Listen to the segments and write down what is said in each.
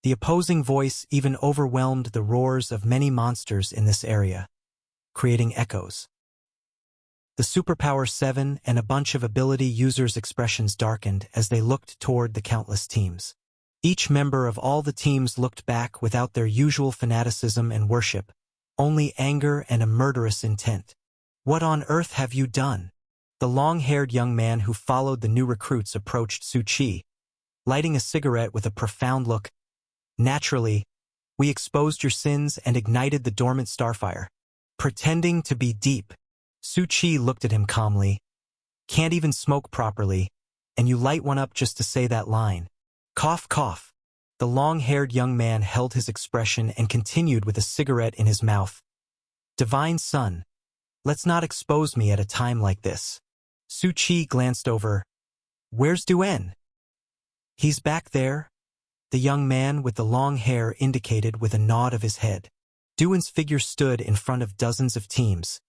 The opposing voice even overwhelmed the roars of many monsters in this area, creating echoes. The Superpower 7 and a bunch of ability users' expressions darkened as they looked toward the countless teams. Each member of all the teams looked back without their usual fanaticism and worship, only anger and a murderous intent. "What on earth have you done?" The long-haired young man who followed the new recruits approached Su Chi, lighting a cigarette with a profound look. "Naturally, we exposed your sins and ignited the dormant starfire. Pretending to be deep." Su Chi looked at him calmly. "Can't even smoke properly, and you light one up just to say that line. Cough, cough." The long-haired young man held his expression and continued with a cigarette in his mouth. "Divine Son, let's not expose me at a time like this." Su Chi glanced over. "Where's Duen?" "He's back there," the young man with the long hair indicated with a nod of his head. Duen's figure stood in front of dozens of teams,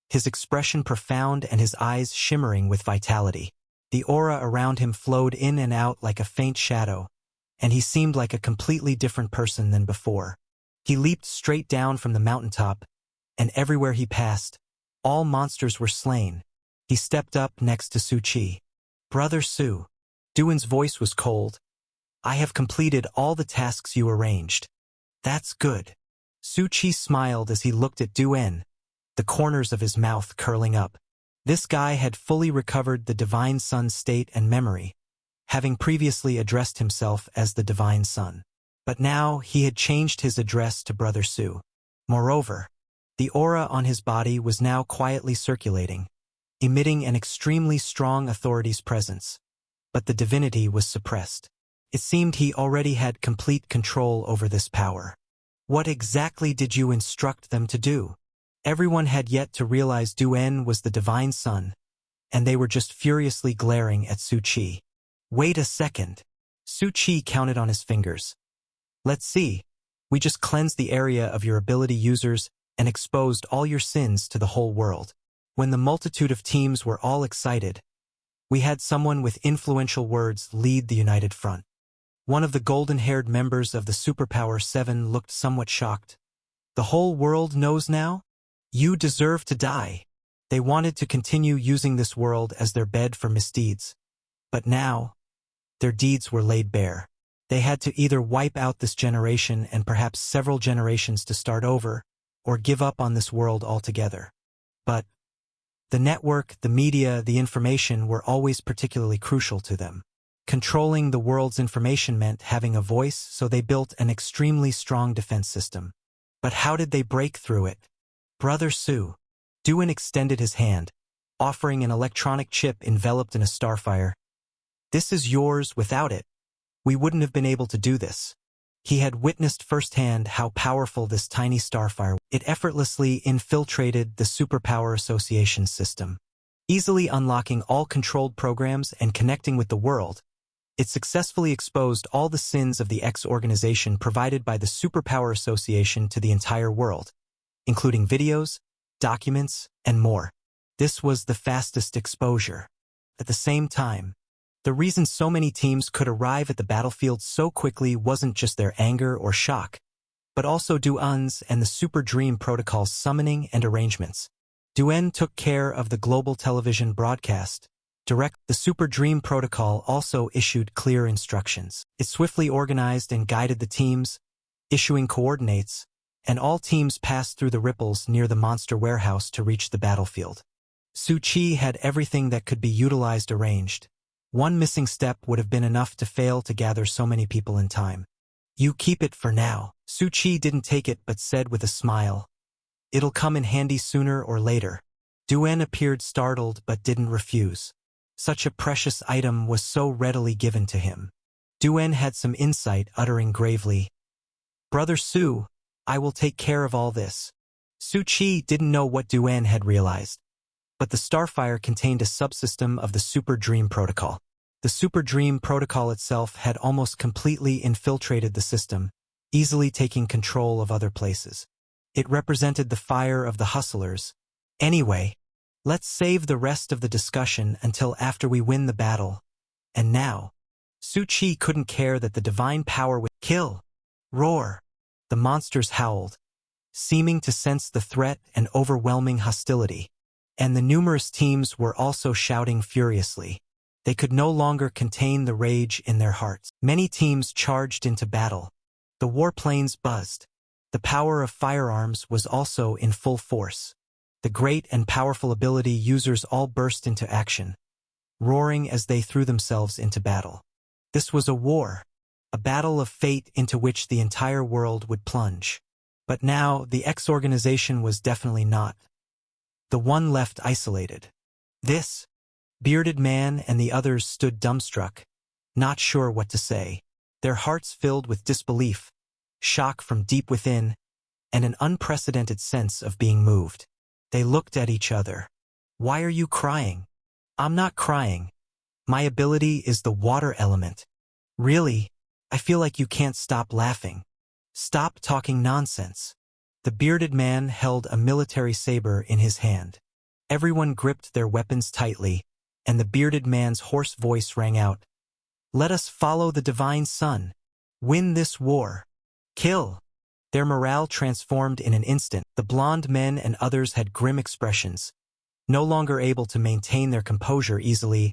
his expression profound and his eyes shimmering with vitality. The aura around him flowed in and out like a faint shadow, and he seemed like a completely different person than before. He leaped straight down from the mountaintop, and everywhere he passed, all monsters were slain. He stepped up next to Su Chi. "Brother Su." Duen's voice was cold. "I have completed all the tasks you arranged." "That's good." Su Chi smiled as he looked at Duen, the corners of his mouth curling up. This guy had fully recovered the Divine Son's state and memory, having previously addressed himself as the Divine Son. But now he had changed his address to Brother Su. Moreover, the aura on his body was now quietly circulating, emitting an extremely strong authority's presence. But the divinity was suppressed. It seemed he already had complete control over this power. "What exactly did you instruct them to do?" Everyone had yet to realize Duen was the Divine Son, and they were just furiously glaring at Su Chi. "Wait a second." Su Chi counted on his fingers. "Let's see. We just cleansed the area of your ability users and exposed all your sins to the whole world." When the multitude of teams were all excited, we had someone with influential words lead the united front. One of the golden-haired members of the Superpower 7 looked somewhat shocked. "The whole world knows now? You deserve to die." They wanted to continue using this world as their bed for misdeeds. But now, their deeds were laid bare. They had to either wipe out this generation and perhaps several generations to start over, or give up on this world altogether. But the network, the media, the information were always particularly crucial to them. Controlling the world's information meant having a voice, so they built an extremely strong defense system. But how did they break through it? "Brother Su." Duen extended his hand, offering an electronic chip enveloped in a starfire. "This is yours. Without it, we wouldn't have been able to do this." He had witnessed firsthand how powerful this tiny starfire was. It effortlessly infiltrated the Superpower Association system, easily unlocking all controlled programs and connecting with the world. It successfully exposed all the sins of the X organization provided by the Superpower Association to the entire world, including videos, documents, and more. This was the fastest exposure. At the same time, the reason so many teams could arrive at the battlefield so quickly wasn't just their anger or shock, but also Duen's and the Super Dream Protocol's summoning and arrangements. Duen took care of the global television broadcast. The Super Dream Protocol also issued clear instructions. It swiftly organized and guided the teams, issuing coordinates, and all teams passed through the ripples near the monster warehouse to reach the battlefield. Su Chi had everything that could be utilized arranged. One missing step would have been enough to fail to gather so many people in time. "You keep it for now." Su Chi didn't take it but said with a smile, "It'll come in handy sooner or later." Duen appeared startled but didn't refuse. Such a precious item was so readily given to him. Duen had some insight, uttering gravely, "Brother Su, I will take care of all this." Su Chi didn't know what Duen had realized, but the starfire contained a subsystem of the Super Dream Protocol. The Super Dream Protocol itself had almost completely infiltrated the system, easily taking control of other places. It represented the fire of the hustlers. "Anyway, let's save the rest of the discussion until after we win the battle." And now, Su Chi couldn't care that the divine power would kill. Roar! The monsters howled, seeming to sense the threat and overwhelming hostility. And the numerous teams were also shouting furiously. They could no longer contain the rage in their hearts. Many teams charged into battle. The warplanes buzzed. The power of firearms was also in full force. The great and powerful ability users all burst into action, roaring as they threw themselves into battle. This was a war, a battle of fate into which the entire world would plunge. But now, the X organization was definitely not the one left isolated. This bearded man and the others stood dumbstruck, not sure what to say, their hearts filled with disbelief, shock from deep within, and an unprecedented sense of being moved. They looked at each other. Why are you crying? I'm not crying. My ability is the water element. Really? I feel like you can't stop laughing. Stop talking nonsense. The bearded man held a military saber in his hand. Everyone gripped their weapons tightly, and the bearded man's hoarse voice rang out. Let us follow the divine sun. Win this war. Kill. Their morale transformed in an instant. The blonde men and others had grim expressions, no longer able to maintain their composure easily.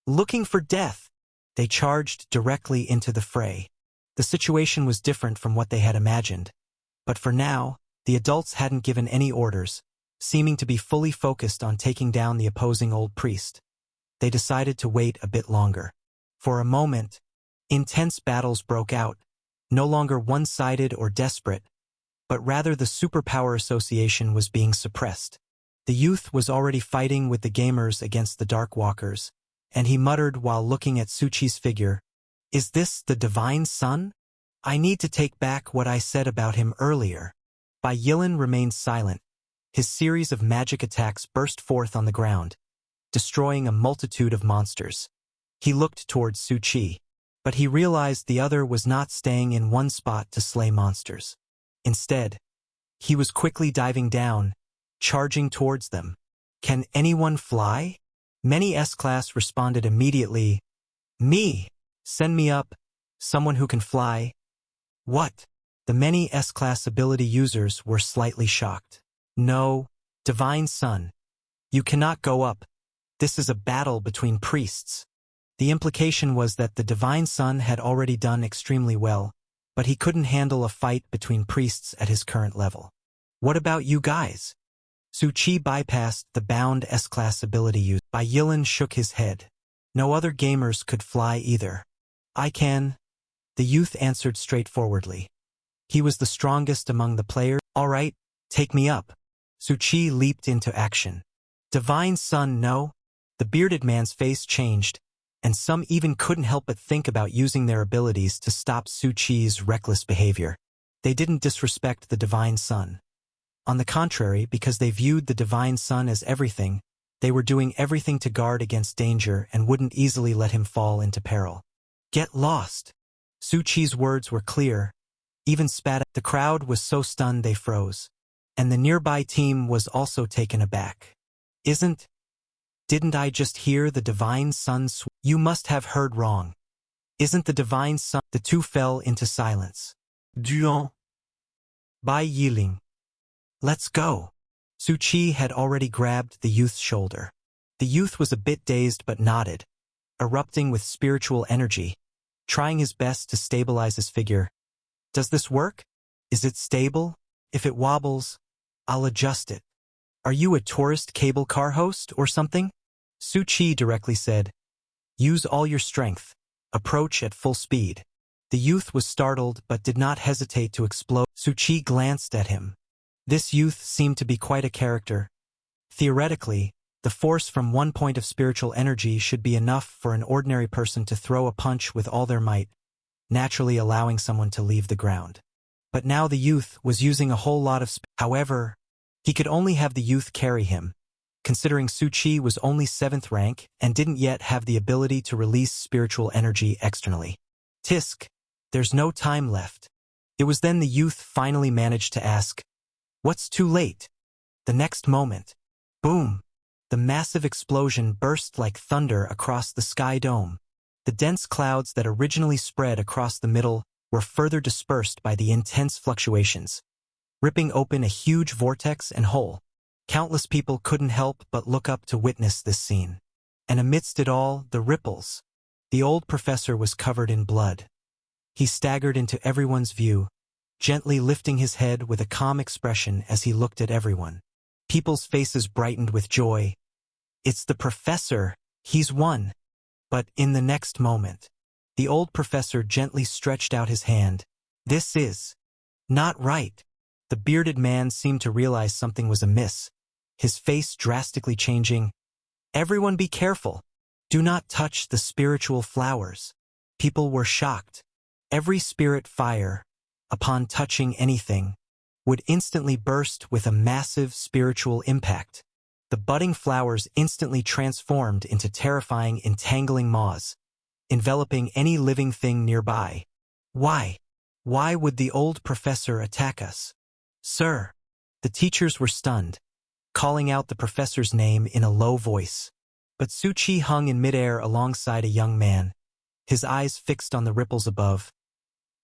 Looking for death, they charged directly into the fray. The situation was different from what they had imagined. But for now, the adults hadn't given any orders, seeming to be fully focused on taking down the opposing old priest. They decided to wait a bit longer. For a moment, intense battles broke out, no longer one-sided or desperate, but rather the superpower association was being suppressed. The youth was already fighting with the gamers against the Darkwalkers, and he muttered while looking at Suchi's figure, Is this the divine sun? I need to take back what I said about him earlier. Bai Yilan remained silent. His series of magic attacks burst forth on the ground, destroying a multitude of monsters. He looked towards Suchi, but he realized the other was not staying in one spot to slay monsters. Instead, he was quickly diving down, charging towards them. Can anyone fly? Many S-Class responded immediately. Me! Send me up, someone who can fly. What? The many S-Class ability users were slightly shocked. No, Divine Sun. You cannot go up. This is a battle between priests. The implication was that the Divine Sun had already done extremely well, but he couldn't handle a fight between priests at his current level. What about you guys? Suchi bypassed the bound S-Class ability use. Bai Yilan shook his head. No other gamers could fly either. I can. The youth answered straightforwardly. He was the strongest among the players. All right, take me up. Suchi leaped into action. Divine Sun, no? The bearded man's face changed, and some even couldn't help but think about using their abilities to stop Suchi's reckless behavior. They didn't disrespect the Divine Sun. On the contrary, because they viewed the Divine Sun as everything, they were doing everything to guard against danger and wouldn't easily let him fall into peril. Get lost. Suchi's words were clear, even spat. The crowd was so stunned they froze, and the nearby team was also taken aback. Didn't I just hear the Divine Sun? You must have heard wrong. Isn't the Divine Sun? The two fell into silence. Duan. Bai Yiling. Let's go. Suchi had already grabbed the youth's shoulder. The youth was a bit dazed but nodded, erupting with spiritual energy, trying his best to stabilize his figure. Does this work? Is it stable? If it wobbles, I'll adjust it. Are you a tourist cable car host or something? Suchi directly said. Use all your strength. Approach at full speed. The youth was startled but did not hesitate to explode. Suchi glanced at him. This youth seemed to be quite a character. Theoretically, the force from one point of spiritual energy should be enough for an ordinary person to throw a punch with all their might, naturally allowing someone to leave the ground. But now the youth was using a whole lot of However, he could only have the youth carry him, considering Suchi was only 7th rank and didn't yet have the ability to release spiritual energy externally. Tisk, there's no time left. It was then the youth finally managed to ask, What's too late? The next moment, boom, the massive explosion burst like thunder across the sky dome. The dense clouds that originally spread across the middle were further dispersed by the intense fluctuations, ripping open a huge vortex and hole. Countless people couldn't help but look up to witness this scene. And amidst it all, the ripples. The old professor was covered in blood. He staggered into everyone's view, gently lifting his head with a calm expression as he looked at everyone. People's faces brightened with joy. "It's the professor! He's won!" But in the next moment, the old professor gently stretched out his hand. "This is not right." The bearded man seemed to realize something was amiss, his face drastically changing. "Everyone be careful. Do not touch the spiritual flowers." People were shocked. Every spirit fire, upon touching anything, would instantly burst with a massive spiritual impact. The budding flowers instantly transformed into terrifying, entangling maws, enveloping any living thing nearby. Why? Why would the old professor attack us? "Sir!" The teachers were stunned, calling out the professor's name in a low voice. But Su Chi hung in midair alongside a young man, his eyes fixed on the ripples above.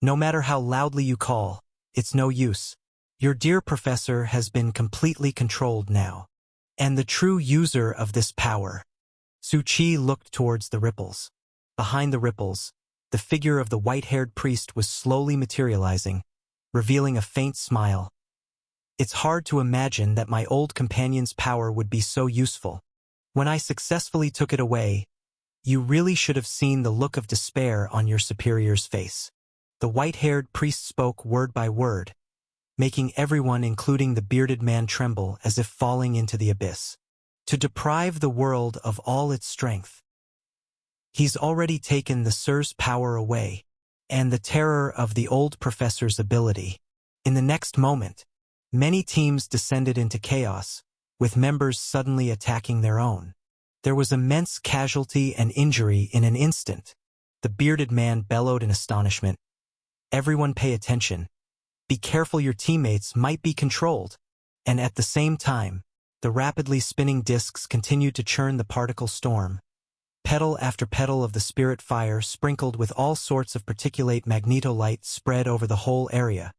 "No matter how loudly you call, it's no use. Your dear professor has been completely controlled now. And the true user of this power." Su Chi looked towards the ripples. Behind the ripples, the figure of the white-haired priest was slowly materializing, revealing a faint smile. "It's hard to imagine that my old companion's power would be so useful. When I successfully took it away, you really should have seen the look of despair on your superior's face." The white-haired priest spoke word by word, making everyone, including the bearded man, tremble as if falling into the abyss. "To deprive the world of all its strength. He's already taken the Sir's power away, and the terror of the old professor's ability." In the next moment, many teams descended into chaos, with members suddenly attacking their own. There was immense casualty and injury in an instant. The bearded man bellowed in astonishment. "Everyone pay attention. Be careful, your teammates might be controlled." And at the same time, the rapidly spinning discs continued to churn the particle storm. Petal after petal of the spirit fire, sprinkled with all sorts of particulate magnetolight, spread over the whole area.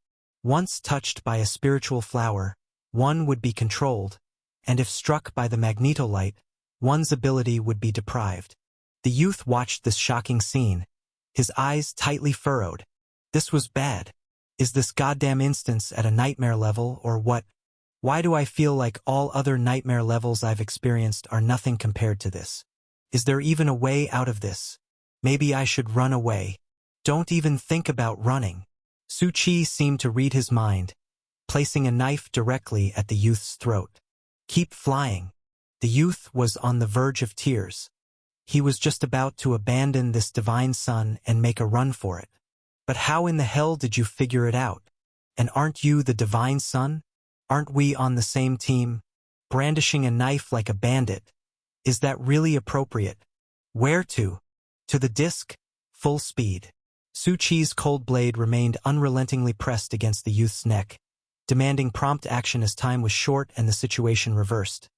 Once touched by a spiritual flower, one would be controlled, and if struck by the magnetolight, one's ability would be deprived. The youth watched this shocking scene, his eyes tightly furrowed. This was bad. Is this goddamn instance at a nightmare level, or what? Why do I feel like all other nightmare levels I've experienced are nothing compared to this? Is there even a way out of this? Maybe I should run away. Don't even think about running. Su Chi seemed to read his mind, placing a knife directly at the youth's throat. "Keep flying." The youth was on the verge of tears. He was just about to abandon this divine sun and make a run for it. "But how in the hell did you figure it out? And aren't you the divine sun? Aren't we on the same team? Brandishing a knife like a bandit. Is that really appropriate? Where to? To the disc? Full speed." Su Chi's cold blade remained unrelentingly pressed against the youth's neck, demanding prompt action as time was short and the situation reversed.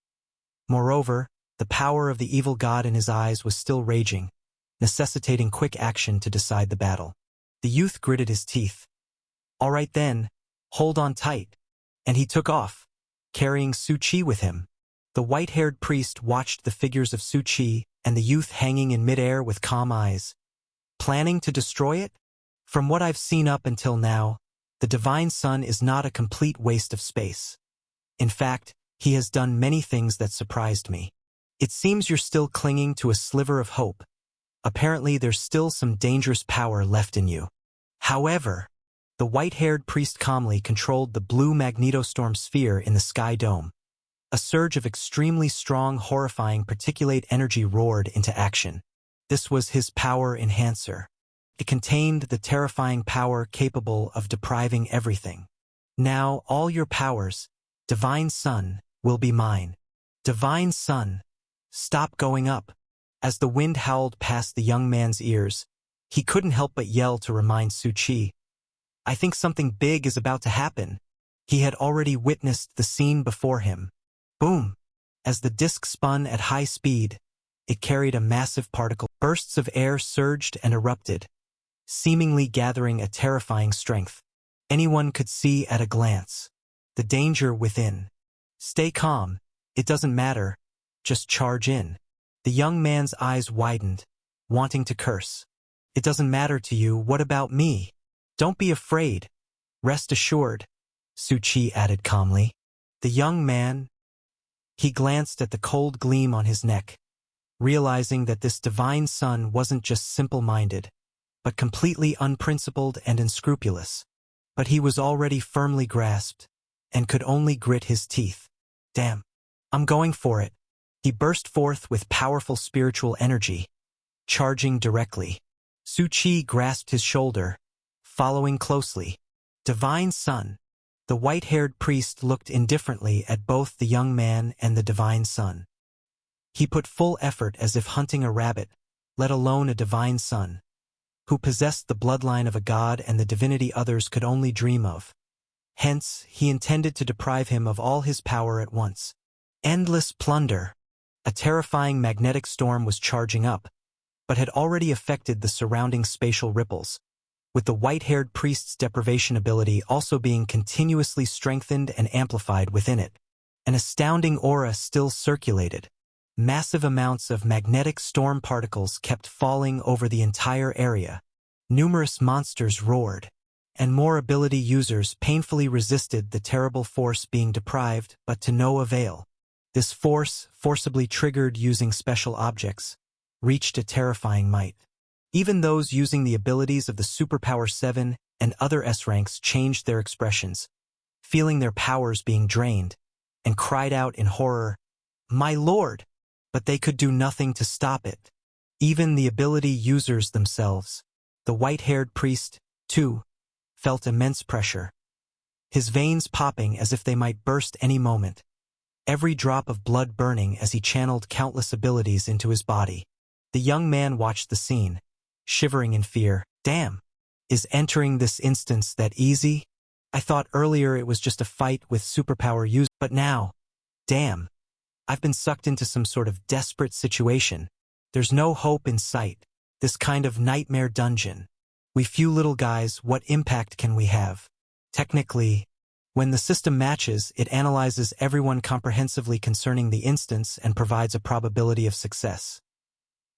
Moreover, the power of the evil god in his eyes was still raging, necessitating quick action to decide the battle. The youth gritted his teeth. "All right then, hold on tight." And he took off, carrying Su Chi with him. The white-haired priest watched the figures of Su Chi and the youth hanging in midair with calm eyes. Planning to destroy it? From what I've seen up until now, the divine sun is not a complete waste of space. In fact, he has done many things that surprised me. It seems you're still clinging to a sliver of hope. Apparently there's still some dangerous power left in you. However, the white-haired priest calmly controlled the blue magnetostorm sphere in the sky dome. A surge of extremely strong, horrifying particulate energy roared into action. This was his power enhancer. It contained the terrifying power capable of depriving everything. "Now all your powers, divine sun, will be mine." Divine sun, stop going up. As the wind howled past the young man's ears, he couldn't help but yell to remind Su Chi. I think something big is about to happen. He had already witnessed the scene before him. Boom! As the disc spun at high speed, it carried a massive particle. Bursts of air surged and erupted, seemingly gathering a terrifying strength. Anyone could see at a glance the danger within. Stay calm, it doesn't matter, just charge in. The young man's eyes widened, wanting to curse. It doesn't matter to you, what about me? Don't be afraid. Rest assured, Su Chi added calmly. The young man, he glanced at the cold gleam on his neck, realizing that this divine son wasn't just simple-minded, but completely unprincipled and unscrupulous. But he was already firmly grasped, and could only grit his teeth. Damn, I'm going for it. He burst forth with powerful spiritual energy, charging directly. Su Chi grasped his shoulder, following closely. Divine Son. The white-haired priest looked indifferently at both the young man and the divine son. He put full effort as if hunting a rabbit, let alone a divine son, who possessed the bloodline of a god and the divinity others could only dream of. Hence, he intended to deprive him of all his power at once. Endless plunder. A terrifying magnetic storm was charging up, but had already affected the surrounding spatial ripples, with the white-haired priest's deprivation ability also being continuously strengthened and amplified within it. An astounding aura still circulated. Massive amounts of magnetic storm particles kept falling over the entire area. Numerous monsters roared, and more ability users painfully resisted the terrible force being deprived, but to no avail. This force, forcibly triggered using special objects, reached a terrifying might. Even those using the abilities of the Superpower 7 and other S-ranks changed their expressions, feeling their powers being drained, and cried out in horror, "My lord!" But they could do nothing to stop it. Even the ability users themselves, the white-haired priest, too, felt immense pressure, his veins popping as if they might burst any moment, every drop of blood burning as he channeled countless abilities into his body. The young man watched the scene, shivering in fear. Damn, is entering this instance that easy? I thought earlier it was just a fight with superpower use, but now, damn, I've been sucked into some sort of desperate situation. There's no hope in sight. This kind of nightmare dungeon. We few little guys, what impact can we have? Technically, when the system matches, it analyzes everyone comprehensively concerning the instance and provides a probability of success.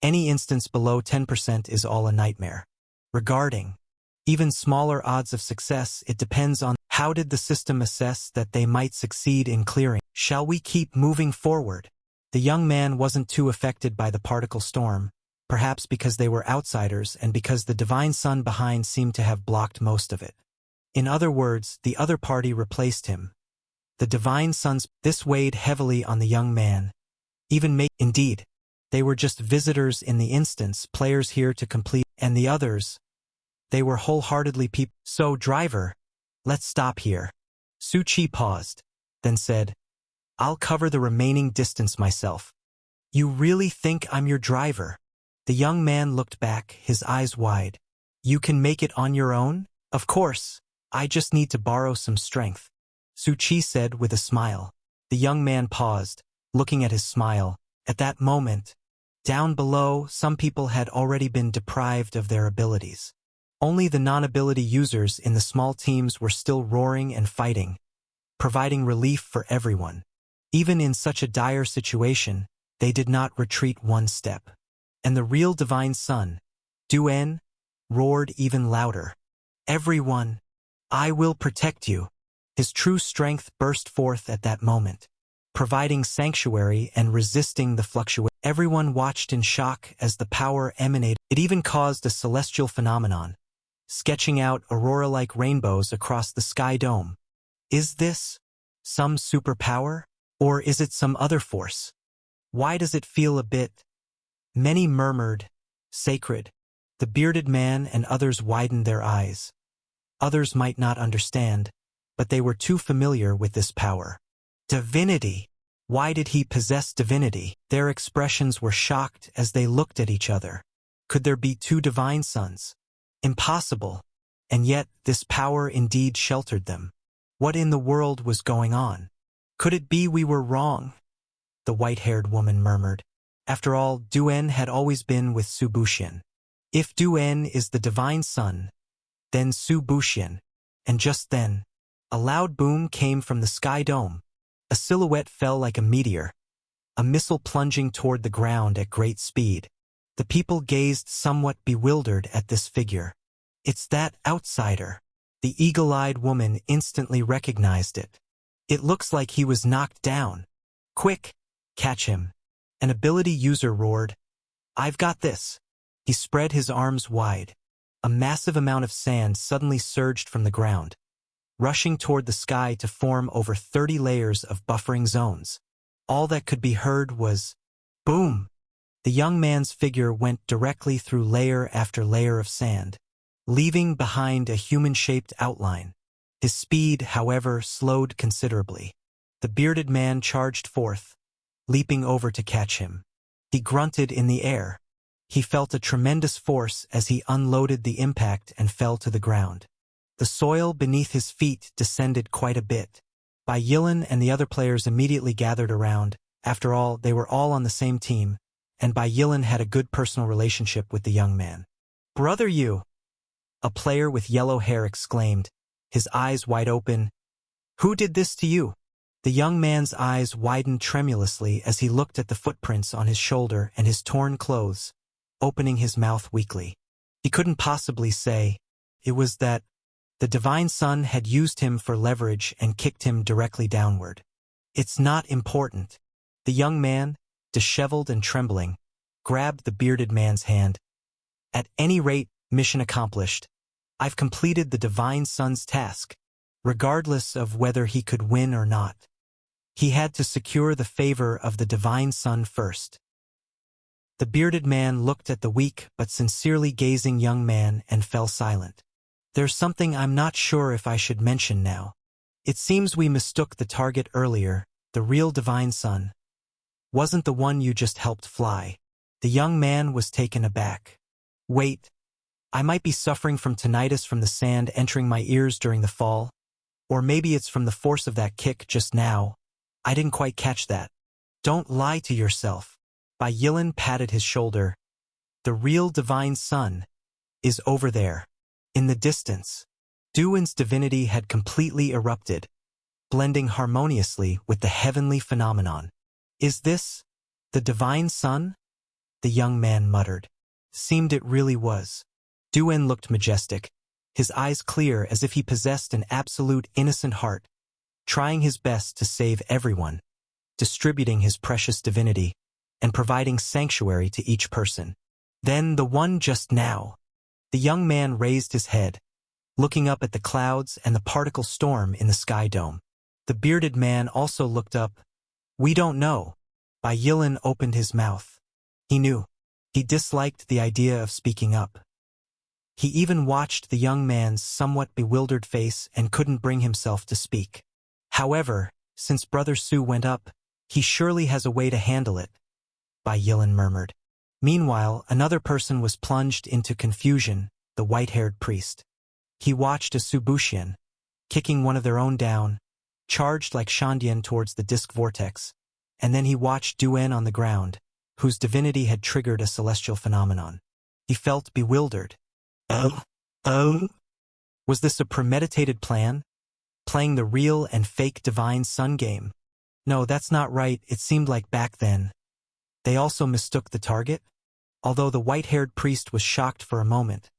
Any instance below 10% is all a nightmare. Regarding even smaller odds of success, it depends on how did the system assess that they might succeed in clearing. Shall we keep moving forward? The young man wasn't too affected by the particle storm, perhaps because they were outsiders and because the divine son behind seemed to have blocked most of it. In other words, the other party replaced him. The divine son's this weighed heavily on the young man. Indeed, they were just visitors in the instance, players here to complete, and the others, they were wholeheartedly people. So, driver, let's stop here. Su Chi paused, then said, I'll cover the remaining distance myself. You really think I'm your driver? The young man looked back, his eyes wide. You can make it on your own? Of course, I just need to borrow some strength. Su Chi said with a smile. The young man paused, looking at his smile. At that moment, down below, some people had already been deprived of their abilities. Only the non-ability users in the small teams were still roaring and fighting, providing relief for everyone. Even in such a dire situation, they did not retreat one step. And the real divine son, Du-En, roared even louder. Everyone, I will protect you. His true strength burst forth at that moment, providing sanctuary and resisting the fluctuation. Everyone watched in shock as the power emanated. It even caused a celestial phenomenon, sketching out aurora-like rainbows across the sky dome. Is this some superpower? Or is it some other force? Why does it feel a bit? Many murmured, sacred. The bearded man and others widened their eyes. Others might not understand, but they were too familiar with this power. Divinity! Why did he possess divinity? Their expressions were shocked as they looked at each other. Could there be two divine sons? Impossible. And yet, this power indeed sheltered them. What in the world was going on? Could it be we were wrong? The white-haired woman murmured. After all, Du-En had always been with Su Buxian. If Du-En is the divine sun, then Su Buxian. And just then, a loud boom came from the sky dome. A silhouette fell like a meteor, a missile plunging toward the ground at great speed. The people gazed somewhat bewildered at this figure. It's that outsider. The eagle-eyed woman instantly recognized it. It looks like he was knocked down. Quick, catch him. An ability user roared. I've got this. He spread his arms wide. A massive amount of sand suddenly surged from the ground, rushing toward the sky to form over 30 layers of buffering zones. All that could be heard was, boom! The young man's figure went directly through layer after layer of sand, leaving behind a human-shaped outline. His speed, however, slowed considerably. The bearded man charged forth, leaping over to catch him. He grunted in the air. He felt a tremendous force as he unloaded the impact and fell to the ground. The soil beneath his feet descended quite a bit. Bai Yilan and the other players immediately gathered around. After all, they were all on the same team, and Bai Yilan had a good personal relationship with the young man. Brother Yu! A player with yellow hair exclaimed, his eyes wide open. Who did this to you? The young man's eyes widened tremulously as he looked at the footprints on his shoulder and his torn clothes, opening his mouth weakly. He couldn't possibly say. It was that the divine sun had used him for leverage and kicked him directly downward. It's not important. The young man, disheveled and trembling, grabbed the bearded man's hand. At any rate, mission accomplished. I've completed the divine sun's task, regardless of whether he could win or not. He had to secure the favor of the divine sun first. The bearded man looked at the weak but sincerely gazing young man and fell silent. There's something I'm not sure if I should mention now. It seems we mistook the target earlier, the real divine sun. Wasn't the one you just helped fly. The young man was taken aback. Wait, I might be suffering from tinnitus from the sand entering my ears during the fall. Or maybe it's from the force of that kick just now. I didn't quite catch that. Don't lie to yourself. Bai Yilan patted his shoulder. The real divine sun is over there. In the distance. Du-En's divinity had completely erupted, blending harmoniously with the heavenly phenomenon. Is this the divine sun? The young man muttered. Seemed it really was. Du-En looked majestic, his eyes clear as if he possessed an absolute innocent heart, trying his best to save everyone, distributing his precious divinity, and providing sanctuary to each person. Then the one just now. The young man raised his head, looking up at the clouds and the particle storm in the sky dome. The bearded man also looked up. We don't know. Bai Yilan opened his mouth. He knew. He disliked the idea of speaking up. He even watched the young man's somewhat bewildered face and couldn't bring himself to speak. However, since Brother Su went up, he surely has a way to handle it, Bai Yilan murmured. Meanwhile, another person was plunged into confusion, the white-haired priest. He watched as Su Buxian, kicking one of their own down, charged like Shandian towards the disc vortex, and then he watched Du-En on the ground, whose divinity had triggered a celestial phenomenon. He felt bewildered. Was this a premeditated plan? Playing the real and fake divine sun game? No, that's not right. It seemed like back then. They also mistook the target? Although the white-haired priest was shocked for a moment,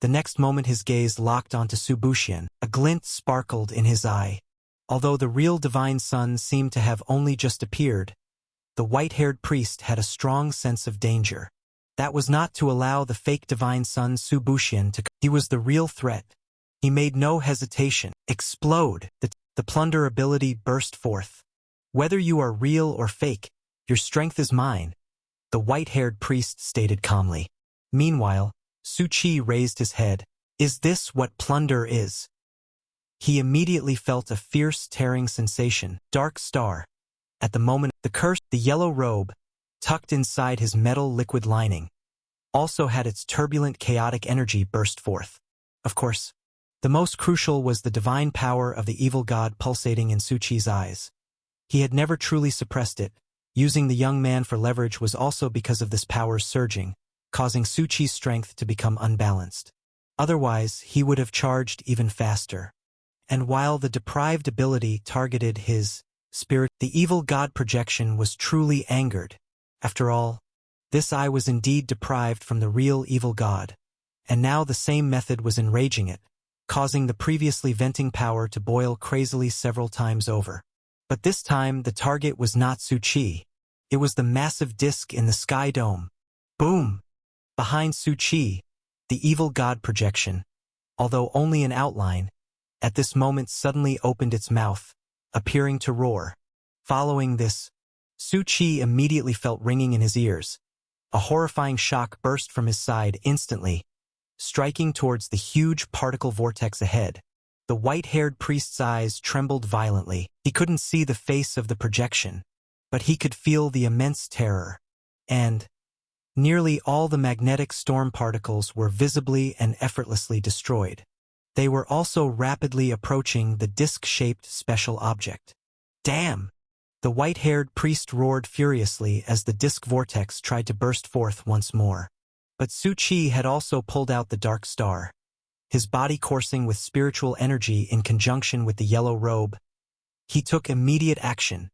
the next moment his gaze locked onto Su Buxian. A glint sparkled in his eye. Although the real divine sun seemed to have only just appeared, the white-haired priest had a strong sense of danger. That was not to allow the fake divine sun Su Buxian to... He was the real threat. He made no hesitation. Explode! The plunder ability burst forth. Whether you are real or fake, your strength is mine, the white-haired priest stated calmly. Meanwhile, Su Qi raised his head. Is this what plunder is? He immediately felt a fierce tearing sensation. Dark star. At the moment, the yellow robe, tucked inside his metal liquid lining, also had its turbulent chaotic energy burst forth. Of course, the most crucial was the divine power of the evil god pulsating in Su Qi's eyes. He had never truly suppressed it. Using the young man for leverage was also because of this power's surging, causing Su Qi's strength to become unbalanced. Otherwise, he would have charged even faster. And while the deprived ability targeted his spirit, the evil god projection was truly angered. After all, this eye was indeed deprived from the real evil god, and now the same method was enraging it, causing the previously venting power to boil crazily several times over. But this time the target was not Su Qi. It was the massive disc in the sky dome. Boom! Behind Su Qi, the evil god projection, although only an outline, at this moment suddenly opened its mouth, appearing to roar. Following this, Su Qi immediately felt ringing in his ears. A horrifying shock burst from his side instantly, striking towards the huge particle vortex ahead. The white-haired priest's eyes trembled violently. He couldn't see the face of the projection, but he could feel the immense terror. And nearly all the magnetic storm particles were visibly and effortlessly destroyed. They were also rapidly approaching the disc-shaped special object. Damn! The white-haired priest roared furiously as the disc vortex tried to burst forth once more. But Su Qi had also pulled out the dark star, his body coursing with spiritual energy in conjunction with the yellow robe. He took immediate action.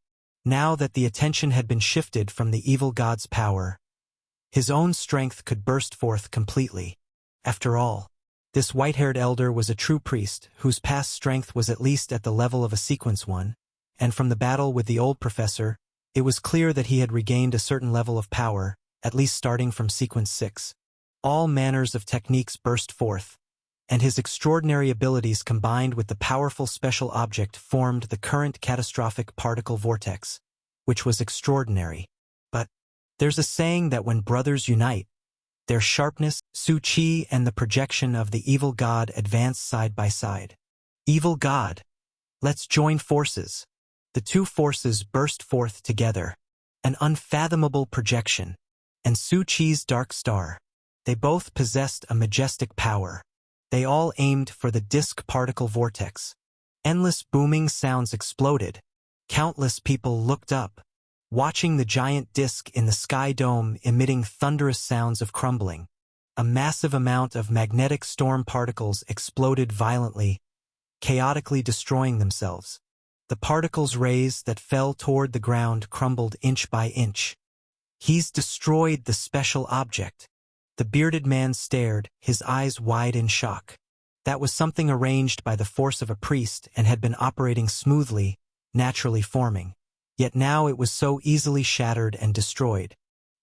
Now that the attention had been shifted from the evil god's power, his own strength could burst forth completely. After all, this white-haired elder was a true priest whose past strength was at least at the level of a sequence 1, and from the battle with the old professor, it was clear that he had regained a certain level of power, at least starting from sequence 6. All manners of techniques burst forth, and his extraordinary abilities combined with the powerful special object formed the current catastrophic particle vortex, which was extraordinary. But there's a saying that when brothers unite, their sharpness, Su Qi and the projection of the evil god advance side by side. Evil god, let's join forces. The two forces burst forth together, an unfathomable projection, and Su Qi's dark star. They both possessed a majestic power. They all aimed for the disc particle vortex. Endless booming sounds exploded. Countless people looked up, watching the giant disc in the sky dome emitting thunderous sounds of crumbling. A massive amount of magnetic storm particles exploded violently, chaotically destroying themselves. The particles' rays that fell toward the ground crumbled inch by inch. He's destroyed the special object. The bearded man stared, his eyes wide in shock. That was something arranged by the force of a priest and had been operating smoothly, naturally forming. Yet now it was so easily shattered and destroyed.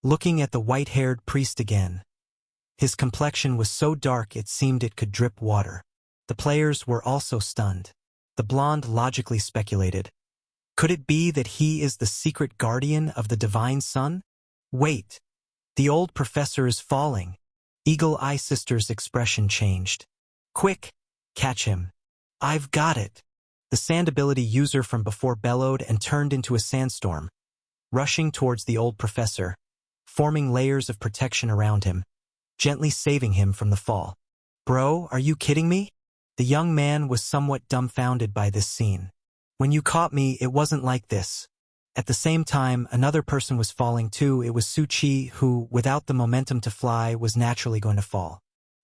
Looking at the white-haired priest again, his complexion was so dark it seemed it could drip water. The players were also stunned. The blonde logically speculated. Could it be that he is the secret guardian of the divine sun? Wait. The old professor is falling. Eagle Eye Sister's expression changed. Quick! Catch him. I've got it. The sand ability user from before bellowed and turned into a sandstorm, rushing towards the old professor, forming layers of protection around him, gently saving him from the fall. Bro, are you kidding me? The young man was somewhat dumbfounded by this scene. When you caught me, it wasn't like this. At the same time, another person was falling too. It was Su Qi who, without the momentum to fly, was naturally going to fall.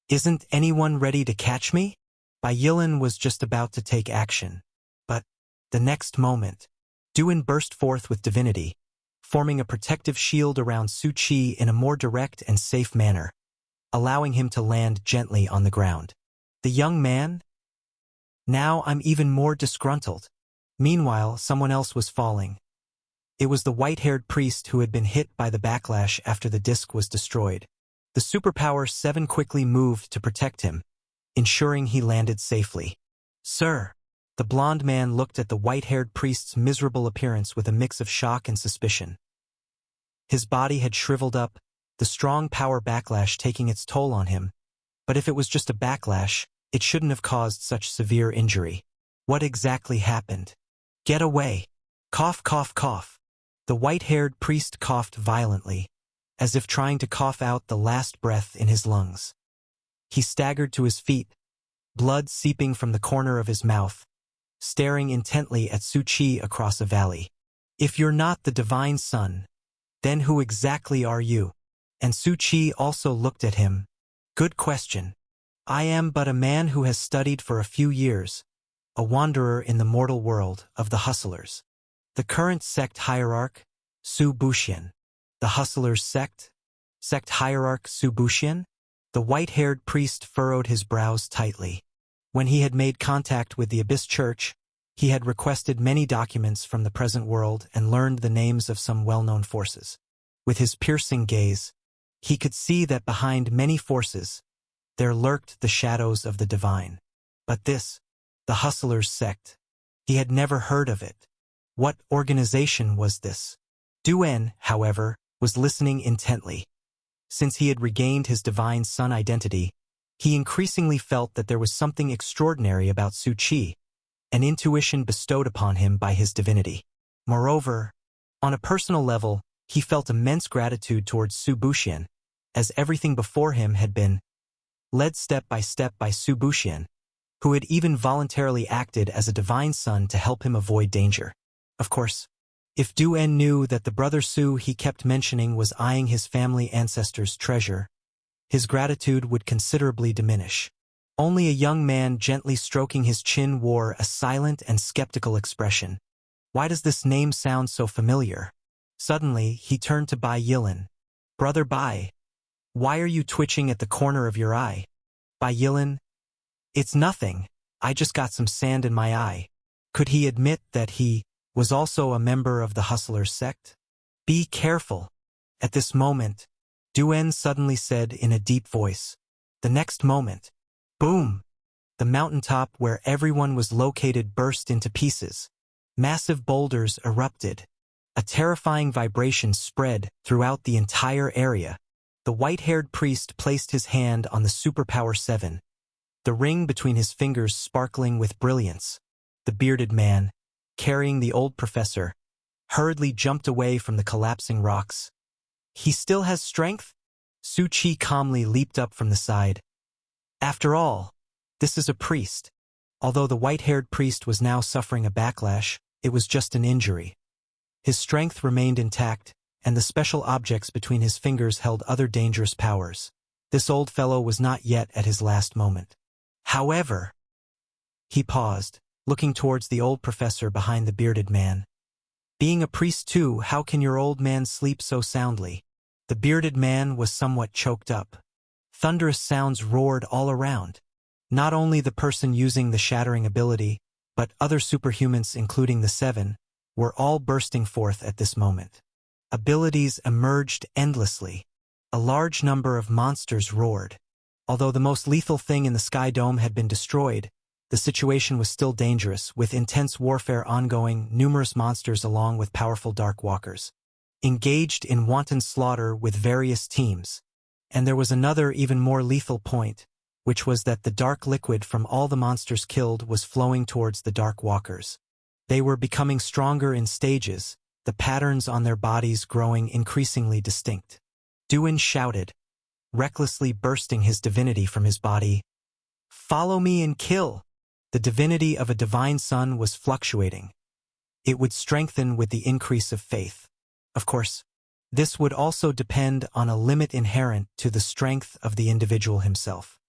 Isn't anyone ready to catch me? Bai Yilan was just about to take action. But the next moment, Duan burst forth with divinity, forming a protective shield around Su Qi in a more direct and safe manner, allowing him to land gently on the ground. The young man? Now I'm even more disgruntled. Meanwhile, someone else was falling. It was the white-haired priest who had been hit by the backlash after the disc was destroyed. The Superpower 7 quickly moved to protect him, ensuring he landed safely. Sir! The blond man looked at the white-haired priest's miserable appearance with a mix of shock and suspicion. His body had shriveled up, the strong power backlash taking its toll on him. But if it was just a backlash, it shouldn't have caused such severe injury. What exactly happened? Get away! Cough, cough, cough. The white-haired priest coughed violently, as if trying to cough out the last breath in his lungs. He staggered to his feet, blood seeping from the corner of his mouth, staring intently at Su Qi across a valley. If you're not the divine sun, then who exactly are you? And Su Qi also looked at him. Good question. I am but a man who has studied for a few years, a wanderer in the mortal world of the hustlers. The current sect hierarch, Su Buxian. The hustlers sect? Sect hierarch Su Buxian? The white-haired priest furrowed his brows tightly. When he had made contact with the Abyss Church, he had requested many documents from the present world and learned the names of some well-known forces. With his piercing gaze, he could see that behind many forces, there lurked the shadows of the divine. But this, the hustlers sect, he had never heard of it. What organization was this? Duan, however, was listening intently. Since he had regained his divine son identity, he increasingly felt that there was something extraordinary about Su Qi, an intuition bestowed upon him by his divinity. Moreover, on a personal level, he felt immense gratitude towards Su Buxian, as everything before him had been led step by Su Buxian, who had even voluntarily acted as a divine son to help him avoid danger. Of course, if Duan knew that the brother Su he kept mentioning was eyeing his family ancestors' treasure, his gratitude would considerably diminish. Only a young man gently stroking his chin wore a silent and skeptical expression. Why does this name sound so familiar? Suddenly, he turned to Bai Yilin. Brother Bai, why are you twitching at the corner of your eye? Bai Yilin, it's nothing, I just got some sand in my eye. Could he admit that he was also a member of the hustlers sect? Be careful. At this moment, Duan suddenly said in a deep voice. The next moment, boom! The mountaintop where everyone was located burst into pieces. Massive boulders erupted. A terrifying vibration spread throughout the entire area. The white-haired priest placed his hand on the Superpower 7, the ring between his fingers sparkling with brilliance. The bearded man, carrying the old professor, hurriedly jumped away from the collapsing rocks. He still has strength? Su Qi calmly leaped up from the side. After all, this is a priest. Although the white-haired priest was now suffering a backlash, it was just an injury. His strength remained intact, and the special objects between his fingers held other dangerous powers. This old fellow was not yet at his last moment. However, he paused, looking towards the old professor behind the bearded man. Being a priest too, how can your old man sleep so soundly? The bearded man was somewhat choked up. Thunderous sounds roared all around. Not only the person using the shattering ability, but other superhumans including the Seven, were all bursting forth at this moment. Abilities emerged endlessly. A large number of monsters roared. Although the most lethal thing in the Sky Dome had been destroyed, the situation was still dangerous, with intense warfare ongoing, numerous monsters along with powerful dark walkers, engaged in wanton slaughter with various teams. And there was another even more lethal point, which was that the dark liquid from all the monsters killed was flowing towards the dark walkers. They were becoming stronger in stages, the patterns on their bodies growing increasingly distinct. Duan shouted, recklessly bursting his divinity from his body. Follow me and kill! The divinity of a divine son was fluctuating. It would strengthen with the increase of faith. Of course, this would also depend on a limit inherent to the strength of the individual himself.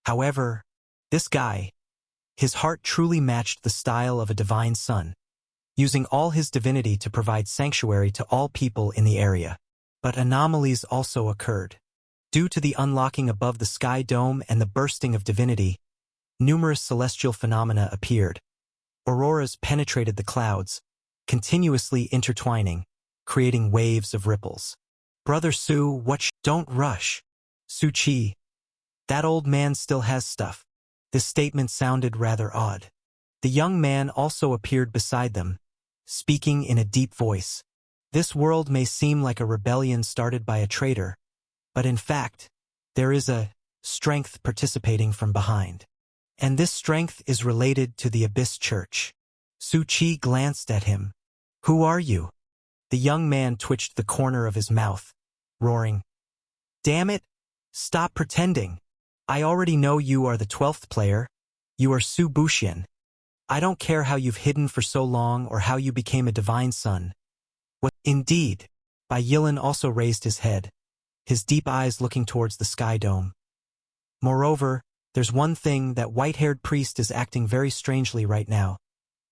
However, this guy, his heart truly matched the style of a divine son, using all his divinity to provide sanctuary to all people in the area. But anomalies also occurred. Due to the unlocking above the Sky Dome and the bursting of divinity, numerous celestial phenomena appeared. Auroras penetrated the clouds, continuously intertwining, creating waves of ripples. Brother Su, don't rush. Su Qi. That old man still has stuff. This statement sounded rather odd. The young man also appeared beside them, speaking in a deep voice. This world may seem like a rebellion started by a traitor, but in fact, there is a strength participating from behind. And this strength is related to the Abyss Church. Su Qi glanced at him. Who are you? The young man twitched the corner of his mouth, roaring. Damn it! Stop pretending. I already know you are the 12th player. You are Su Buxian. I don't care how you've hidden for so long or how you became a divine son. What? Indeed. Bai Yilin also raised his head. his deep eyes looking towards the sky dome. Moreover, there's one thing: that white-haired priest is acting very strangely right now.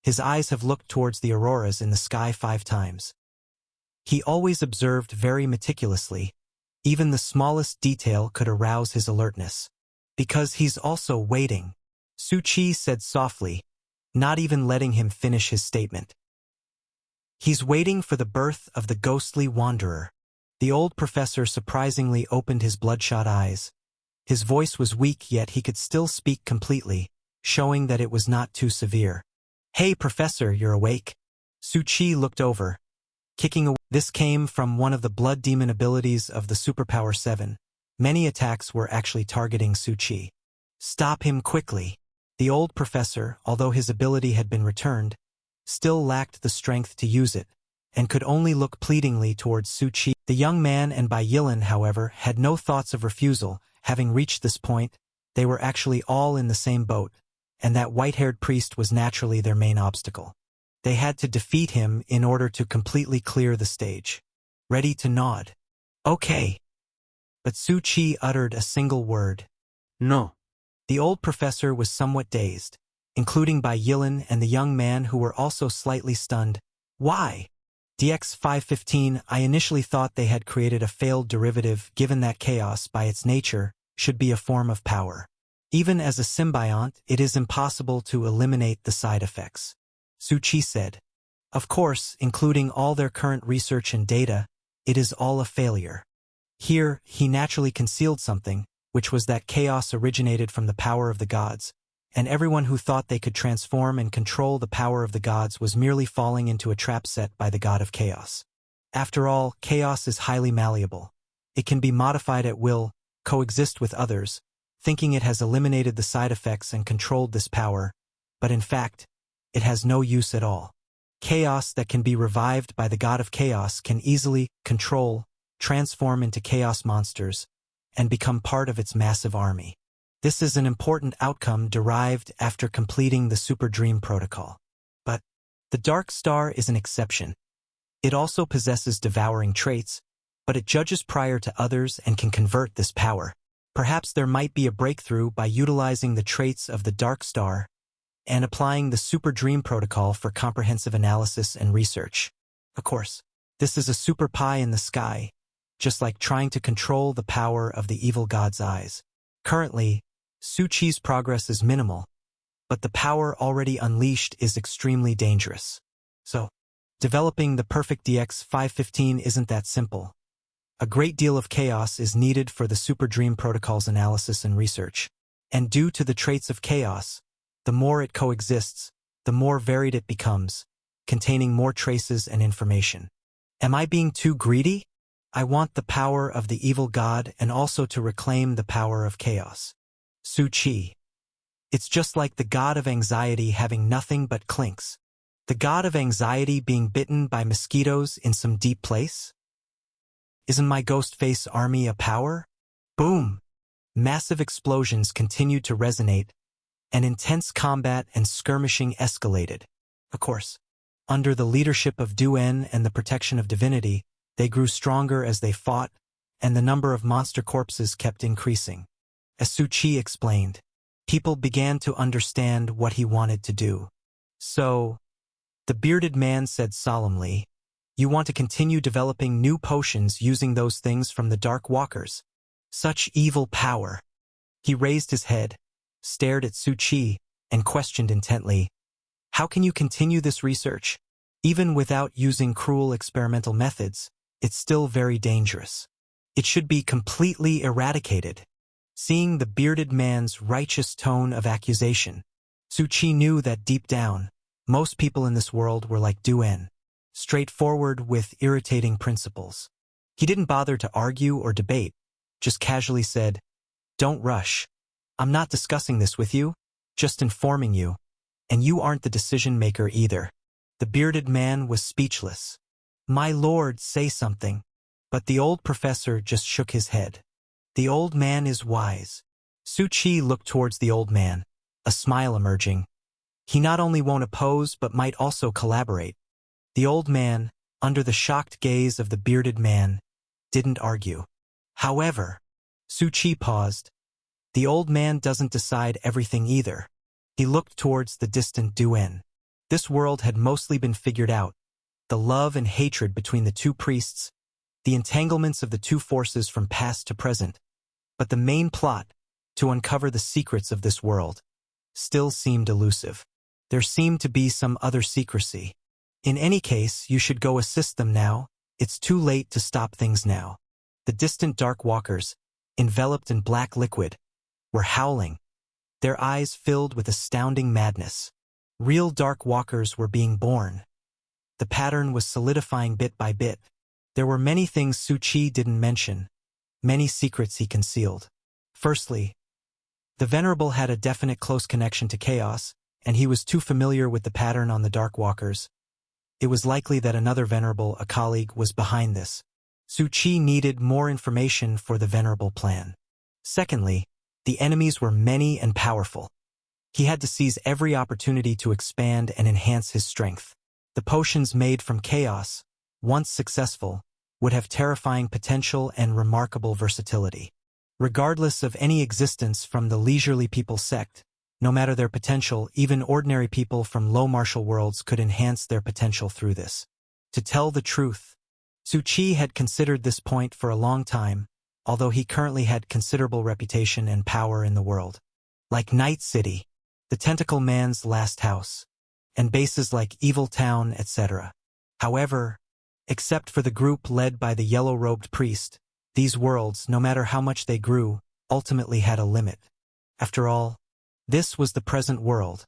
His eyes have looked towards the auroras in the sky 5 times. He always observed very meticulously. Even the smallest detail could arouse his alertness. Because he's also waiting, Su Qi said softly, not even letting him finish his statement. He's waiting for the birth of the ghostly wanderer. The old professor surprisingly opened his bloodshot eyes. His voice was weak, yet he could still speak completely, showing that it was not too severe. "Hey, Professor, you're awake?" Su Qi looked over, kicking away. This came from one of the blood demon abilities of the Superpower 7. Many attacks were actually targeting Su Qi. "Stop him quickly." The old professor, although his ability had been returned, still lacked the strength to use it, and could only look pleadingly towards Su Qi. The young man and Bai Yilan, however, had no thoughts of refusal. Having reached this point, they were actually all in the same boat, and that white-haired priest was naturally their main obstacle. They had to defeat him in order to completely clear the stage. Ready to nod. "Okay." But Su Qi uttered a single word. No. The old professor was somewhat dazed, including Bai Yilan and the young man, who were also slightly stunned. "Why?" DX 515. I initially thought they had created a failed derivative, given that chaos, by its nature, should be a form of power. Even as a symbiont, it is impossible to eliminate the side effects. Su Qi said. Of course, including all their current research and data, it is all a failure. Here, he naturally concealed something, which was that chaos originated from the power of the gods, and everyone who thought they could transform and control the power of the gods was merely falling into a trap set by the god of chaos. After all, chaos is highly malleable. It can be modified at will, coexist with others, thinking it has eliminated the side effects and controlled this power, but in fact, it has no use at all. Chaos that can be revived by the god of chaos can easily control, transform into chaos monsters, and become part of its massive army. This is an important outcome derived after completing the Super Dream Protocol. But the Dark Star is an exception. It also possesses devouring traits, but it judges prior to others and can convert this power. Perhaps there might be a breakthrough by utilizing the traits of the Dark Star and applying the Super Dream Protocol for comprehensive analysis and research. Of course, this is a super pie in the sky, just like trying to control the power of the evil god's eyes. Currently, Su Qi's progress is minimal, but the power already unleashed is extremely dangerous. So, developing the perfect DX 515 isn't that simple. A great deal of chaos is needed for the Super Dream Protocol's analysis and research, and due to the traits of chaos, the more it coexists, the more varied it becomes, containing more traces and information. Am I being too greedy? I want the power of the evil god and also to reclaim the power of chaos. Su Qi. It's just like the god of anxiety having nothing but clinks. The god of anxiety being bitten by mosquitoes in some deep place? Isn't my ghost face army a power? Boom! Massive explosions continued to resonate, and intense combat and skirmishing escalated. Of course, under the leadership of Du-En and the protection of divinity, they grew stronger as they fought, and the number of monster corpses kept increasing. As Su Qi explained, people began to understand what he wanted to do. So, the bearded man said solemnly, "You want to continue developing new potions using those things from the Dark Walkers? Such evil power." He raised his head, stared at Su Qi, and questioned intently, "How can you continue this research? Even without using cruel experimental methods, it's still very dangerous. It should be completely eradicated." Seeing the bearded man's righteous tone of accusation, Su Qi knew that deep down, most people in this world were like Du-En, straightforward with irritating principles. He didn't bother to argue or debate, just casually said, "Don't rush. I'm not discussing this with you, just informing you, and you aren't the decision maker either." The bearded man was speechless. "My lord, say something." But the old professor just shook his head. The old man is wise. Su Qi looked towards the old man, a smile emerging. He not only won't oppose but might also collaborate. The old man, under the shocked gaze of the bearded man, didn't argue. However, Su Chi paused. The old man doesn't decide everything either. He looked towards the distant Duan. This world had mostly been figured out. The love and hatred between the two priests, the entanglements of the two forces from past to present. But the main plot, to uncover the secrets of this world, still seemed elusive. There seemed to be some other secrecy. In any case, you should go assist them now. It's too late to stop things now. The distant dark walkers, enveloped in black liquid, were howling, their eyes filled with astounding madness. Real dark walkers were being born. The pattern was solidifying bit by bit. There were many things Su Chi didn't mention, many secrets he concealed. Firstly, the Venerable had a definite close connection to chaos, and he was too familiar with the pattern on the dark walkers. It was likely that another Venerable, a colleague, was behind this. Su Chi needed more information for the Venerable plan. Secondly, the enemies were many and powerful. He had to seize every opportunity to expand and enhance his strength. The potions made from chaos, once successful, would have terrifying potential and remarkable versatility. Regardless of any existence from the leisurely people sect, no matter their potential, even ordinary people from low martial worlds could enhance their potential through this. To tell the truth, Su Chi had considered this point for a long time, although he currently had considerable reputation and power in the world. Like Night City, the Tentacle Man's last house, and bases like Evil Town, etc. However, except for the group led by the yellow-robed priest, these worlds, no matter how much they grew, ultimately had a limit. After all, this was the present world,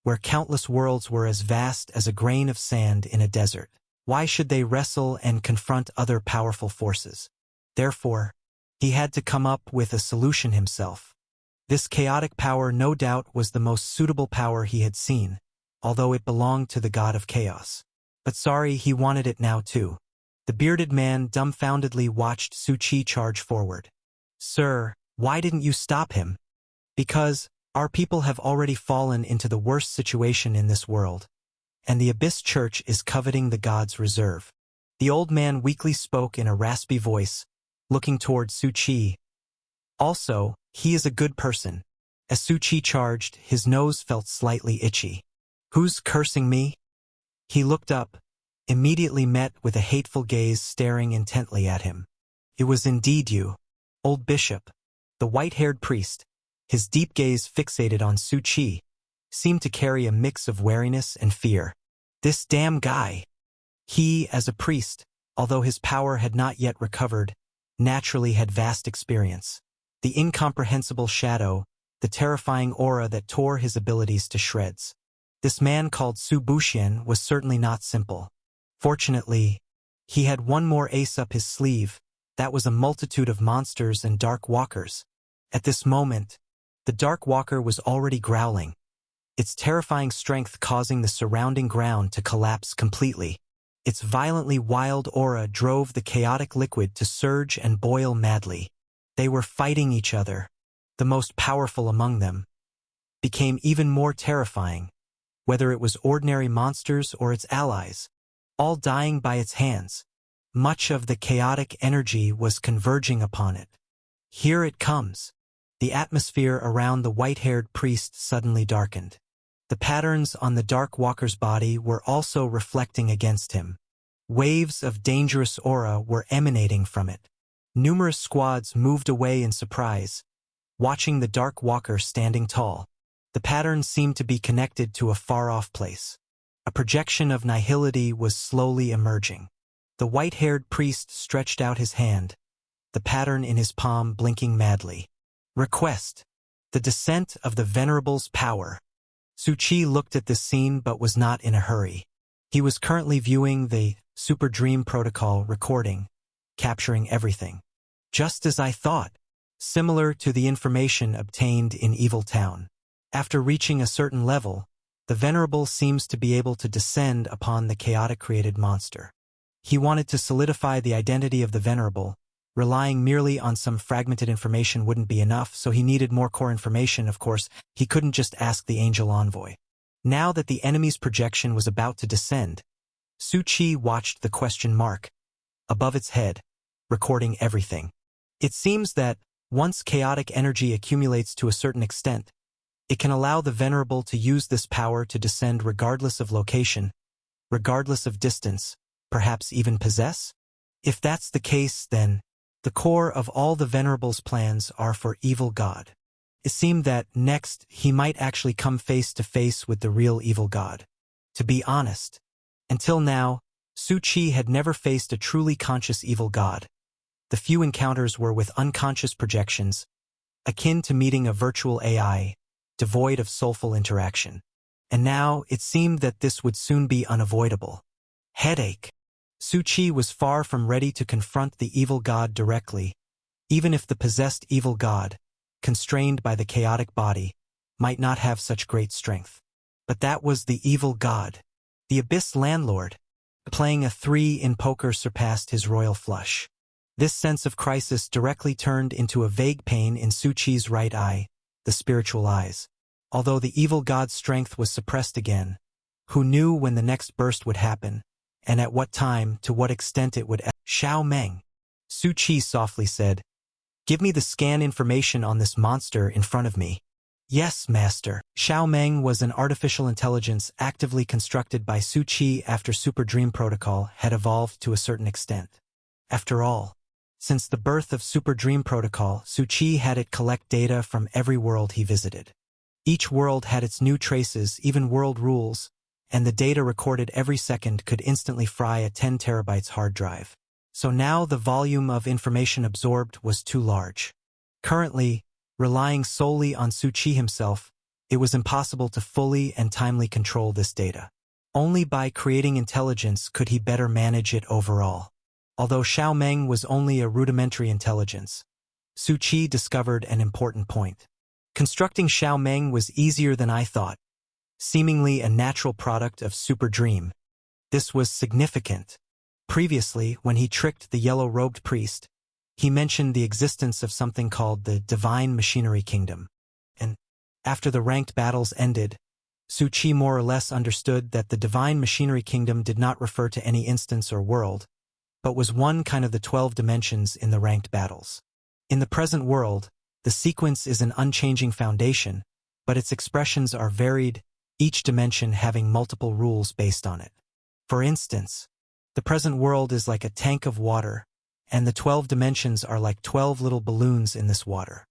where countless worlds were as vast as a grain of sand in a desert. Why should they wrestle and confront other powerful forces? Therefore, he had to come up with a solution himself. This chaotic power no doubt was the most suitable power he had seen, although it belonged to the god of chaos. But sorry, he wanted it now too. The bearded man dumbfoundedly watched Su Chi charge forward. Sir, why didn't you stop him? Because our people have already fallen into the worst situation in this world, and the Abyss Church is coveting the god's reserve. The old man weakly spoke in a raspy voice, looking toward Su Chi. Also, he is a good person. As Su Chi charged, his nose felt slightly itchy. Who's cursing me? He looked up, immediately met with a hateful gaze staring intently at him. It was indeed you, old bishop. The white-haired priest, his deep gaze fixated on Su Chi, seemed to carry a mix of wariness and fear. This damn guy. He, as a priest, although his power had not yet recovered, naturally had vast experience. The incomprehensible shadow, the terrifying aura that tore his abilities to shreds. This man called Su Buxian was certainly not simple. Fortunately, he had one more ace up his sleeve. That was a multitude of monsters and dark walkers. At this moment, the dark walker was already growling, its terrifying strength causing the surrounding ground to collapse completely. Its violently wild aura drove the chaotic liquid to surge and boil madly. They were fighting each other. The most powerful among them became even more terrifying, whether it was ordinary monsters or its allies, all dying by its hands. Much of the chaotic energy was converging upon it. Here it comes. The atmosphere around the white-haired priest suddenly darkened. The patterns on the dark walker's body were also reflecting against him. Waves of dangerous aura were emanating from it. Numerous squads moved away in surprise, watching the dark walker standing tall. The pattern seemed to be connected to a far-off place. A projection of nihility was slowly emerging. The white-haired priest stretched out his hand, the pattern in his palm blinking madly. Request. The descent of the Venerable's power. Su Chi looked at this scene but was not in a hurry. He was currently viewing the Super Dream Protocol recording, capturing everything. Just as I thought. Similar to the information obtained in Evil Town. After reaching a certain level, the Venerable seems to be able to descend upon the chaotic created monster. He wanted to solidify the identity of the Venerable. Relying merely on some fragmented information wouldn't be enough, so he needed more core information. Of course, he couldn't just ask the Angel Envoy. Now that the enemy's projection was about to descend, Su Chi watched the question mark above its head, recording everything. It seems that, once chaotic energy accumulates to a certain extent, it can allow the Venerable to use this power to descend regardless of location, regardless of distance, perhaps even possess? If that's the case, then, the core of all the Venerable's plans are for evil God. It seemed that, next, he might actually come face to face with the real evil God. To be honest, until now, Su Qi had never faced a truly conscious evil God. The few encounters were with unconscious projections, akin to meeting a virtual AI, devoid of soulful interaction. And now, it seemed that this would soon be unavoidable. Headache. Su Qi was far from ready to confront the evil God directly, even if the possessed evil God, constrained by the chaotic body, might not have such great strength. But that was the evil God. The Abyss Landlord. Playing a 3 in poker surpassed his royal flush. This sense of crisis directly turned into a vague pain in Su Qi's right eye, the spiritual eyes. Although the evil God's strength was suppressed again, who knew when the next burst would happen, and at what time, to what extent it would. Xiao Meng. Su Qi softly said, "Give me the scan information on this monster in front of me." "Yes, Master." Xiao Meng was an artificial intelligence actively constructed by Su Qi after Super Dream Protocol had evolved to a certain extent. After all, since the birth of Super Dream Protocol, Su Qi had it collect data from every world he visited. Each world had its new traces, even world rules, and the data recorded every second could instantly fry a 10 terabytes hard drive. So now the volume of information absorbed was too large. Currently, relying solely on Su Qi himself, it was impossible to fully and timely control this data. Only by creating intelligence could he better manage it overall. Although Xiao Meng was only a rudimentary intelligence, Su Qi discovered an important point. Constructing Xiao Meng was easier than I thought, seemingly a natural product of Super Dream. This was significant. Previously, when he tricked the yellow-robed priest, he mentioned the existence of something called the Divine Machinery Kingdom. And, after the ranked battles ended, Su Qi more or less understood that the Divine Machinery Kingdom did not refer to any instance or world, but was one kind of the 12 dimensions in the ranked battles. In the present world, the sequence is an unchanging foundation, but its expressions are varied, each dimension having multiple rules based on it. For instance, the present world is like a tank of water, and the 12 dimensions are like 12 little balloons in this water.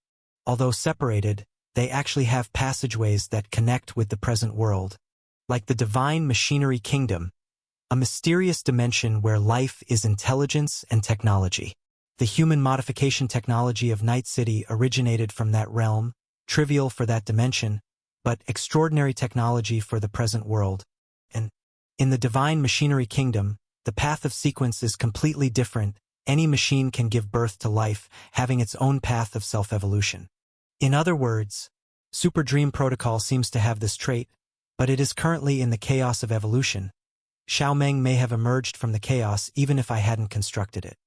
Although separated, they actually have passageways that connect with the present world, like the Divine Machinery Kingdom, a mysterious dimension where life is intelligence and technology. The human modification technology of Night City originated from that realm, trivial for that dimension, but extraordinary technology for the present world. And in the Divine Machinery Kingdom, the path of sequence is completely different. Any machine can give birth to life, having its own path of self-evolution. In other words, Super Dream Protocol seems to have this trait, but it is currently in the chaos of evolution. Xiao Meng may have emerged from the chaos even if I hadn't constructed it.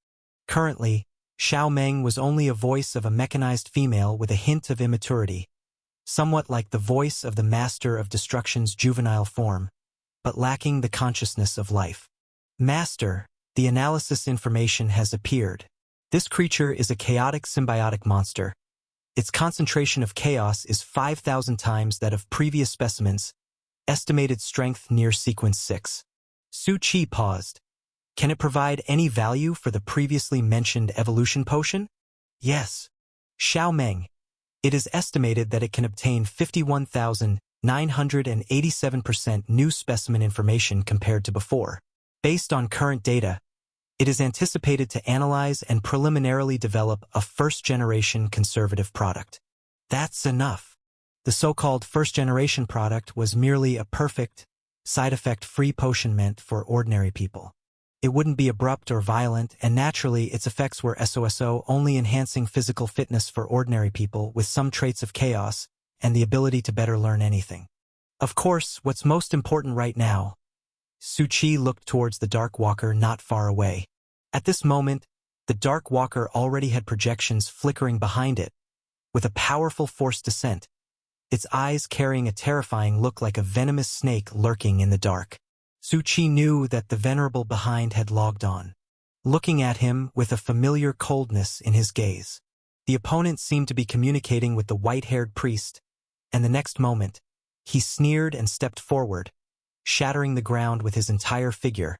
Currently, Xiao Meng was only a voice of a mechanized female with a hint of immaturity, somewhat like the voice of the Master of Destruction's juvenile form, but lacking the consciousness of life. Master, the analysis information has appeared. This creature is a chaotic symbiotic monster. Its concentration of chaos is 5,000 times that of previous specimens, estimated strength near sequence 6. Su Qi paused. Can it provide any value for the previously mentioned evolution potion? Yes. Xiao Meng. It is estimated that it can obtain 51,987% new specimen information compared to before. Based on current data, it is anticipated to analyze and preliminarily develop a first-generation conservative product. That's enough. The so-called first-generation product was merely a perfect, side-effect-free potion meant for ordinary people. It wouldn't be abrupt or violent, and naturally its effects were SOSO, only enhancing physical fitness for ordinary people with some traits of chaos and the ability to better learn anything. Of course, what's most important right now. Su Qi looked towards the Dark Walker not far away. At this moment, the Dark Walker already had projections flickering behind it, with a powerful forced descent, its eyes carrying a terrifying look like a venomous snake lurking in the dark. Su Qi knew that the Venerable behind had logged on. looking at him with a familiar coldness in his gaze. The opponent seemed to be communicating with the white-haired priest, and the next moment, he sneered and stepped forward, shattering the ground with his entire figure,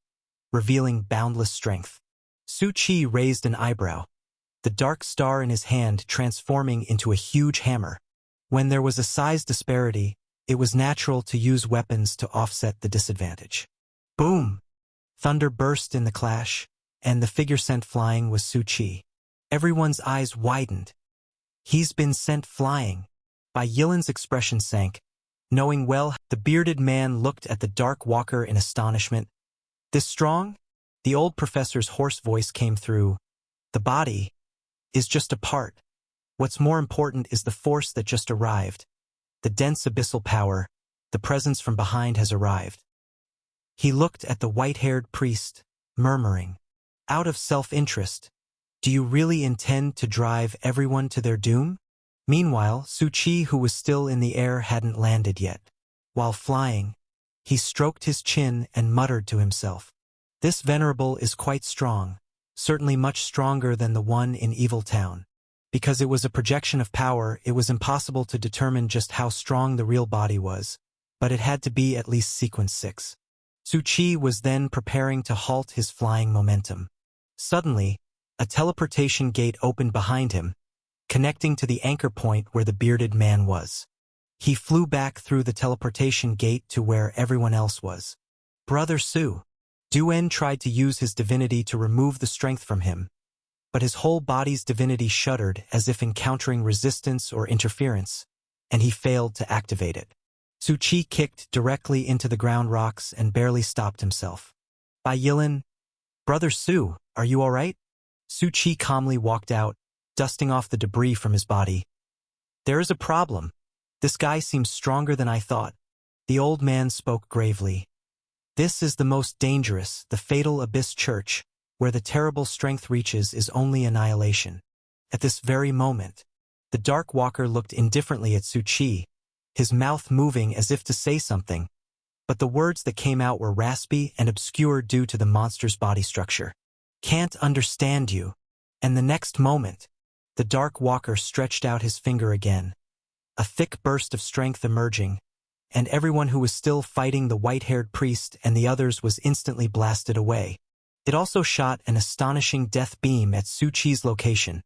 revealing boundless strength. Su Qi raised an eyebrow, the dark star in his hand transforming into a huge hammer. When there was a size disparity, it was natural to use weapons to offset the disadvantage. Boom! Thunder burst in the clash, and the figure sent flying was Su Qi. Everyone's eyes widened. He's been sent flying. Bai Yilan's expression sank. Knowing well, the bearded man looked at the Dark Walker in astonishment. This strong? The old professor's hoarse voice came through. The body is just a part. What's more important is the force that just arrived. The dense abyssal power, the presence from behind has arrived. He looked at the white-haired priest, murmuring, out of self-interest, do you really intend to drive everyone to their doom? Meanwhile, Su Qi, who was still in the air, hadn't landed yet. While flying, he stroked his chin and muttered to himself, this venerable is quite strong, certainly much stronger than the one in Evil Town. Because it was a projection of power, it was impossible to determine just how strong the real body was, but it had to be at least sequence 6. Su Qi was then preparing to halt his flying momentum. Suddenly, a teleportation gate opened behind him, connecting to the anchor point where the bearded man was. He flew back through the teleportation gate to where everyone else was. Brother Su. Duan tried to use his divinity to remove the strength from him, but his whole body's divinity shuddered as if encountering resistance or interference, and he failed to activate it. Su Qi kicked directly into the ground rocks and barely stopped himself. Bai Yilan, Brother Su, are you all right? Su Qi calmly walked out, dusting off the debris from his body. There is a problem. This guy seems stronger than I thought. The old man spoke gravely. This is the most dangerous, the fatal Abyss Church, where the terrible strength reaches is only annihilation. At this very moment, the Dark Walker looked indifferently at Su Qi, his mouth moving as if to say something, but the words that came out were raspy and obscure due to the monster's body structure. Can't understand you. And the next moment, the Dark Walker stretched out his finger again, a thick burst of strength emerging, and everyone who was still fighting the white-haired priest and the others was instantly blasted away. It also shot an astonishing death beam at Su Qi's location,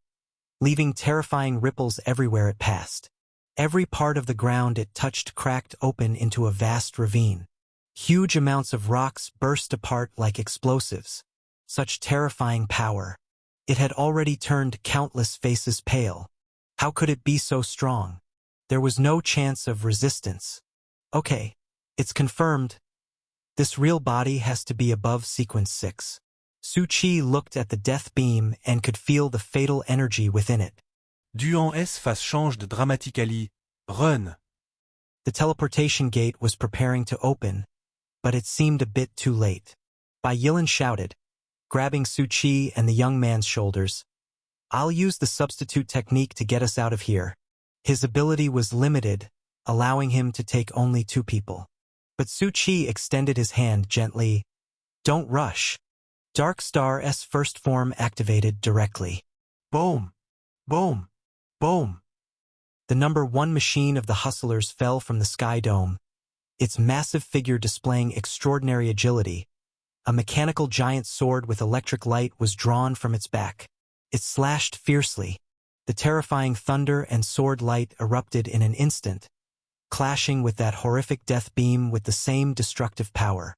leaving terrifying ripples everywhere it passed. Every part of the ground it touched cracked open into a vast ravine. Huge amounts of rocks burst apart like explosives. Such terrifying power. It had already turned countless faces pale. How could it be so strong? There was no chance of resistance. Okay, it's confirmed. This real body has to be above sequence 6. Su Qi looked at the death beam and could feel the fatal energy within it. Duan S face changed dramatically. Run! The teleportation gate was preparing to open, but it seemed a bit too late. Bai Yilan shouted, grabbing Su Qi and the young man's shoulders. I'll use the substitute technique to get us out of here. His ability was limited, allowing him to take only 2 people. But Su Qi extended his hand gently. Don't rush. Dark Star's first form activated directly. Boom! Boom! Boom! The number 1 machine of the hustlers fell from the sky dome, its massive figure displaying extraordinary agility. A mechanical giant sword with electric light was drawn from its back. It slashed fiercely. The terrifying thunder and sword light erupted in an instant, clashing with that horrific death beam with the same destructive power.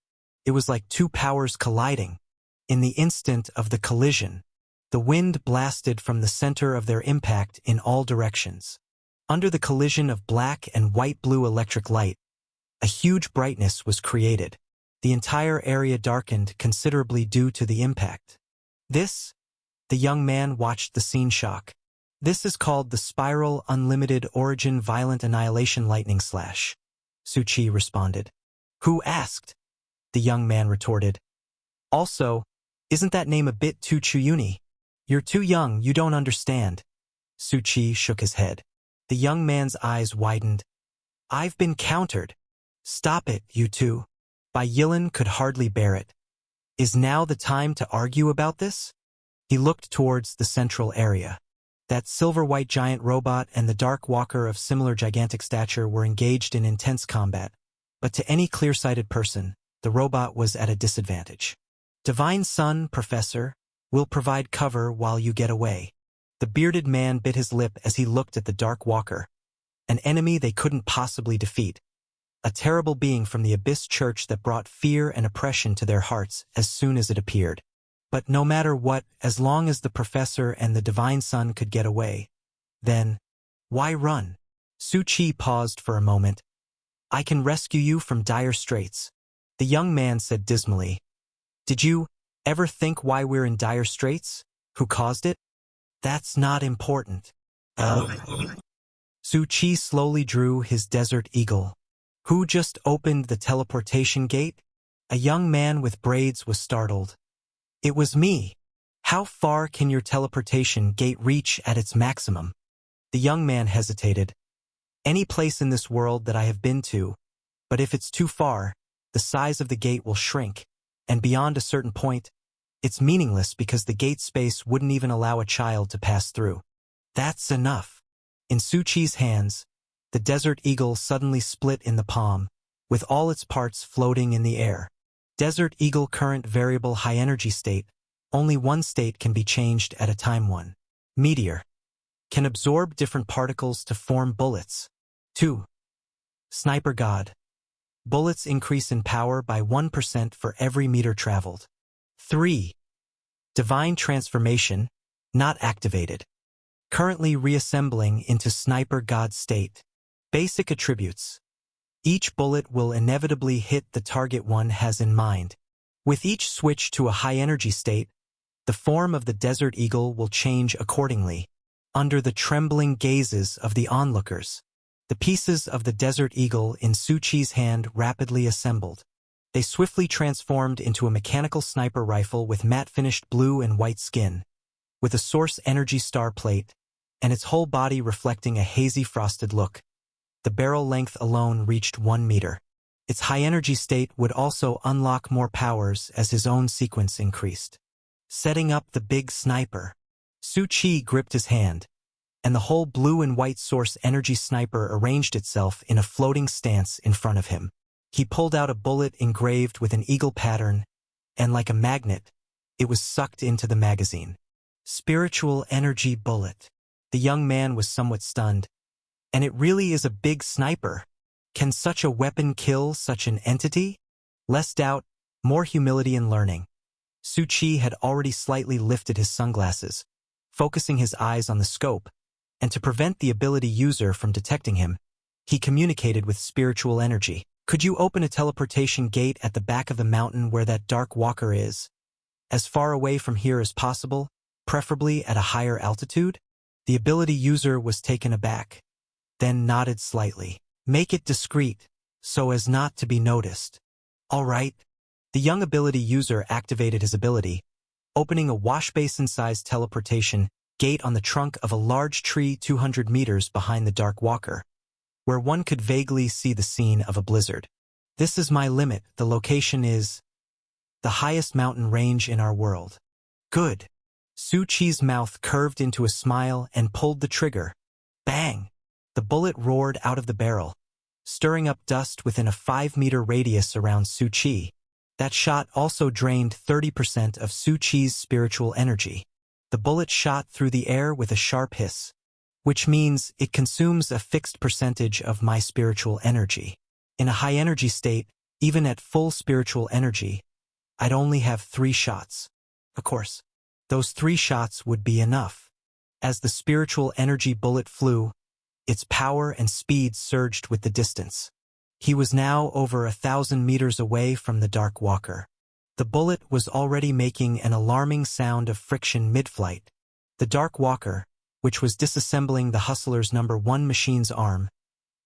It was like 2 powers colliding. In the instant of the collision, the wind blasted from the center of their impact in all directions. Under the collision of black and white-blue electric light, a huge brightness was created. The entire area darkened considerably due to the impact. The young man watched the scene shock. This is called the Spiral Unlimited Origin Violent Annihilation Lightning Slash. Su Qi responded. Who asked? The young man retorted. Also, isn't that name a bit too Chuyuni? You're too young, you don't understand. Su Qi shook his head. The young man's eyes widened. I've been countered. Stop it, you two. Bai Yilan could hardly bear it. Is now the time to argue about this? He looked towards the central area. That silver-white giant robot and the Dark Walker of similar gigantic stature were engaged in intense combat, but to any clear-sighted person, the robot was at a disadvantage. Divine Son, Professor, will provide cover while you get away. The bearded man bit his lip as he looked at the Dark Walker, an enemy they couldn't possibly defeat, a terrible being from the Abyss Church that brought fear and oppression to their hearts as soon as it appeared. But no matter what, as long as the Professor and the Divine Son could get away, then, why run? Su Chi paused for a moment. I can rescue you from dire straits, the young man said dismally. Did you ever think why we're in dire straits? Who caused it? That's not important. Su Chi slowly drew his Desert Eagle. Who just opened the teleportation gate? A young man with braids was startled. It was me. How far can your teleportation gate reach at its maximum? The young man hesitated. Any place in this world that I have been to, but if it's too far, the size of the gate will shrink, and beyond a certain point, it's meaningless because the gate space wouldn't even allow a child to pass through. That's enough. In Su Chi's hands, the Desert Eagle suddenly split in the palm, with all its parts floating in the air. Desert Eagle current variable high energy state. Only one state can be changed at a time. 1. Meteor. Can absorb different particles to form bullets. 2. Sniper God. Bullets increase in power by 1% for every meter traveled. 3. Divine Transformation, not activated. Currently reassembling into Sniper God state. Basic attributes. Each bullet will inevitably hit the target one has in mind. With each switch to a high-energy state, the form of the Desert Eagle will change accordingly, under the trembling gazes of the onlookers. The pieces of the Desert Eagle in Su Chi's hand rapidly assembled. They swiftly transformed into a mechanical sniper rifle with matte-finished blue and white skin, with a source energy star plate, and its whole body reflecting a hazy frosted look. The barrel length alone reached 1 meter. Its high-energy state would also unlock more powers as his own sequence increased. Setting up the big sniper. Su Chi gripped his hand, and the whole blue and white source energy sniper arranged itself in a floating stance in front of him. He pulled out a bullet engraved with an eagle pattern, and like a magnet, it was sucked into the magazine. Spiritual energy bullet. The young man was somewhat stunned. And it really is a big sniper. Can such a weapon kill such an entity? Less doubt, more humility and learning. Su Chi had already slightly lifted his sunglasses, focusing his eyes on the scope, and to prevent the ability user from detecting him, he communicated with spiritual energy. Could you open a teleportation gate at the back of the mountain where that Dark Walker is? As far away from here as possible, preferably at a higher altitude? The ability user was taken aback, then nodded slightly. Make it discreet, so as not to be noticed. All right. The young ability user activated his ability, opening a washbasin-sized teleportation gate on the trunk of a large tree 200 meters behind the Dark Walker, where one could vaguely see the scene of a blizzard. This is my limit. The location is the highest mountain range in our world. Good. Su Chi's mouth curved into a smile and pulled the trigger. Bang! The bullet roared out of the barrel, stirring up dust within a 5-meter radius around Su Chi. That shot also drained 30% of Su Chi's spiritual energy. The bullet shot through the air with a sharp hiss, which means it consumes a fixed percentage of my spiritual energy. In a high-energy state, even at full spiritual energy, I'd only have 3 shots. Of course, those 3 shots would be enough. As the spiritual energy bullet flew, its power and speed surged with the distance. He was now over 1,000 meters away from the Dark Walker. The bullet was already making an alarming sound of friction mid-flight. The Dark Walker, which was disassembling the Hustler's No. 1 machine's arm,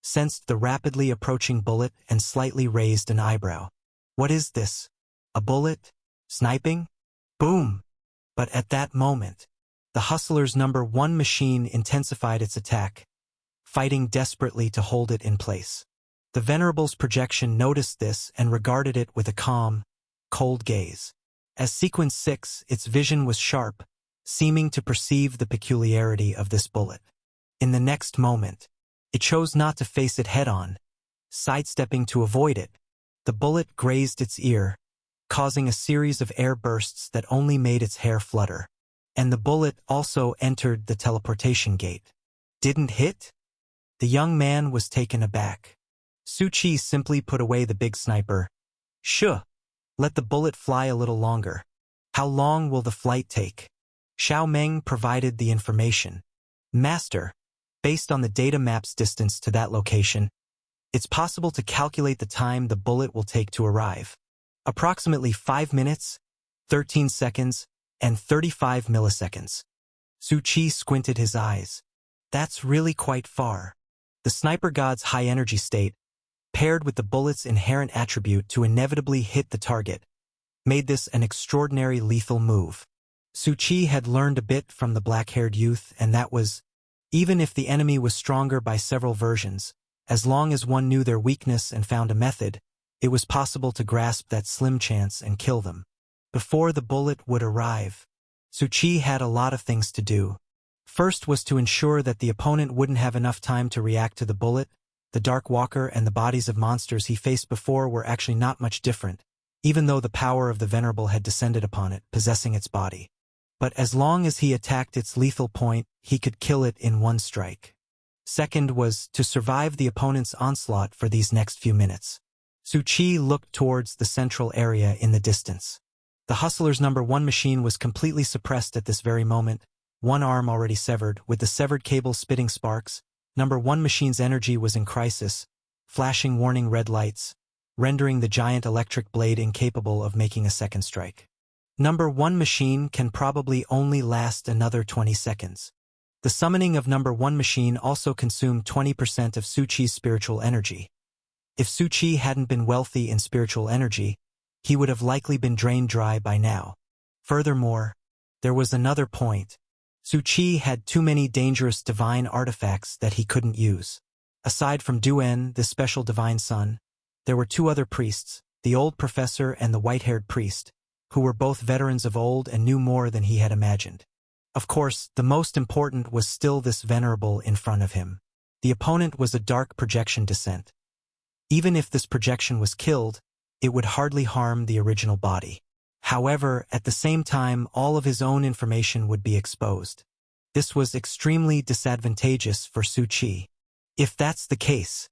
sensed the rapidly approaching bullet and slightly raised an eyebrow. What is this? A bullet? Sniping? Boom! But at that moment, the Hustler's No. 1 machine intensified its attack, fighting desperately to hold it in place. The Venerable's projection noticed this and regarded it with a calm, cold gaze. As Sequence 6, its vision was sharp, seeming to perceive the peculiarity of this bullet. In the next moment, it chose not to face it head-on. Sidestepping to avoid it, the bullet grazed its ear, causing a series of air bursts that only made its hair flutter. And the bullet also entered the teleportation gate. Didn't hit? The young man was taken aback. Su Qi simply put away the big sniper. Shh! Let the bullet fly a little longer. How long will the flight take? Xiao Meng provided the information. Master, based on the data map's distance to that location, it's possible to calculate the time the bullet will take to arrive. Approximately 5 minutes, 13 seconds, and 35 milliseconds. Su Qi squinted his eyes. That's really quite far. The sniper god's high energy state, paired with the bullet's inherent attribute to inevitably hit the target, made this an extraordinary lethal move. Su Qi had learned a bit from the black-haired youth, and that was, even if the enemy was stronger by several versions, as long as one knew their weakness and found a method, it was possible to grasp that slim chance and kill them. Before the bullet would arrive, Su Qi had a lot of things to do. First was to ensure that the opponent wouldn't have enough time to react to the bullet. The Dark Walker and the bodies of monsters he faced before were actually not much different, even though the power of the Venerable had descended upon it, possessing its body. But as long as he attacked its lethal point, he could kill it in one strike. Second was to survive the opponent's onslaught for these next few minutes. Su Qi looked towards the central area in the distance. The Hustler's No. 1 machine was completely suppressed at this very moment, one arm already severed, with the severed cable spitting sparks. No. 1 machine's energy was in crisis, flashing warning red lights, rendering the giant electric blade incapable of making a second strike. No. 1 machine can probably only last another 20 seconds. The summoning of No. 1 machine also consumed 20% of Su Qi's spiritual energy. If Su Qi hadn't been wealthy in spiritual energy, he would have likely been drained dry by now. Furthermore, there was another point. Su Qi had too many dangerous divine artifacts that he couldn't use. Aside from Duan, the special divine son, there were 2 other priests, the old professor and the white-haired priest, who were both veterans of old and knew more than he had imagined. Of course, the most important was still this Venerable in front of him. The opponent was a dark projection descent. Even if this projection was killed, it would hardly harm the original body. However, at the same time, all of his own information would be exposed. This was extremely disadvantageous for Su Qi. If that's the case,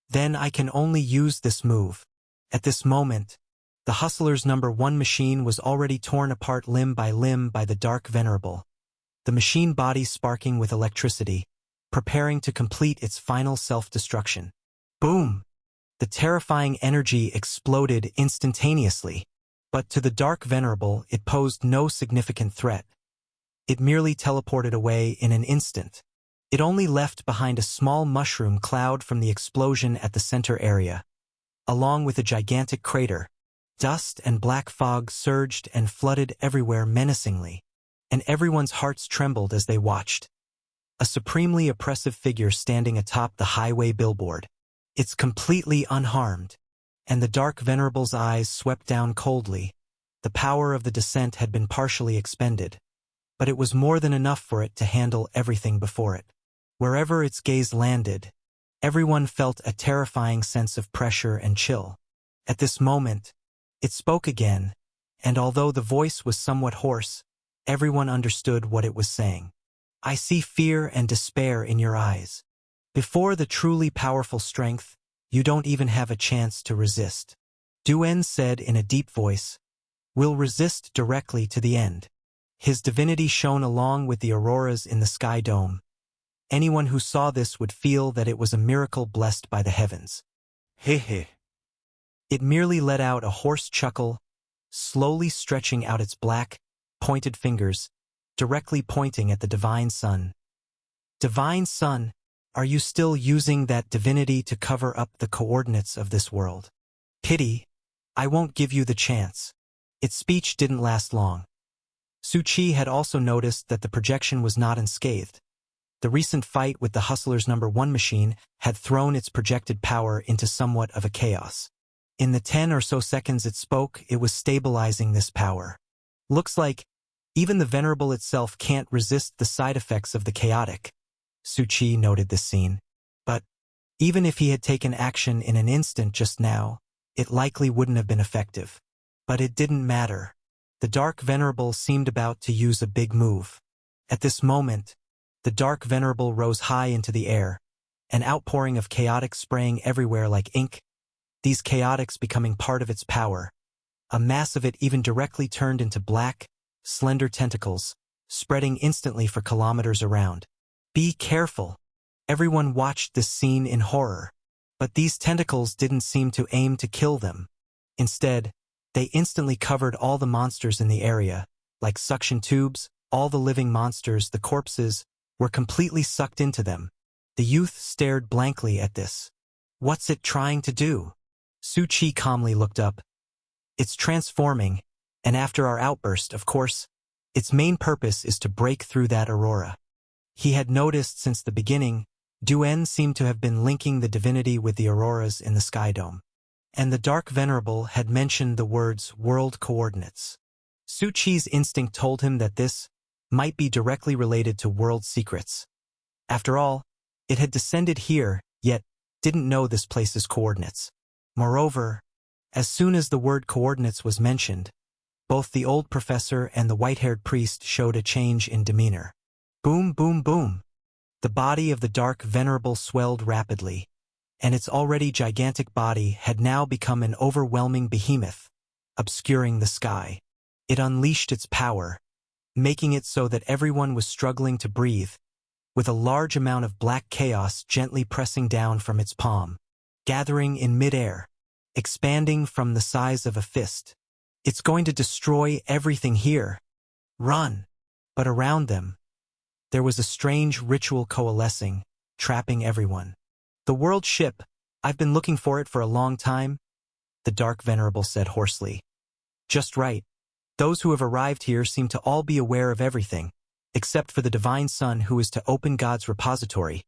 then I can only use this move. At this moment, the Hustler's No. 1 machine was already torn apart limb by the Dark Venerable, the machine body sparking with electricity, preparing to complete its final self-destruction. Boom! The terrifying energy exploded instantaneously, but to the Dark Venerable it posed no significant threat. It merely teleported away in an instant. It only left behind a small mushroom cloud from the explosion at the center area, along with a gigantic crater. Dust and black fog surged and flooded everywhere menacingly, and everyone's hearts trembled as they watched. A supremely oppressive figure standing atop the highway billboard. It's completely unharmed, and the Dark Venerable's eyes swept down coldly. The power of the descent had been partially expended, but it was more than enough for it to handle everything before it. Wherever its gaze landed, everyone felt a terrifying sense of pressure and chill. At this moment, it spoke again, and although the voice was somewhat hoarse, everyone understood what it was saying. I see fear and despair in your eyes. Before the truly powerful strength, you don't even have a chance to resist. Duan said in a deep voice, "We'll resist directly to the end." His divinity shone along with the auroras in the sky dome. Anyone who saw this would feel that it was a miracle blessed by the heavens. Hehe. It merely let out a hoarse chuckle, slowly stretching out its black, pointed fingers, directly pointing at the Divine Sun. Divine Sun, are you still using that divinity to cover up the coordinates of this world? Pity, I won't give you the chance. Its speech didn't last long. Su Qi had also noticed that the projection was not unscathed. The recent fight with the Hustler's No. 1 machine had thrown its projected power into somewhat of a chaos. In the 10 or so seconds it spoke, it was stabilizing this power. Looks like even the Venerable itself can't resist the side effects of the chaotic. Su Qi noted this scene. But even if he had taken action in an instant just now, it likely wouldn't have been effective. But it didn't matter. The Dark Venerable seemed about to use a big move. At this moment, the Dark Venerable rose high into the air, an outpouring of chaotic spraying everywhere like ink, these chaotics becoming part of its power. A mass of it even directly turned into black, slender tentacles, spreading instantly for kilometers around. Be careful! Everyone watched this scene in horror. But these tentacles didn't seem to aim to kill them. Instead, they instantly covered all the monsters in the area, like suction tubes. All the living monsters, the corpses, were completely sucked into them. The youth stared blankly at this. What's it trying to do? Su Qi calmly looked up. It's transforming, and after our outburst, of course, its main purpose is to break through that aurora. He had noticed since the beginning, Duan seemed to have been linking the divinity with the auroras in the sky dome. And the Dark Venerable had mentioned the words world coordinates. Su Qi's instinct told him that this might be directly related to world secrets. After all, it had descended here, yet didn't know this place's coordinates. Moreover, as soon as the word coordinates was mentioned, both the old professor and the white-haired priest showed a change in demeanor. Boom, boom, boom. The body of the Dark Venerable swelled rapidly, and its already gigantic body had now become an overwhelming behemoth, obscuring the sky. It unleashed its power, making it so that everyone was struggling to breathe, with a large amount of black chaos gently pressing down from its palm, gathering in midair, expanding from the size of a fist. It's going to destroy everything here. Run! But around them, there was a strange ritual coalescing, trapping everyone. The world ship, I've been looking for it for a long time, the Dark Venerable said hoarsely. Just right. Those who have arrived here seem to all be aware of everything, except for the Divine Son who is to open God's repository.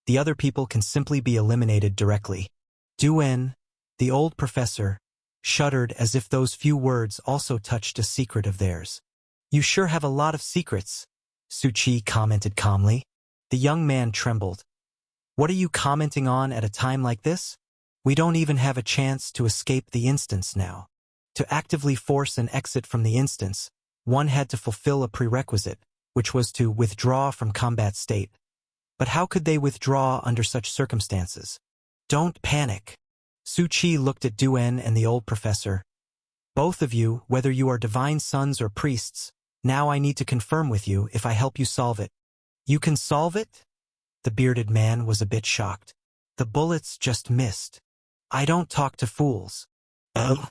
The other people can simply be eliminated directly. Duan, the old professor, shuddered as if those few words also touched a secret of theirs. You sure have a lot of secrets, Su Qi commented calmly. The young man trembled. What are you commenting on at a time like this? We don't even have a chance to escape the instance now. To actively force an exit from the instance, one had to fulfill a prerequisite, which was to withdraw from combat state. But how could they withdraw under such circumstances? Don't panic. Su Qi looked at Duan and the old professor. Both of you, whether you are divine sons or priests, now I need to confirm with you if I help you solve it. You can solve it? The bearded man was a bit shocked. The bullets just missed. I don't talk to fools. Oh?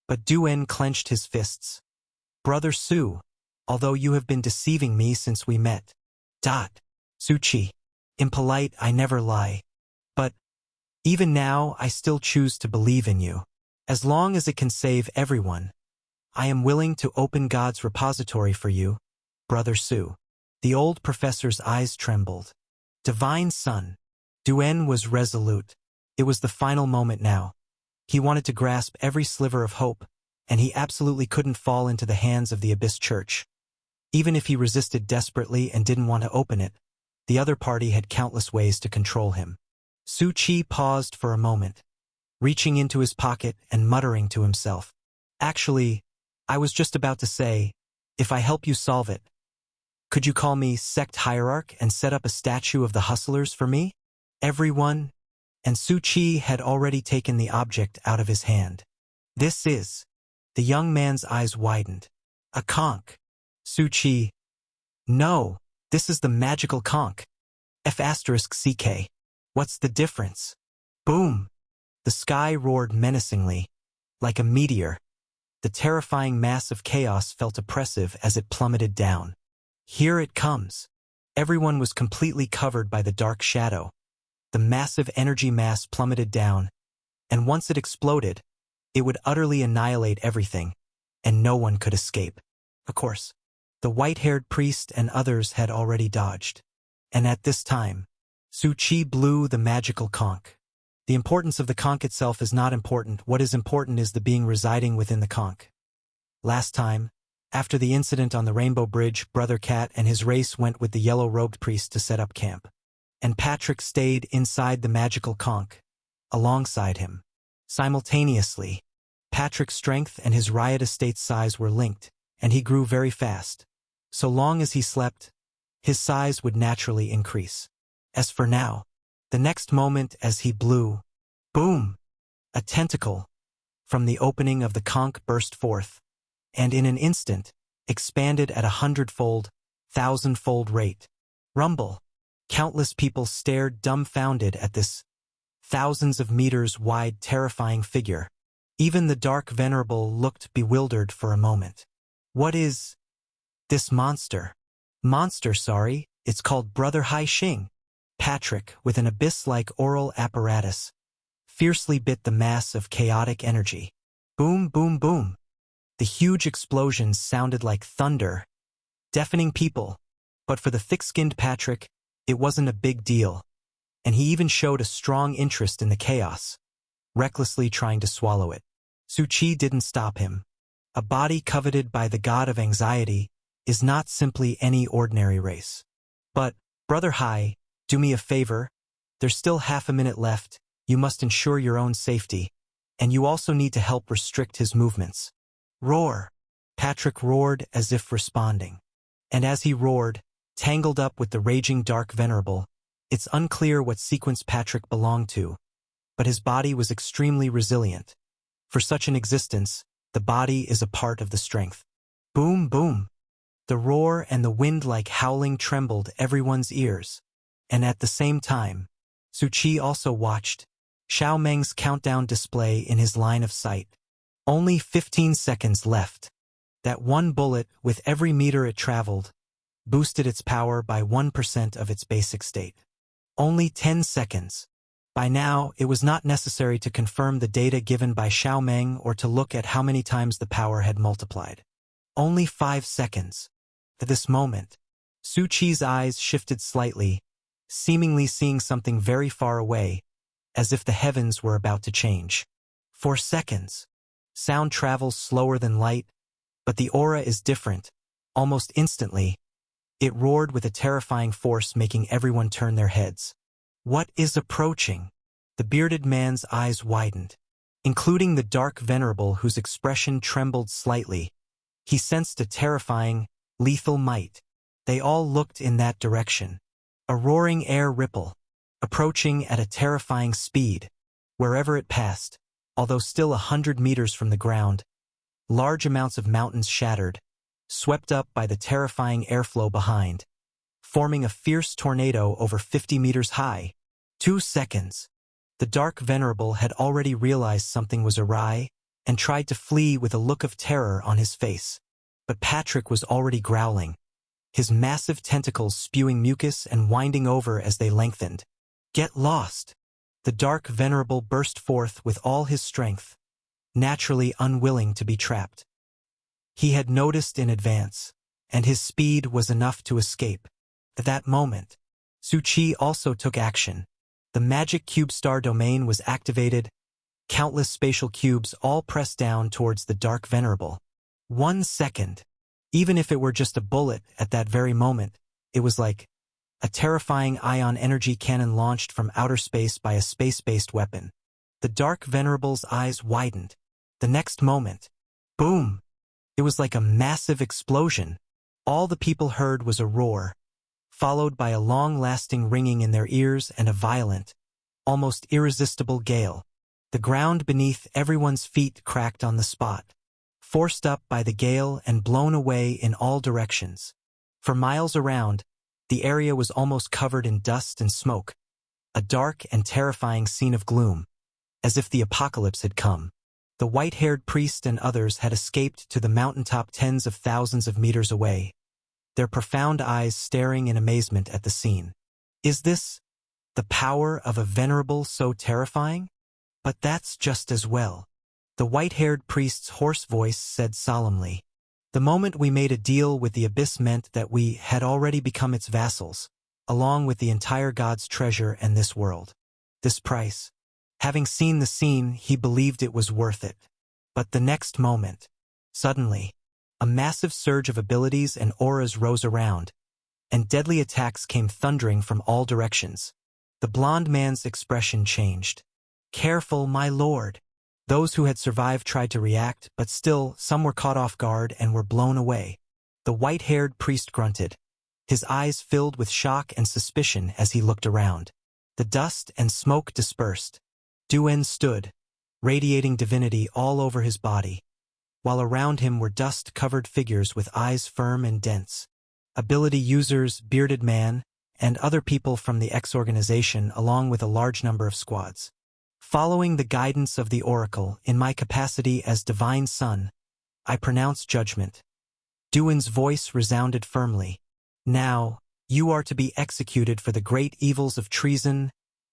But Duan clenched his fists. Brother Su, although you have been deceiving me since we met. Su Qi. Impolite, I never lie. But even now, I still choose to believe in you. As long as it can save everyone, I am willing to open God's repository for you, Brother Su. The old professor's eyes trembled. Divine Son. Duan was resolute. It was the final moment now. He wanted to grasp every sliver of hope, and he absolutely couldn't fall into the hands of the Abyss Church. Even if he resisted desperately and didn't want to open it, the other party had countless ways to control him. Su Qi paused for a moment, reaching into his pocket and muttering to himself. Actually, I was just about to say, if I help you solve it, could you call me sect hierarch and set up a statue of the hustlers for me? Everyone? And Su Qi had already taken the object out of his hand. This is. The young man's eyes widened. A conch. Su Qi. No, this is the magical conch. F***CK. What's the difference? Boom. The sky roared menacingly. Like a meteor. The terrifying mass of chaos felt oppressive as it plummeted down. Here it comes. Everyone was completely covered by the dark shadow. The massive energy mass plummeted down, and once it exploded, it would utterly annihilate everything, and no one could escape. Of course, the white-haired priest and others had already dodged. And at this time, Su Qi blew the magical conch. The importance of the conch itself is not important. What is important is the being residing within the conch. Last time, after the incident on the Rainbow Bridge, Brother Cat and his race went with the yellow-robed priest to set up camp. And Patrick stayed inside the magical conch, alongside him. Simultaneously, Patrick's strength and his riot estate's size were linked, and he grew very fast. So long as he slept, his size would naturally increase. As for now, the next moment as he blew, boom! A tentacle from the opening of the conch burst forth, and in an instant, expanded at 100-fold, 1,000-fold rate. Rumble! Countless people stared dumbfounded at this thousands of meters wide terrifying figure. Even the Dark Venerable looked bewildered for a moment. What is this monster? Sorry, it's called Brother Hai Xing. Patrick, with an abyss-like oral apparatus, fiercely bit the mass of chaotic energy. Boom, boom, boom. The huge explosions sounded like thunder, deafening people. But for the thick-skinned Patrick, it wasn't a big deal, and he even showed a strong interest in the chaos, recklessly trying to swallow it. Su Chi didn't stop him. A body coveted by the god of anxiety is not simply any ordinary race. But, Brother Hai, do me a favor. There's still half a minute left. You must ensure your own safety, and you also need to help restrict his movements. Roar! Patrick roared as if responding. And as he roared, tangled up with the raging Dark Venerable, it's unclear what sequence Patrick belonged to, but his body was extremely resilient. For such an existence, the body is a part of the strength. Boom, boom! The roar and the wind like howling trembled everyone's ears, and at the same time, Su Chi also watched Xiao Meng's countdown display in his line of sight. Only 15 seconds left. That one bullet, with every meter it traveled, boosted its power by 1% of its basic state. Only 10 seconds. By now, it was not necessary to confirm the data given by Xiao Meng or to look at how many times the power had multiplied. Only 5 seconds. At this moment, Su Chi's eyes shifted slightly, seemingly seeing something very far away, as if the heavens were about to change. 4 seconds. Sound travels slower than light, but the aura is different. Almost instantly, it roared with a terrifying force, making everyone turn their heads. What is approaching? The bearded man's eyes widened, including the Dark Venerable, whose expression trembled slightly. He sensed a terrifying, lethal might. They all looked in that direction. A roaring air ripple, approaching at a terrifying speed. Wherever it passed, although still 100 meters from the ground, large amounts of mountains shattered, swept up by the terrifying airflow behind, forming a fierce tornado over 50 meters high. 2 seconds. The Dark Venerable had already realized something was awry and tried to flee with a look of terror on his face. But Patrick was already growling, his massive tentacles spewing mucus and winding over as they lengthened. Get lost! The Dark Venerable burst forth with all his strength, naturally unwilling to be trapped. He had noticed in advance, and his speed was enough to escape. At that moment, Su Chi also took action. The magic cube star domain was activated, countless spatial cubes all pressed down towards the Dark Venerable. 1 second. Even if it were just a bullet at that very moment, it was like a terrifying ion energy cannon launched from outer space by a space-based weapon. The Dark Venerable's eyes widened. The next moment, boom! It was like a massive explosion. All the people heard was a roar, followed by a long-lasting ringing in their ears and a violent, almost irresistible gale. The ground beneath everyone's feet cracked on the spot, forced up by the gale and blown away in all directions. For miles around, the area was almost covered in dust and smoke, a dark and terrifying scene of gloom, as if the apocalypse had come. The white-haired priest and others had escaped to the mountaintop tens of thousands of meters away, their profound eyes staring in amazement at the scene. Is this the power of a venerable so terrifying? But that's just as well. The white-haired priest's hoarse voice said solemnly. The moment we made a deal with the abyss meant that we had already become its vassals, along with the entire god's treasure and this world. This price. Having seen the scene, he believed it was worth it. But the next moment, suddenly, A massive surge of abilities and auras rose around, and deadly attacks came thundering from all directions. The blond man's expression changed. "Careful, my lord." Those who had survived tried to react, but still, some were caught off guard and were blown away. The white-haired priest grunted. His eyes filled with shock and suspicion as he looked around. The dust and smoke dispersed. Duan stood, radiating divinity all over his body, while around him were dust-covered figures with eyes firm and dense. Ability users, bearded man, and other people from the X organization along with a large number of squads. Following the guidance of the Oracle, in my capacity as Divine Son, I pronounce judgment. Duan's voice resounded firmly. Now, you are to be executed for the great evils of treason,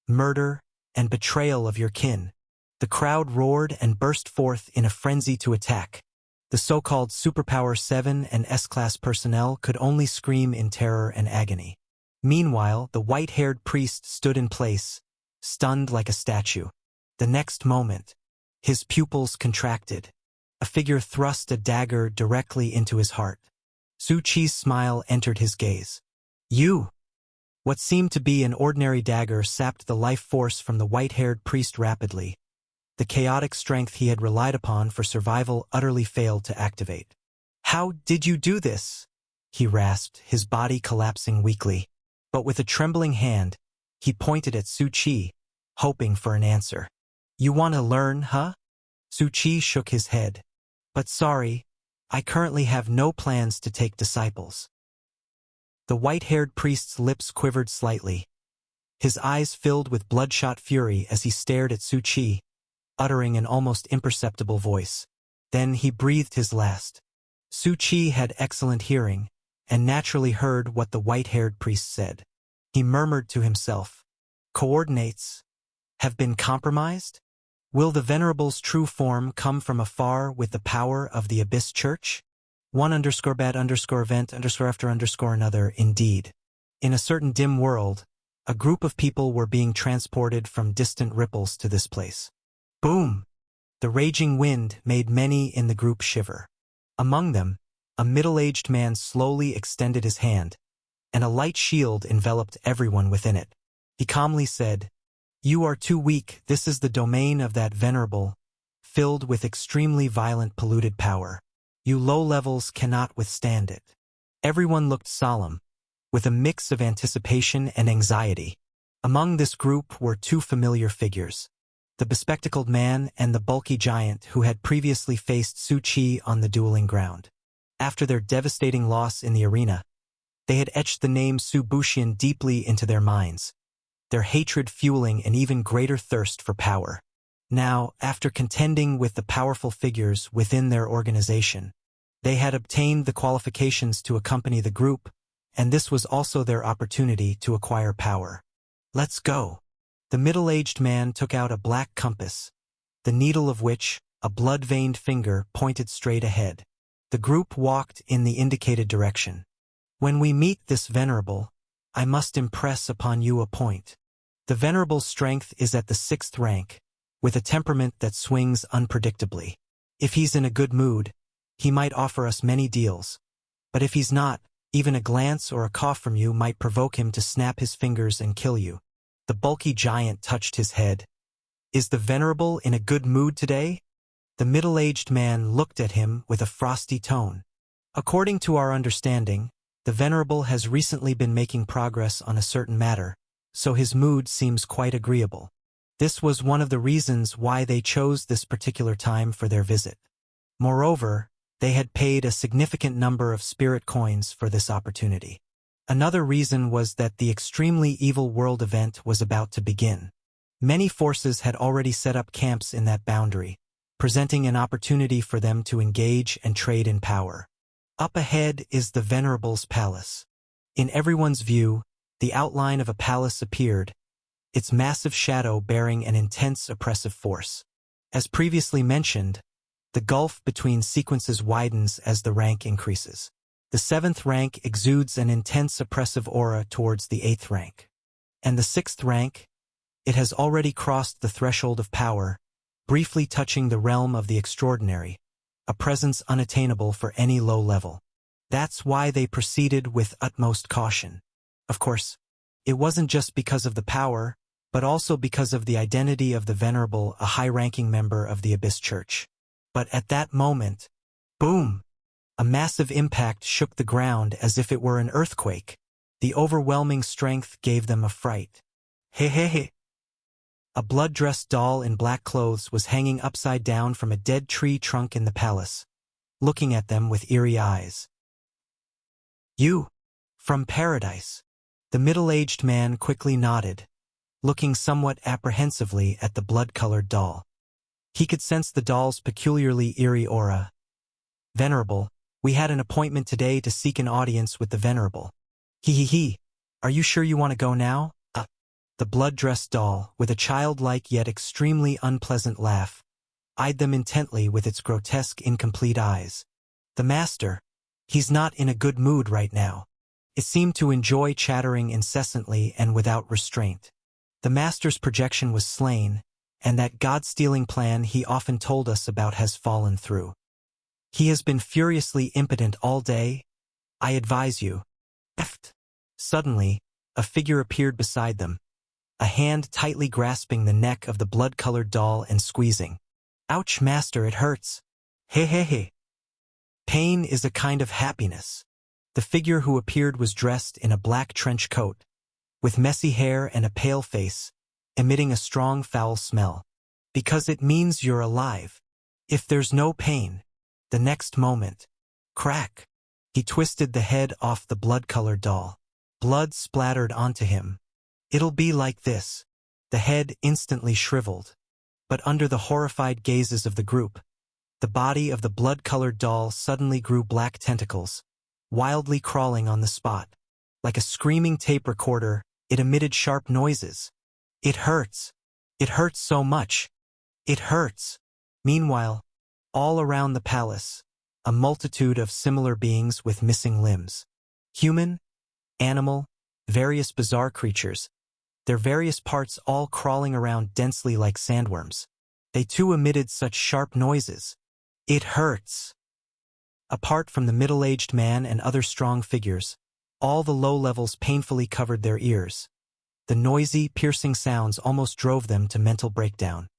murder, and betrayal of your kin. The crowd roared and burst forth in a frenzy to attack. The so-called Superpower 7 and S-Class personnel could only scream in terror and agony. Meanwhile, the white-haired priest stood in place, stunned like a statue. The next moment, his pupils contracted. A figure thrust a dagger directly into his heart. Su Chi's smile entered his gaze. "You!" What seemed to be an ordinary dagger sapped the life force from the white-haired priest rapidly. The chaotic strength he had relied upon for survival utterly failed to activate. "How did you do this?" he rasped, his body collapsing weakly. But with a trembling hand, he pointed at Su Chi, hoping for an answer. "You want to learn, huh?" Su Chi shook his head. "But sorry, I currently have no plans to take disciples." The white-haired priest's lips quivered slightly. His eyes filled with bloodshot fury as he stared at Su Chi, uttering an almost imperceptible voice. Then he breathed his last. Su Chi had excellent hearing, and naturally heard what the white-haired priest said. He murmured to himself, "Coordinates have been compromised? Will the Venerable's true form come from afar with the power of the Abyss Church? 1_bad_event_after_another indeed. In a certain dim world, a group of people were being transported from distant ripples to this place. Boom! The raging wind made many in the group shiver. Among them, a middle-aged man slowly extended his hand, and a light shield enveloped everyone within it. He calmly said, "You are too weak. This is the domain of that Venerable, filled with extremely violent polluted power. You low levels cannot withstand it." Everyone looked solemn, with a mix of anticipation and anxiety. Among this group were two familiar figures, the bespectacled man and the bulky giant who had previously faced Su Chi on the dueling ground. After their devastating loss in the arena, they had etched the name Su Bushian deeply into their minds, their hatred fueling an even greater thirst for power. Now, after contending with the powerful figures within their organization, they had obtained the qualifications to accompany the group, and this was also their opportunity to acquire power. "Let's go." The middle-aged man took out a black compass, the needle of which, a blood-veined finger, pointed straight ahead. The group walked in the indicated direction. "When we meet this Venerable, I must impress upon you a point. The Venerable's strength is at the 6th rank, with a temperament that swings unpredictably. If he's in a good mood, he might offer us many deals. But if he's not, even a glance or a cough from you might provoke him to snap his fingers and kill you." The bulky giant touched his head. "Is the Venerable in a good mood today?" The middle-aged man looked at him with a frosty tone. "According to our understanding, the Venerable has recently been making progress on a certain matter, so his mood seems quite agreeable." This was one of the reasons why they chose this particular time for their visit. Moreover, they had paid a significant number of spirit coins for this opportunity. Another reason was that the extremely evil world event was about to begin. Many forces had already set up camps in that boundary, presenting an opportunity for them to engage and trade in power. Up ahead is the Venerable's palace. In everyone's view, the outline of a palace appeared, its massive shadow bearing an intense oppressive force. As previously mentioned, the gulf between sequences widens as the rank increases. The 7th rank exudes an intense oppressive aura towards the 8th rank. And the 6th rank, it has already crossed the threshold of power, briefly touching the realm of the extraordinary, a presence unattainable for any low level. That's why they proceeded with utmost caution. Of course, it wasn't just because of the power, but also because of the identity of the Venerable, a high-ranking member of the Abyss Church. But at that moment, boom! A massive impact shook the ground as if it were an earthquake. The overwhelming strength gave them a fright. He. A blood-dressed doll in black clothes was hanging upside down from a dead tree trunk in the palace, looking at them with eerie eyes. You? From paradise? The middle-aged man quickly nodded, looking somewhat apprehensively at the blood-colored doll. He could sense the doll's peculiarly eerie aura. Venerable, we had an appointment today to seek an audience with the Venerable. He. Are you sure you want to go now? The blood-dressed doll, with a childlike yet extremely unpleasant laugh, eyed them intently with its grotesque, incomplete eyes. The master, he's not in a good mood right now. It seemed to enjoy chattering incessantly and without restraint. The master's projection was slain, and that God-stealing plan he often told us about has fallen through. He has been furiously impotent all day. I advise you. Suddenly, a figure appeared beside them, a hand tightly grasping the neck of the blood-colored doll and squeezing. Ouch, master, it hurts. He. Pain is a kind of happiness. The figure who appeared was dressed in a black trench coat, with messy hair and a pale face, emitting a strong foul smell. Because it means you're alive. If there's no pain, the next moment, crack, he twisted the head off the blood-colored doll. Blood splattered onto him. It'll be like this. The head instantly shriveled. But under the horrified gazes of the group, the body of the blood-colored doll suddenly grew black tentacles, wildly crawling on the spot. Like a screaming tape recorder, it emitted sharp noises. It hurts. It hurts so much. It hurts. Meanwhile, all around the palace, a multitude of similar beings with missing limbs. Human, animal, various bizarre creatures, their various parts all crawling around densely like sandworms. They too emitted such sharp noises. It hurts. Apart from the middle-aged man and other strong figures, all the low levels painfully covered their ears. The noisy, piercing sounds almost drove them to mental breakdown.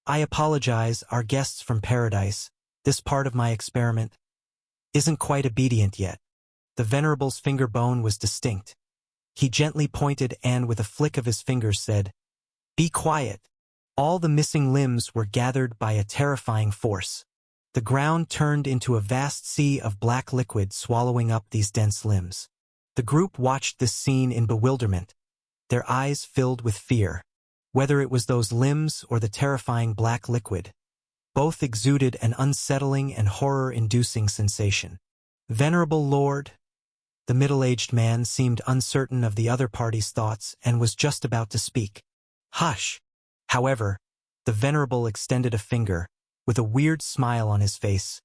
I apologize, our guests from paradise. This part of my experiment isn't quite obedient yet. The Venerable's finger bone was distinct. He gently pointed and with a flick of his fingers said, "Be quiet." All the missing limbs were gathered by a terrifying force. The ground turned into a vast sea of black liquid swallowing up these dense limbs. The group watched this scene in bewilderment, their eyes filled with fear. Whether it was those limbs or the terrifying black liquid, both exuded an unsettling and horror-inducing sensation. Venerable Lord, the middle-aged man seemed uncertain of the other party's thoughts and was just about to speak. Hush! However, the Venerable extended a finger, with a weird smile on his face.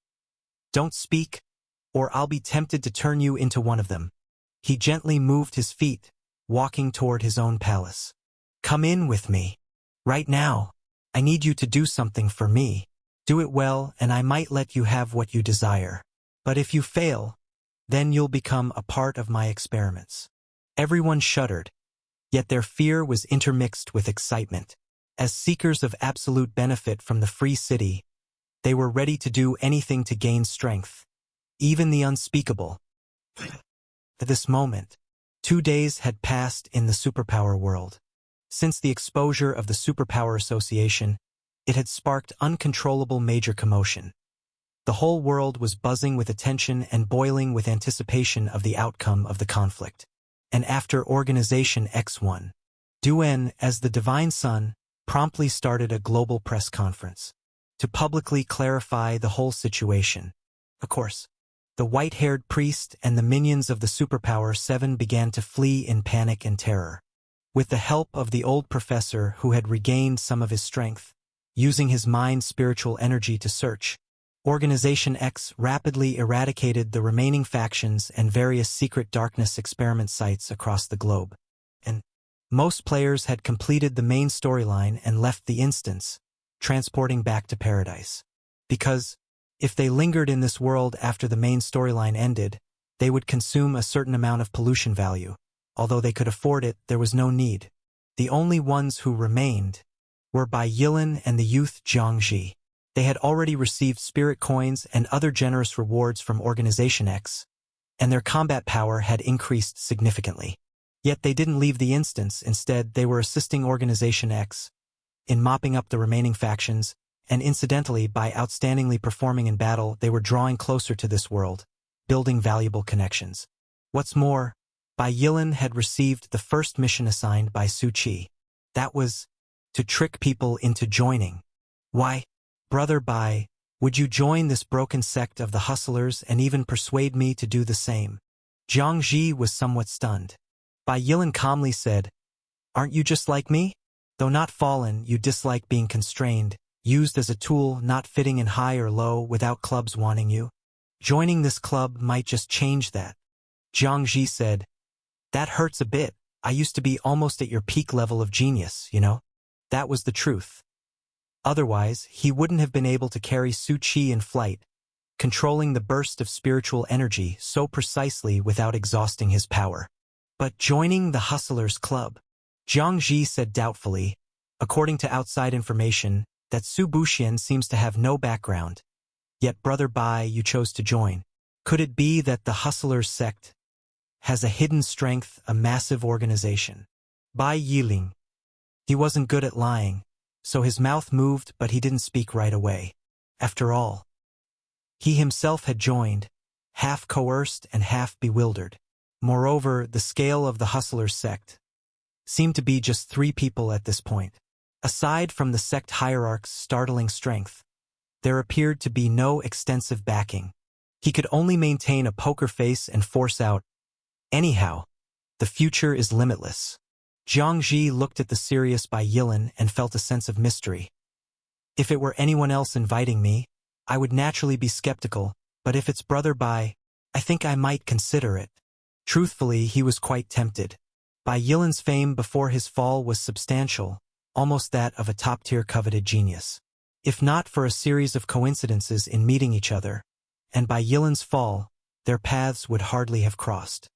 Don't speak, or I'll be tempted to turn you into one of them. He gently moved his feet, walking toward his own palace. Come in with me. Right now. I need you to do something for me. Do it well, and I might let you have what you desire. But if you fail, then you'll become a part of my experiments. Everyone shuddered, yet their fear was intermixed with excitement. As seekers of absolute benefit from the free city, they were ready to do anything to gain strength, even the unspeakable. At this moment, 2 days had passed in the superpower world. Since the exposure of the Superpower Association, it had sparked uncontrollable major commotion. The whole world was buzzing with attention and boiling with anticipation of the outcome of the conflict. And after Organization X1, Duen, as the Divine Son, promptly started a global press conference to publicly clarify the whole situation. Of course, the white-haired priest and the minions of the Superpower 7 began to flee in panic and terror. With the help of the old professor who had regained some of his strength, using his mind's spiritual energy to search, Organization X rapidly eradicated the remaining factions and various secret darkness experiment sites across the globe. And most players had completed the main storyline and left the instance, transporting back to paradise. Because, If they lingered in this world after the main storyline ended, they would consume a certain amount of pollution value. Although they could afford it, there was no need. The only ones who remained were Bai Yilin and the youth Jiang Ji. They had already received spirit coins and other generous rewards from Organization X, and their combat power had increased significantly. Yet they didn't leave the instance. Instead, they were assisting Organization X in mopping up the remaining factions, and incidentally, by outstandingly performing in battle, they were drawing closer to this world, building valuable connections. What's more, Bai Yilin had received the first mission assigned by Su Qi. That was to trick people into joining. Why, Brother Bai, would you join this broken sect of the hustlers and even persuade me to do the same? Jiang Ji was somewhat stunned. Bai Yilin calmly said, "Aren't you just like me? Though not fallen, you dislike being constrained, used as a tool, not fitting in high or low without clubs wanting you. Joining this club might just change that." Jiang Ji said, "That hurts a bit. I used to be almost at your peak level of genius, you know?" That was the truth. Otherwise, he wouldn't have been able to carry Su Qi in flight, controlling the burst of spiritual energy so precisely without exhausting his power. But joining the Hustlers Club, Jiang Ji said doubtfully, according to outside information, that Su Buxian seems to have no background. Yet Brother Bai, you chose to join. Could it be that the Hustlers sect has a hidden strength, a massive organization? Bai Yiling. He wasn't good at lying, so his mouth moved, but he didn't speak right away. After all, he himself had joined, half coerced and half bewildered. Moreover, the scale of the Hustlers sect seemed to be just 3 people at this point. Aside from the sect hierarch's startling strength, there appeared to be no extensive backing. He could only maintain a poker face and force out, "Anyhow, the future is limitless." Jiang Ji looked at the serious Bai Yilin and felt a sense of mystery. If it were anyone else inviting me, I would naturally be skeptical, but if it's Brother Bai, I think I might consider it. Truthfully, he was quite tempted. Bai Yilin's fame before his fall was substantial, almost that of a top-tier coveted genius. If not for a series of coincidences in meeting each other, and Bai Yilin's fall, their paths would hardly have crossed.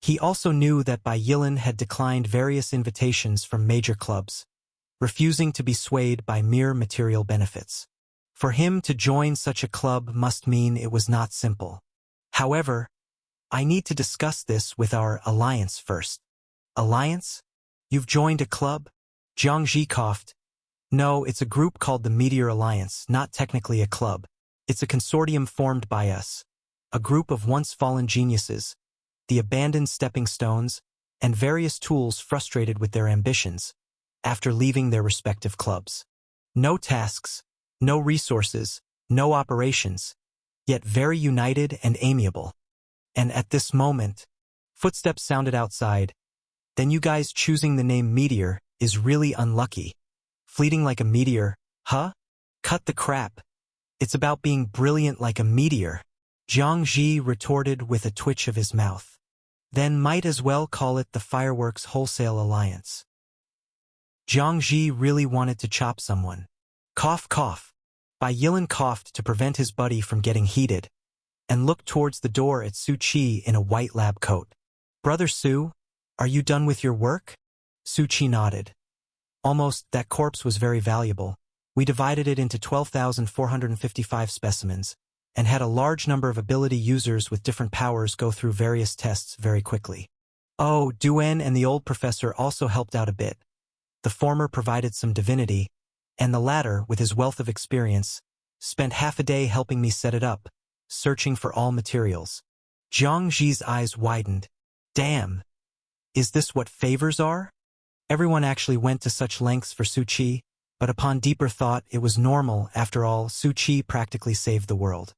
He also knew that Bai Yilin had declined various invitations from major clubs, refusing to be swayed by mere material benefits. For him to join such a club must mean it was not simple. However, I need to discuss this with our alliance first. Alliance? You've joined a club? Jiang Ji coughed. No, it's a group called the Meteor Alliance, not technically a club. It's a consortium formed by us, a group of once-fallen geniuses, the abandoned stepping stones, and various tools frustrated with their ambitions after leaving their respective clubs. No tasks, no resources, no operations, yet very united and amiable. And at this moment, footsteps sounded outside. Then you guys choosing the name Meteor is really unlucky. Fleeting like a meteor, huh? Cut the crap. It's about being brilliant like a meteor. Jiang Ji retorted with a twitch of his mouth. Then might as well call it the Fireworks Wholesale Alliance. Jiang Ji really wanted to chop someone. Cough, cough. Bai Yilin coughed to prevent his buddy from getting heated, and looked towards the door at Su Qi in a white lab coat. Brother Su, are you done with your work? Su Qi nodded. Almost. That corpse was very valuable. We divided it into 12,455 specimens, and had a large number of ability users with different powers go through various tests very quickly. Oh, Duan and the old professor also helped out a bit. The former provided some divinity, and the latter, with his wealth of experience, spent half a day helping me set it up, searching for all materials. Jiang Ji's eyes widened. Damn! Is this what favors are? Everyone actually went to such lengths for Su Qi, but upon deeper thought it was normal. After all, Su Qi practically saved the world.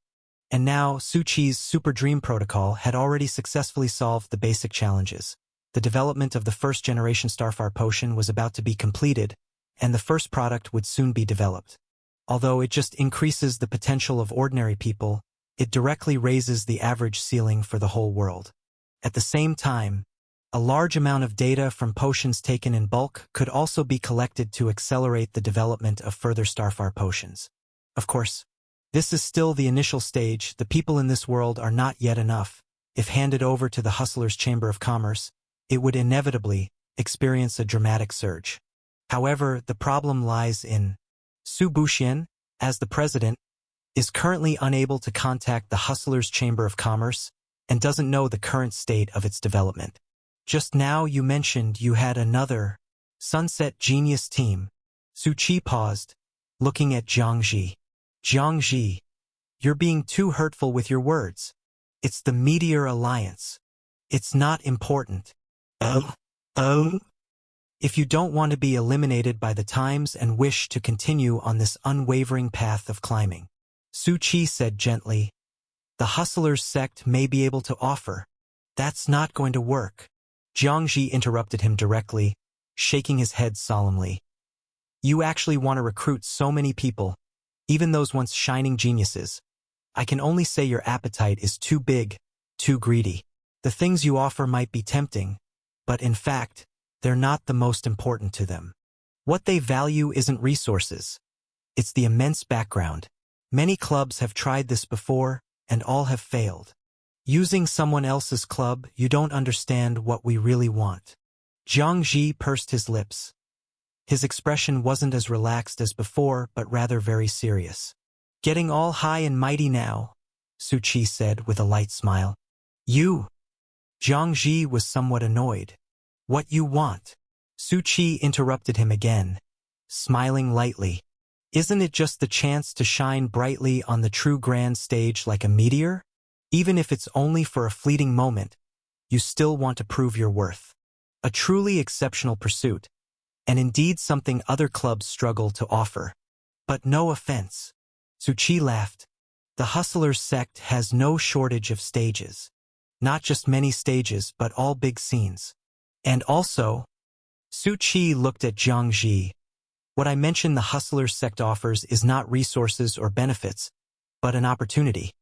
And now, Su Qi's Super Dream Protocol had already successfully solved the basic challenges. The development of the first-generation Starfire potion was about to be completed, and the first product would soon be developed. Although it just increases the potential of ordinary people, it directly raises the average ceiling for the whole world. At the same time, a large amount of data from potions taken in bulk could also be collected to accelerate the development of further Starfire potions. Of course, This is still the initial stage. The people in this world are not yet enough. If handed over to the Hustlers' Chamber of Commerce, it would inevitably experience a dramatic surge. However, the problem lies in Su Buxian, as the president, is currently unable to contact the Hustlers' Chamber of Commerce and doesn't know the current state of its development. Just now you mentioned you had another Sunset Genius team. Su Qi paused, looking at Jiang Ji. Jiang Ji, you're being too hurtful with your words. It's the Meteor Alliance. It's not important. If you don't want to be eliminated by the times and wish to continue on this unwavering path of climbing, Su Qi said gently, the Hustlers sect may be able to offer. That's not going to work. Jiang Ji interrupted him directly, shaking his head solemnly. You actually want to recruit so many people, even those once shining geniuses. I can only say your appetite is too big, too greedy. The things you offer might be tempting, but in fact, they're not the most important to them. What they value isn't resources. It's the immense background. Many clubs have tried this before, and all have failed. Using someone else's club, you don't understand what we really want. Jiang Ji pursed his lips. His expression wasn't as relaxed as before, but rather very serious. Getting all high and mighty now, Su Qi said with a light smile. You? Jiang Ji was somewhat annoyed. What you want? Su Qi interrupted him again, smiling lightly. Isn't it just the chance to shine brightly on the true grand stage like a meteor? Even if it's only for a fleeting moment, you still want to prove your worth. A truly exceptional pursuit, and indeed something other clubs struggle to offer. But no offense. Su Qi laughed. The Hustlers sect has no shortage of stages. Not just many stages, but all big scenes. And also, Su Qi looked at Jiang Ji. What I mentioned the Hustlers sect offers is not resources or benefits, but an opportunity.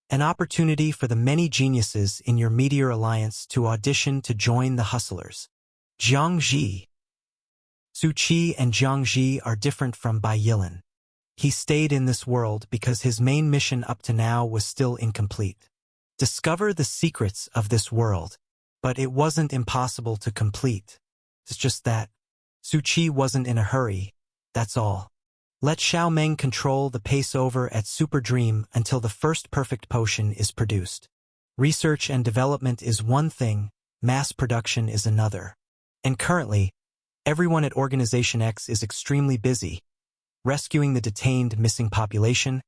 An opportunity for the many geniuses in your Meteor Alliance to audition to join the Hustlers. Jiang Ji. Su Qi and Jiang Ji are different from Bai Yilan. He stayed in this world because his main mission up to now was still incomplete. Discover the secrets of this world. But it wasn't impossible to complete. It's just that Su Qi wasn't in a hurry, that's all. Let Xiao Meng control the pace over at Super Dream until the first perfect potion is produced. Research and development is one thing, mass production is another. And currently, everyone at Organization X is extremely busy, rescuing the detained missing population,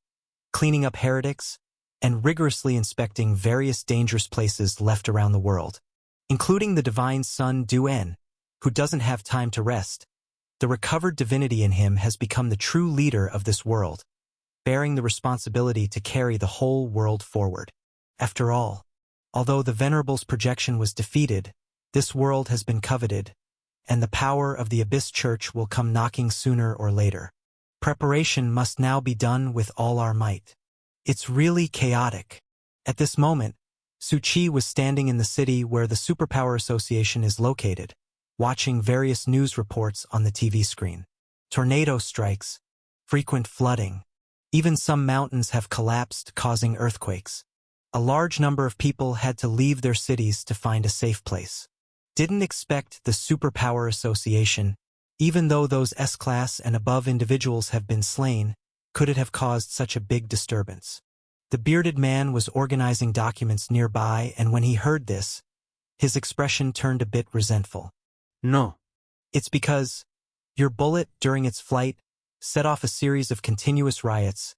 cleaning up heretics, and rigorously inspecting various dangerous places left around the world, including the divine son Du-En, who doesn't have time to rest. The recovered divinity in him has become the true leader of this world, bearing the responsibility to carry the whole world forward. After all, although the Venerable's projection was defeated, this world has been coveted, and the power of the Abyss Church will come knocking sooner or later. Preparation must now be done with all our might. It's really chaotic. At this moment, Su Qi was standing in the city where the Superpower Association is located, watching various news reports on the TV screen. Tornado strikes, frequent flooding. Even some mountains have collapsed, causing earthquakes. A large number of people had to leave their cities to find a safe place. Didn't expect the Superpower Association, even though those S-class and above individuals have been slain, could it have caused such a big disturbance? The bearded man was organizing documents nearby, and when he heard this, his expression turned a bit resentful. No. It's because your bullet, during its flight, set off a series of continuous riots.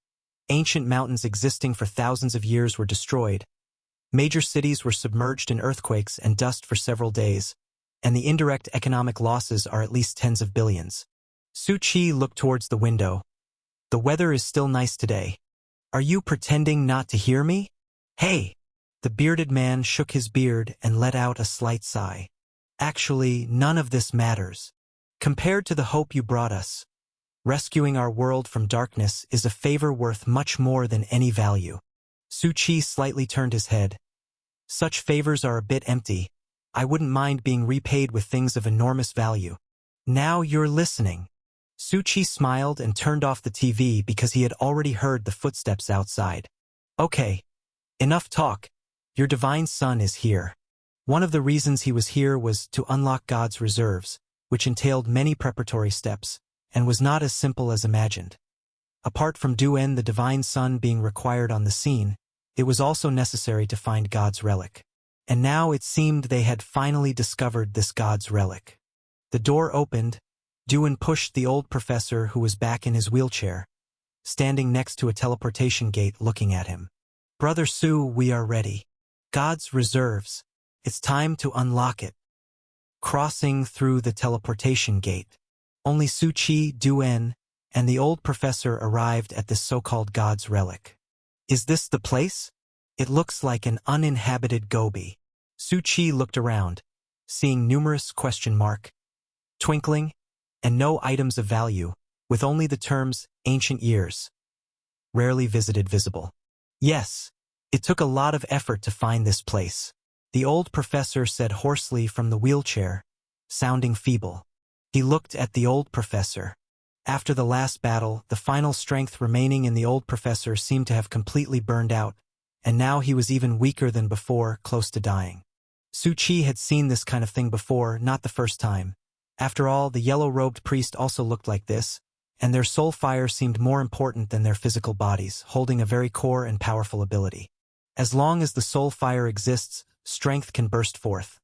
Ancient mountains existing for thousands of years were destroyed. Major cities were submerged in earthquakes and dust for several days, and the indirect economic losses are at least tens of billions. Su Qi looked towards the window. The weather is still nice today. Are you pretending not to hear me? Hey! The bearded man shook his beard and let out a slight sigh. Actually, none of this matters. Compared to the hope you brought us, rescuing our world from darkness is a favor worth much more than any value. Su Qi slightly turned his head. Such favors are a bit empty. I wouldn't mind being repaid with things of enormous value. Now you're listening. Su Qi smiled and turned off the TV because he had already heard the footsteps outside. Okay, enough talk. Your divine son is here. One of the reasons he was here was to unlock God's reserves, which entailed many preparatory steps, and was not as simple as imagined. Apart from Du-En, the divine son, being required on the scene, it was also necessary to find God's relic. And now it seemed they had finally discovered this God's relic. The door opened. Du-En pushed the old professor, who was back in his wheelchair, standing next to a teleportation gate, looking at him. Brother Su, we are ready. God's reserves. It's time to unlock it. Crossing through the teleportation gate, only Su Qi, Du-En, and the old professor arrived at this so-called God's relic. Is this the place? It looks like an uninhabited Gobi. Su Qi looked around, seeing numerous question mark, twinkling, and no items of value, with only the terms ancient years, rarely visited visible. Yes, it took a lot of effort to find this place, the old professor said hoarsely from the wheelchair, sounding feeble. He looked at the old professor. After the last battle, the final strength remaining in the old professor seemed to have completely burned out, and now he was even weaker than before, close to dying. Su Qi had seen this kind of thing before, not the first time. After all, the yellow-robed priest also looked like this, and their soul fire seemed more important than their physical bodies, holding a very core and powerful ability. As long as the soul fire exists, strength can burst forth.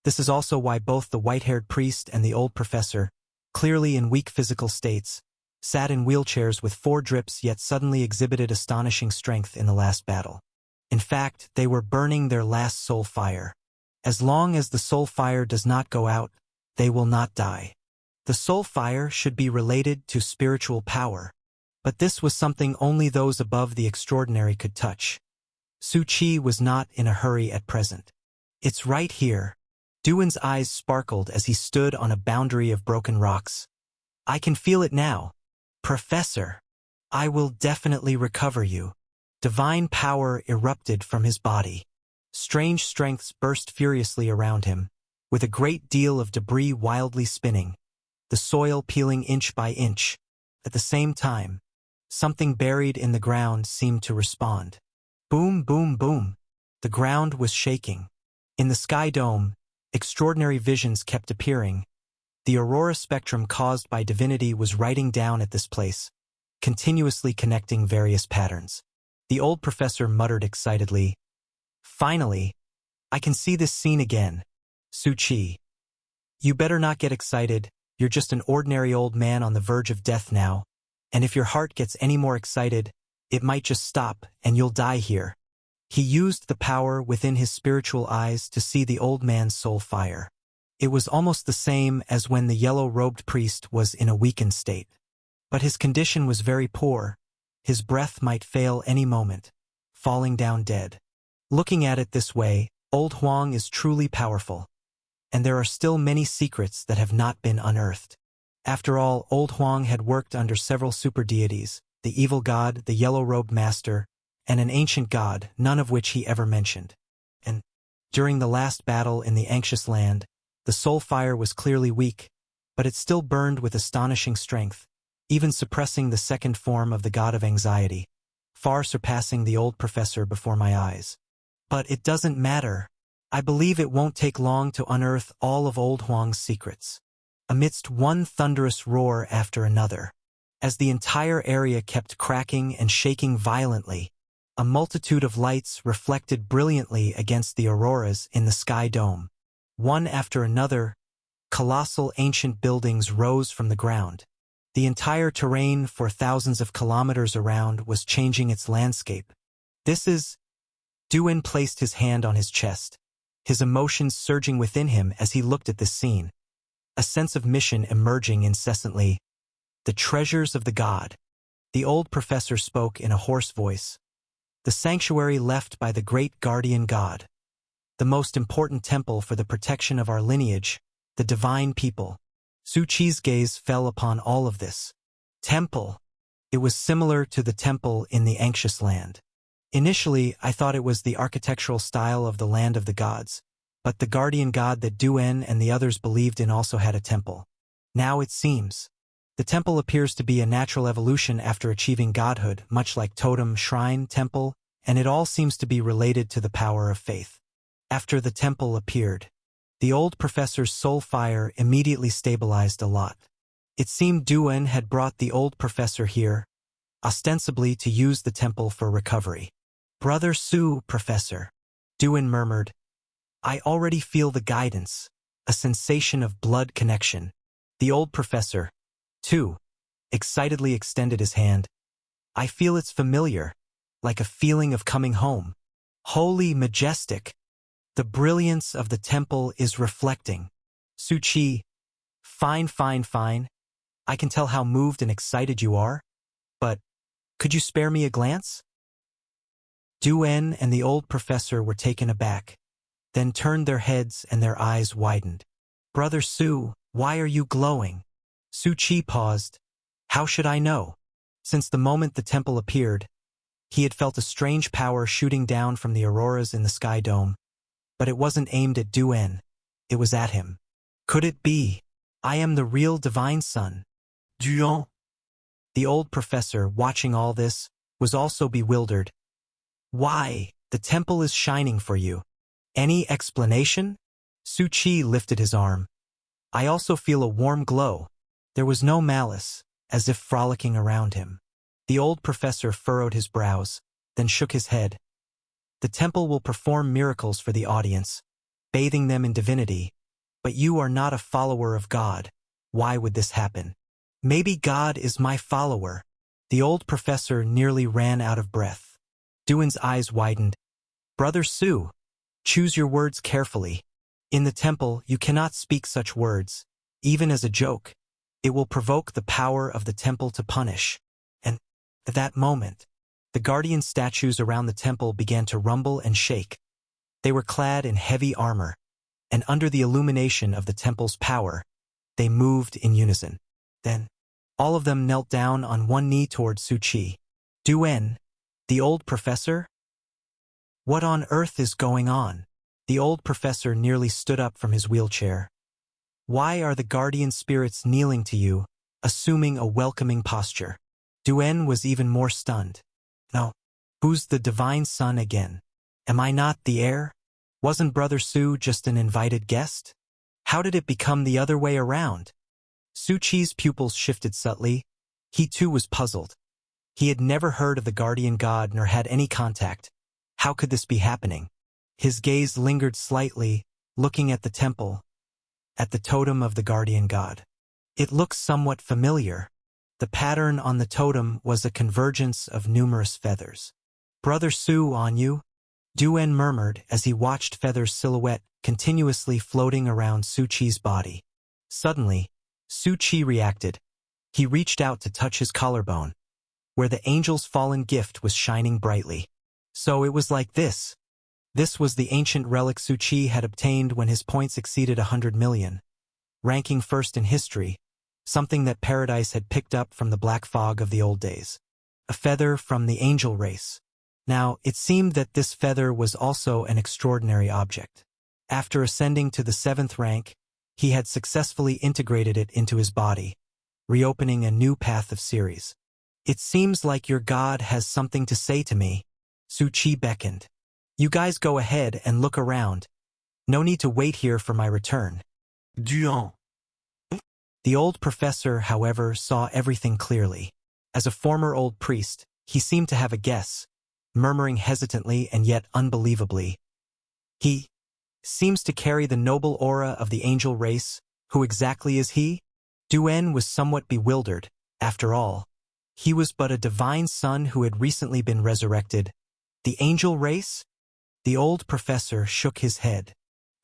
This is also why both the white-haired priest and the old professor, clearly in weak physical states, sat in wheelchairs with 4 drips yet suddenly exhibited astonishing strength in the last battle. In fact, they were burning their last soul fire. As long as the soul fire does not go out, they will not die. The soul fire should be related to spiritual power, but this was something only those above the extraordinary could touch. Su Qi was not in a hurry at present. It's right here. Du-En's eyes sparkled as he stood on a boundary of broken rocks. I can feel it now. Professor, I will definitely recover you. Divine power erupted from his body. Strange strengths burst furiously around him, with a great deal of debris wildly spinning, the soil peeling inch by inch. At the same time, something buried in the ground seemed to respond. Boom, boom, boom. The ground was shaking. In the sky dome, extraordinary visions kept appearing. The aurora spectrum caused by divinity was writing down at this place, continuously connecting various patterns. The old professor muttered excitedly, Finally, I can see this scene again. Su Qi. You better not get excited, you're just an ordinary old man on the verge of death now, and if your heart gets any more excited, it might just stop and you'll die here. He used the power within his spiritual eyes to see the old man's soul fire. It was almost the same as when the yellow-robed priest was in a weakened state. But his condition was very poor. His breath might fail any moment, falling down dead. Looking at it this way, Old Huang is truly powerful. And there are still many secrets that have not been unearthed. After all, Old Huang had worked under several super deities, the evil god, the yellow-robed master, and an ancient god, none of which he ever mentioned. And during the last battle in the anxious land, the soul fire was clearly weak, but it still burned with astonishing strength, even suppressing the second form of the god of anxiety, far surpassing the old professor before my eyes. But it doesn't matter. I believe it won't take long to unearth all of Old Huang's secrets. Amidst one thunderous roar after another, as the entire area kept cracking and shaking violently, a multitude of lights reflected brilliantly against the auroras in the sky dome. One after another, colossal ancient buildings rose from the ground. The entire terrain for thousands of kilometers around was changing its landscape. This is... Du-En placed his hand on his chest, his emotions surging within him as he looked at this scene. A sense of mission emerging incessantly. The treasures of the god. The old professor spoke in a hoarse voice. The sanctuary left by the great guardian god. The most important temple for the protection of our lineage, the divine people. Su Qi's gaze fell upon all of this. Temple. It was similar to the temple in the anxious land. Initially, I thought it was the architectural style of the land of the gods, but the guardian god that Du-En and the others believed in also had a temple. Now it seems. The temple appears to be a natural evolution after achieving godhood, much like totem, shrine, temple, and it all seems to be related to the power of faith. After the temple appeared, the old professor's soul fire immediately stabilized a lot. It seemed Duan had brought the old professor here, ostensibly to use the temple for recovery. "Brother Su, Professor," Duan murmured. "I already feel the guidance, a sensation of blood connection." The old professor, too, excitedly extended his hand. "I feel it's familiar, like a feeling of coming home. Holy majestic. The brilliance of the temple is reflecting." Su Qi, fine. I can tell how moved and excited you are, but could you spare me a glance?" Duan and the old professor were taken aback, then turned their heads and their eyes widened. "Brother Su, why are you glowing?" Su Qi paused. "How should I know?" Since the moment the temple appeared, he had felt a strange power shooting down from the auroras in the sky dome. But it wasn't aimed at Duan. It was at him. Could it be? "I am the real divine son." Duan. The old professor, watching all this, was also bewildered. "Why, the temple is shining for you. Any explanation?" Su Qi lifted his arm. "I also feel a warm glow." There was no malice, as if frolicking around him. The old professor furrowed his brows, then shook his head. "The temple will perform miracles for the audience, bathing them in divinity. But you are not a follower of God. Why would this happen?" "Maybe God is my follower." The old professor nearly ran out of breath. Duan's eyes widened. "Brother Su, choose your words carefully. In the temple, you cannot speak such words, even as a joke. It will provoke the power of the temple to punish." And at that moment, the guardian statues around the temple began to rumble and shake. They were clad in heavy armor, and under the illumination of the temple's power, they moved in unison. Then, all of them knelt down on one knee toward Su Qi. "Duan, the old professor? What on earth is going on?" The old professor nearly stood up from his wheelchair. "Why are the guardian spirits kneeling to you, assuming a welcoming posture?" Duan was even more stunned. "No, who's the divine son again? Am I not the heir? Wasn't Brother Su just an invited guest? How did it become the other way around?" Su Qi's pupils shifted subtly. He too was puzzled. He had never heard of the guardian god nor had any contact. How could this be happening? His gaze lingered slightly, looking at the temple, at the totem of the guardian god. It looked somewhat familiar. The pattern on the totem was a convergence of numerous feathers. "Brother Su on you?" Duan murmured as he watched Feather's silhouette continuously floating around Su Qi's body. Suddenly, Su Qi reacted. He reached out to touch his collarbone, where the angel's fallen gift was shining brightly. So it was like this. This was the ancient relic Su Qi had obtained when his points exceeded 100 million, ranking first in history, something that Paradise had picked up from the black fog of the old days. A feather from the angel race. Now, it seemed that this feather was also an extraordinary object. After ascending to the 7th rank, he had successfully integrated it into his body, reopening a new path of series. "It seems like your god has something to say to me." Su Qi beckoned. "You guys go ahead and look around. No need to wait here for my return." Duan. The old professor, however, saw everything clearly. As a former old priest, he seemed to have a guess, murmuring hesitantly and yet unbelievably. "He seems to carry the noble aura of the angel race. Who exactly is he?" Duan was somewhat bewildered. After all, he was but a divine son who had recently been resurrected. The angel race? The old professor shook his head.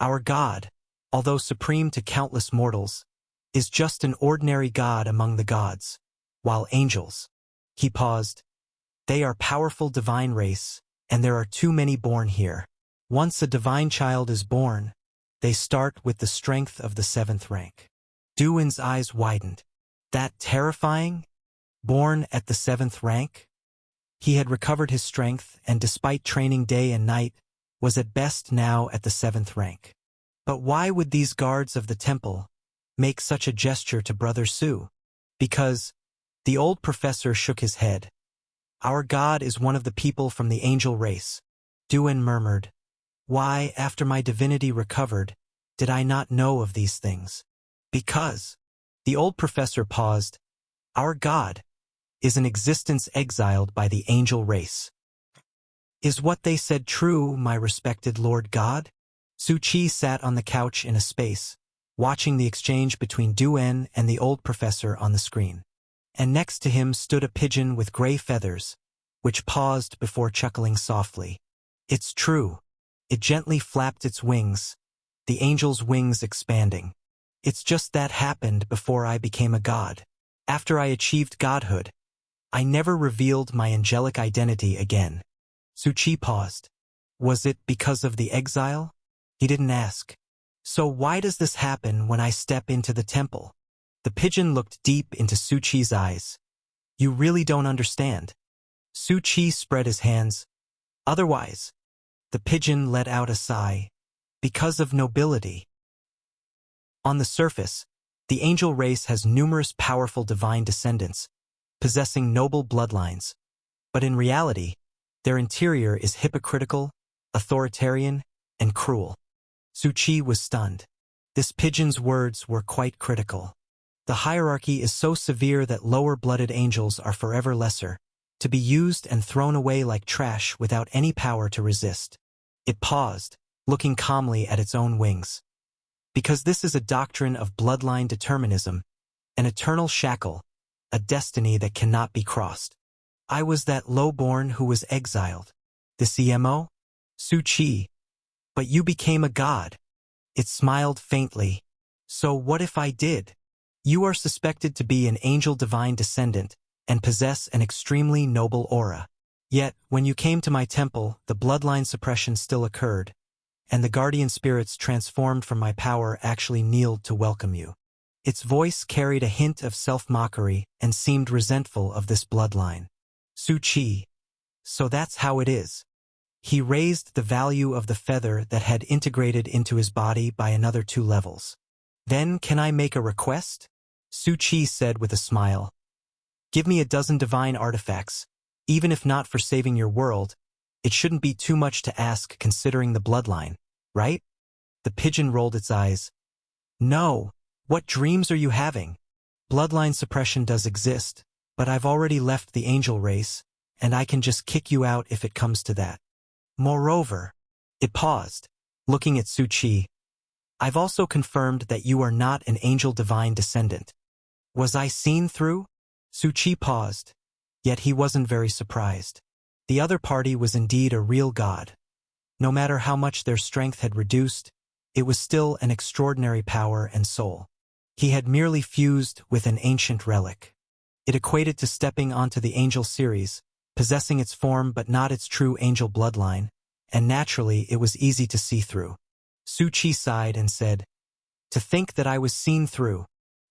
"Our God, although supreme to countless mortals, is just an ordinary god among the gods, while angels—" He paused. "They are powerful divine race, and there are too many born here. Once a divine child is born, they start with the strength of the 7th rank." Duan's eyes widened. That terrifying? Born at the 7th rank? He had recovered his strength and, despite training day and night, was at best now at the 7th rank. But why would these guards of the temple make such a gesture to Brother Su? Because the old professor shook his head. Our God is one of the people from the angel race. Duan murmured. Why, after my divinity recovered, did I not know of these things? Because the old professor paused. Our God is an existence exiled by the angel race. Is what they said true, my respected Lord God? Su Chi sat on the couch in a space, watching the exchange between Duan and the old professor on the screen. And next to him stood a pigeon with gray feathers, which paused before chuckling softly. It's true. It gently flapped its wings, the angel's wings expanding. It's just that happened before I became a god. After I achieved godhood, I never revealed my angelic identity again. Su Chi paused. Was it because of the exile? He didn't ask. So why does this happen when I step into the temple? The pigeon looked deep into Su Chi's eyes. You really don't understand. Su Chi spread his hands. Otherwise, the pigeon let out a sigh. Because of nobility. On the surface, the angel race has numerous powerful divine descendants, possessing noble bloodlines. But in reality, their interior is hypocritical, authoritarian, and cruel. Su Chi was stunned. This pigeon's words were quite critical. The hierarchy is so severe that lower-blooded angels are forever lesser, to be used and thrown away like trash without any power to resist. It paused, looking calmly at its own wings. Because this is a doctrine of bloodline determinism, an eternal shackle, a destiny that cannot be crossed. I was that lowborn who was exiled. The CMO? Su Chi. But you became a god. It smiled faintly. So what if I did? You are suspected to be an angel divine descendant and possess an extremely noble aura. Yet, when you came to my temple, the bloodline suppression still occurred, and the guardian spirits transformed from my power actually kneeled to welcome you. Its voice carried a hint of self-mockery and seemed resentful of this bloodline. Su Chi. So that's how it is. He raised the value of the feather that had integrated into his body by another 2 levels. Then can I make a request? Su Chi said with a smile. Give me a dozen divine artifacts. Even if not for saving your world, it shouldn't be too much to ask considering the bloodline, right? The pigeon rolled its eyes. No, what dreams are you having? Bloodline suppression does exist, but I've already left the angel race, and I can just kick you out if it comes to that. Moreover, it paused, looking at Su Chi. I've also confirmed that you are not an angel divine descendant. Was I seen through? Su Chi paused, yet he wasn't very surprised. The other party was indeed a real god. No matter how much their strength had reduced, it was still an extraordinary power and soul. He had merely fused with an ancient relic. It equated to stepping onto the angel series, possessing its form but not its true angel bloodline, and naturally it was easy to see through. Su Chi sighed and said, To think that I was seen through.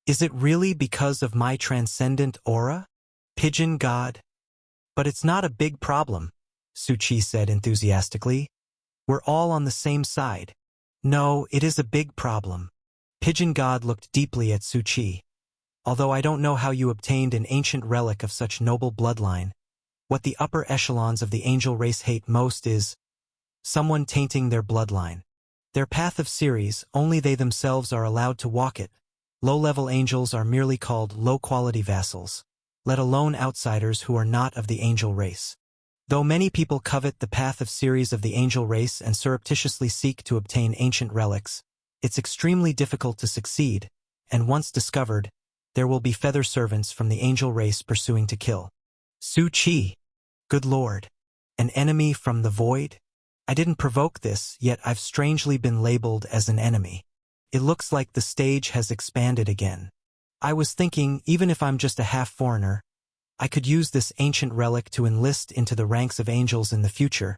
Is it really because of my transcendent aura? Pigeon god? But it's not a big problem, Su Chi said enthusiastically. We're all on the same side. No, it is a big problem. Pigeon god looked deeply at Su Chi. Although I don't know how you obtained an ancient relic of such noble bloodline, what the upper echelons of the angel race hate most is someone tainting their bloodline. Their path of series, only they themselves are allowed to walk it. Low-level angels are merely called low-quality vassals, let alone outsiders who are not of the angel race. Though many people covet the path of series of the angel race and surreptitiously seek to obtain ancient relics, it's extremely difficult to succeed, and once discovered, there will be feather servants from the angel race pursuing to kill. Su Chi. Good lord. An enemy from the void? I didn't provoke this, yet I've strangely been labeled as an enemy. It looks like the stage has expanded again. I was thinking, even if I'm just a half-foreigner, I could use this ancient relic to enlist into the ranks of angels in the future,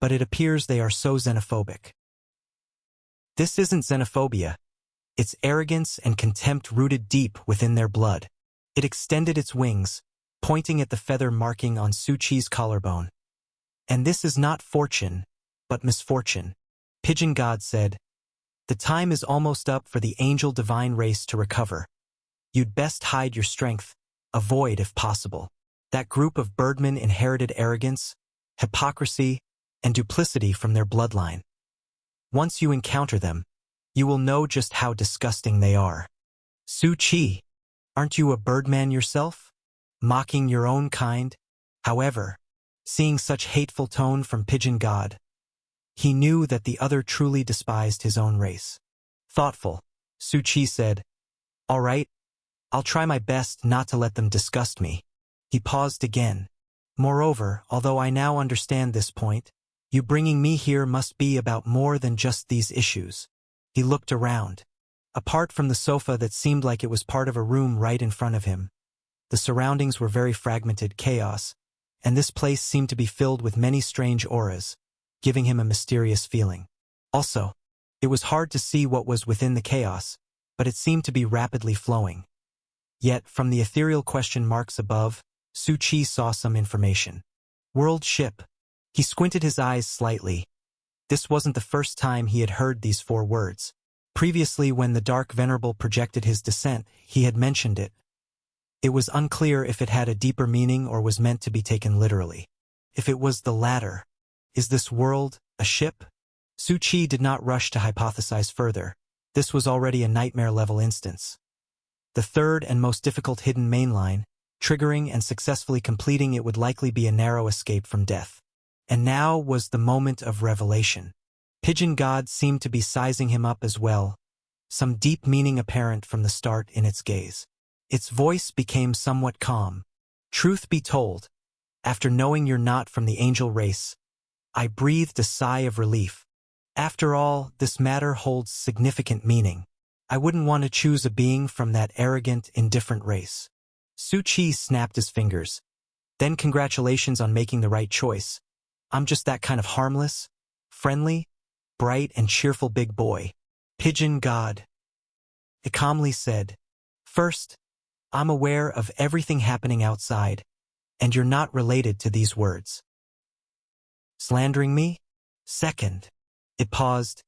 but it appears they are so xenophobic. This isn't xenophobia. It's arrogance and contempt rooted deep within their blood. It extended its wings, pointing at the feather marking on Su Chi's collarbone. And this is not fortune, but misfortune. Pigeon God said, The time is almost up for the angel divine race to recover. You'd best hide your strength, avoid if possible. That group of birdmen inherited arrogance, hypocrisy, and duplicity from their bloodline. Once you encounter them, you will know just how disgusting they are. Su Chi, aren't you a birdman yourself? Mocking your own kind? However, seeing such hateful tone from Pigeon God, he knew that the other truly despised his own race. Thoughtful, Su Chi said, "All right, I'll try my best not to let them disgust me." He paused again. "Moreover, although I now understand this point, you bringing me here must be about more than just these issues." He looked around. Apart from the sofa that seemed like it was part of a room right in front of him, the surroundings were very fragmented chaos, and this place seemed to be filled with many strange auras, giving him a mysterious feeling. Also, it was hard to see what was within the chaos, but it seemed to be rapidly flowing. Yet, from the ethereal question marks above, Su Chi saw some information. World ship. He squinted his eyes slightly. This wasn't the first time he had heard these 4 words. Previously, when the Dark Venerable projected his descent, he had mentioned it. It was unclear if it had a deeper meaning or was meant to be taken literally. If it was the latter, is this world a ship? Su Chi did not rush to hypothesize further. This was already a nightmare-level instance. The third and most difficult hidden mainline, triggering and successfully completing it would likely be a narrow escape from death. And now was the moment of revelation. Pigeon God seemed to be sizing him up as well, some deep meaning apparent from the start in its gaze. Its voice became somewhat calm. "Truth be told, after knowing you're not from the angel race, I breathed a sigh of relief. After all, this matter holds significant meaning. I wouldn't want to choose a being from that arrogant, indifferent race." Su Chi snapped his fingers. "Then congratulations on making the right choice. I'm just that kind of harmless, friendly, bright and cheerful big boy." Pigeon God, it calmly said, "First, I'm aware of everything happening outside, and you're not related to these words. Slandering me? Second." It paused.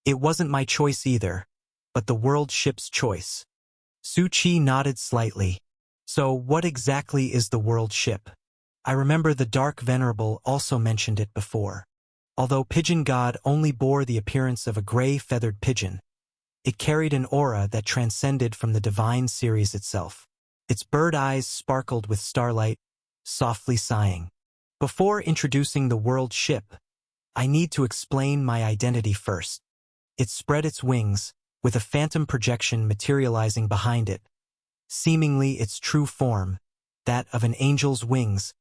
"It wasn't my choice either, but the world ship's choice." Su Chi nodded slightly. "So what exactly is the world ship?" I remember the Dark Venerable also mentioned it before. Although Pigeon God only bore the appearance of a gray feathered pigeon, it carried an aura that transcended from the divine series itself. Its bird eyes sparkled with starlight, softly sighing. "Before introducing the world ship, I need to explain my identity first." It spread its wings, with a phantom projection materializing behind it, seemingly its true form, that of an angel's wings.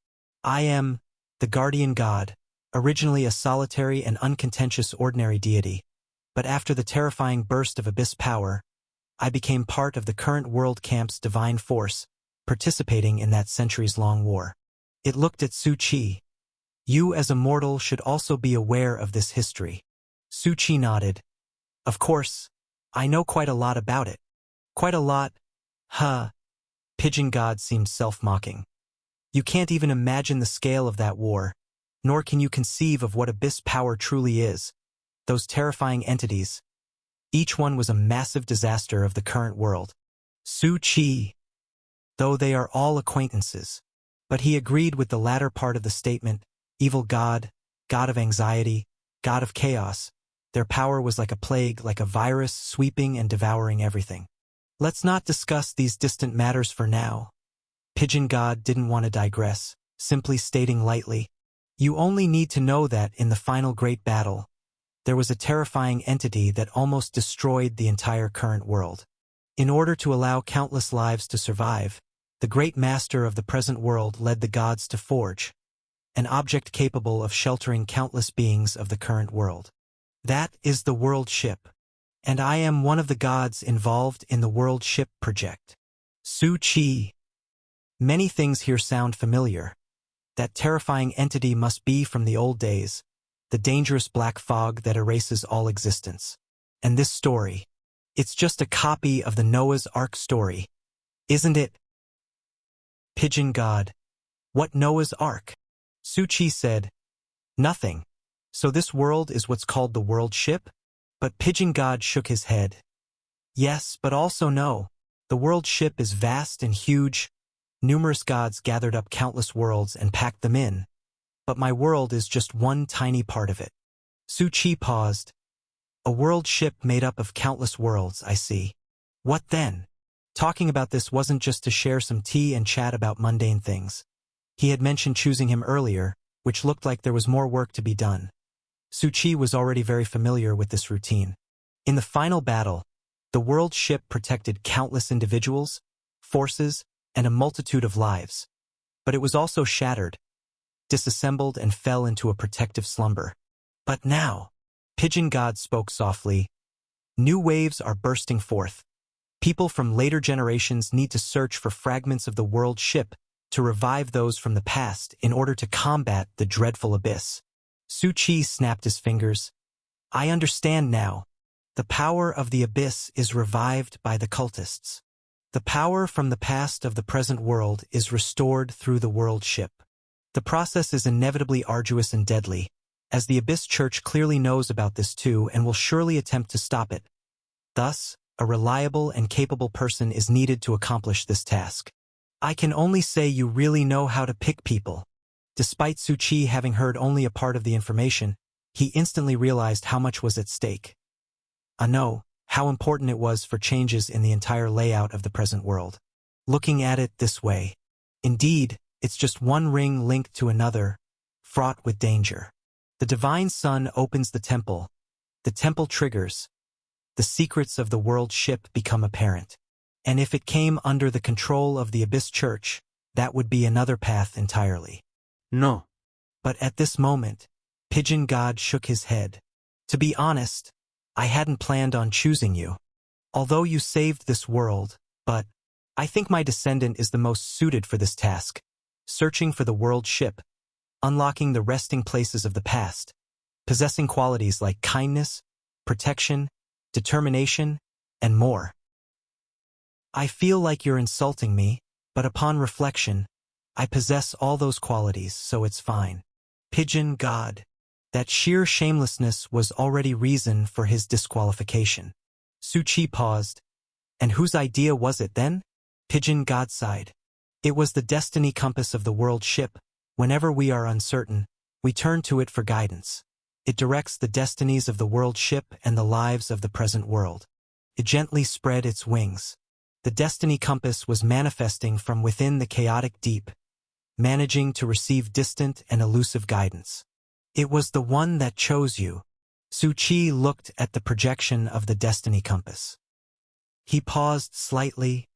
"I am the Guardian God, originally a solitary and uncontentious ordinary deity, but after the terrifying burst of abyss power, I became part of the current world camp's divine force, participating in that centuries-long war." It looked at Su Chi. "You as a mortal should also be aware of this history." Su Chi nodded. "Of course, I know quite a lot about it." "Quite a lot? Huh." Pigeon God seemed self-mocking. "You can't even imagine the scale of that war, nor can you conceive of what abyss power truly is. Those terrifying entities. Each one was a massive disaster of the current world." Su Chi, though they are all acquaintances. But he agreed with the latter part of the statement. Evil God, God of anxiety, God of chaos. Their power was like a plague, like a virus, sweeping and devouring everything. "Let's not discuss these distant matters for now." Pigeon God didn't want to digress, simply stating lightly, "You only need to know that in the final great battle, there was a terrifying entity that almost destroyed the entire current world. In order to allow countless lives to survive, the great master of the present world led the gods to forge an object capable of sheltering countless beings of the current world. That is the world ship, and I am one of the gods involved in the world ship project." Su Chi. Many things here sound familiar. That terrifying entity must be from the old days, the dangerous black fog that erases all existence. And this story, it's just a copy of the Noah's Ark story, isn't it? Pigeon God. "What Noah's Ark?" Su Chi said, "Nothing. So this world is what's called the world ship?" But Pigeon God shook his head. "Yes, but also no. The world ship is vast and huge. Numerous gods gathered up countless worlds and packed them in. But my world is just one tiny part of it. Su Chi paused. A world ship made up of countless worlds, I see. What then? Talking about this wasn't just to share some tea and chat about mundane things. He had mentioned choosing him earlier, which looked like there was more work to be done. Su Chi was already very familiar with this routine. In the final battle, the world ship protected countless individuals, forces, and a multitude of lives. But it was also shattered, disassembled, and fell into a protective slumber. But now, Pigeon God spoke softly. New waves are bursting forth. People from later generations need to search for fragments of the world ship to revive those from the past in order to combat the dreadful abyss. Su Chi snapped his fingers. I understand now. The power of the abyss is revived by the cultists. The power from the past of the present world is restored through the world ship. The process is inevitably arduous and deadly, as the Abyss Church clearly knows about this too and will surely attempt to stop it. Thus, a reliable and capable person is needed to accomplish this task. I can only say you really know how to pick people. Despite Su Chi having heard only a part of the information, he instantly realized how much was at stake. No, how important it was for changes in the entire layout of the present world. Looking at it this way, indeed, it's just one ring linked to another, fraught with danger. The divine sun opens the temple triggers, the secrets of the world ship become apparent. And if it came under the control of the Abyss Church, that would be another path entirely. No. But at this moment, Pigeon God shook his head. To be honest, I hadn't planned on choosing you. Although you saved this world, but I think my descendant is the most suited for this task, searching for the world ship, unlocking the resting places of the past, possessing qualities like kindness, protection, determination, and more. I feel like you're insulting me, but upon reflection, I possess all those qualities, so it's fine. Pigeon God. That sheer shamelessness was already reason for his disqualification. Su Chi paused. And whose idea was it then? Pigeon God sighed. It was the destiny compass of the world ship. Whenever we are uncertain, we turn to it for guidance. It directs the destinies of the world ship and the lives of the present world. It gently spread its wings. The destiny compass was manifesting from within the chaotic deep, managing to receive distant and elusive guidance. It was the one that chose you. Su Chi looked at the projection of the destiny compass. He paused slightly.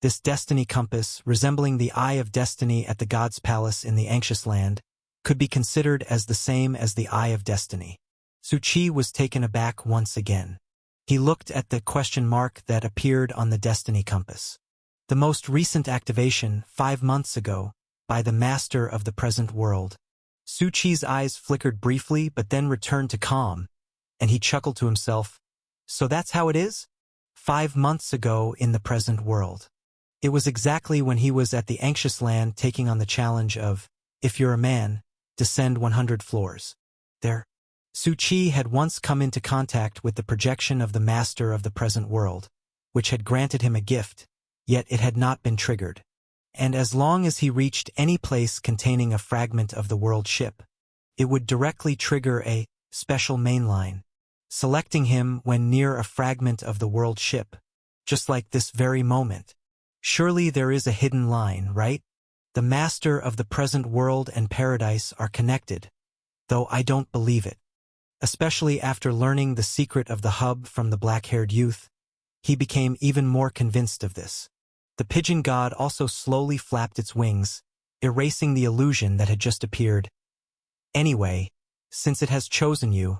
This destiny compass, resembling the Eye of Destiny at the God's Palace in the Anxious Land, could be considered as the same as the Eye of Destiny. Su Chi was taken aback once again. He looked at the question mark that appeared on the destiny compass. The most recent activation, 5 months ago, by the Master of the Present World. Su Chi's eyes flickered briefly but then returned to calm, and he chuckled to himself. So that's how it is? 5 months ago in the present world. It was exactly when he was at the Anxious Land taking on the challenge of, if you're a man, descend 100 floors. There, Su Chi had once come into contact with the projection of the Master of the Present World, which had granted him a gift, yet it had not been triggered. And as long as he reached any place containing a fragment of the world ship, it would directly trigger a special mainline, selecting him when near a fragment of the world ship, just like this very moment. Surely there is a hidden line, right? The Master of the Present World and Paradise are connected, though I don't believe it. Especially after learning the secret of the hub from the black-haired youth, he became even more convinced of this. The pigeon god also slowly flapped its wings, erasing the illusion that had just appeared. Anyway, since it has chosen you,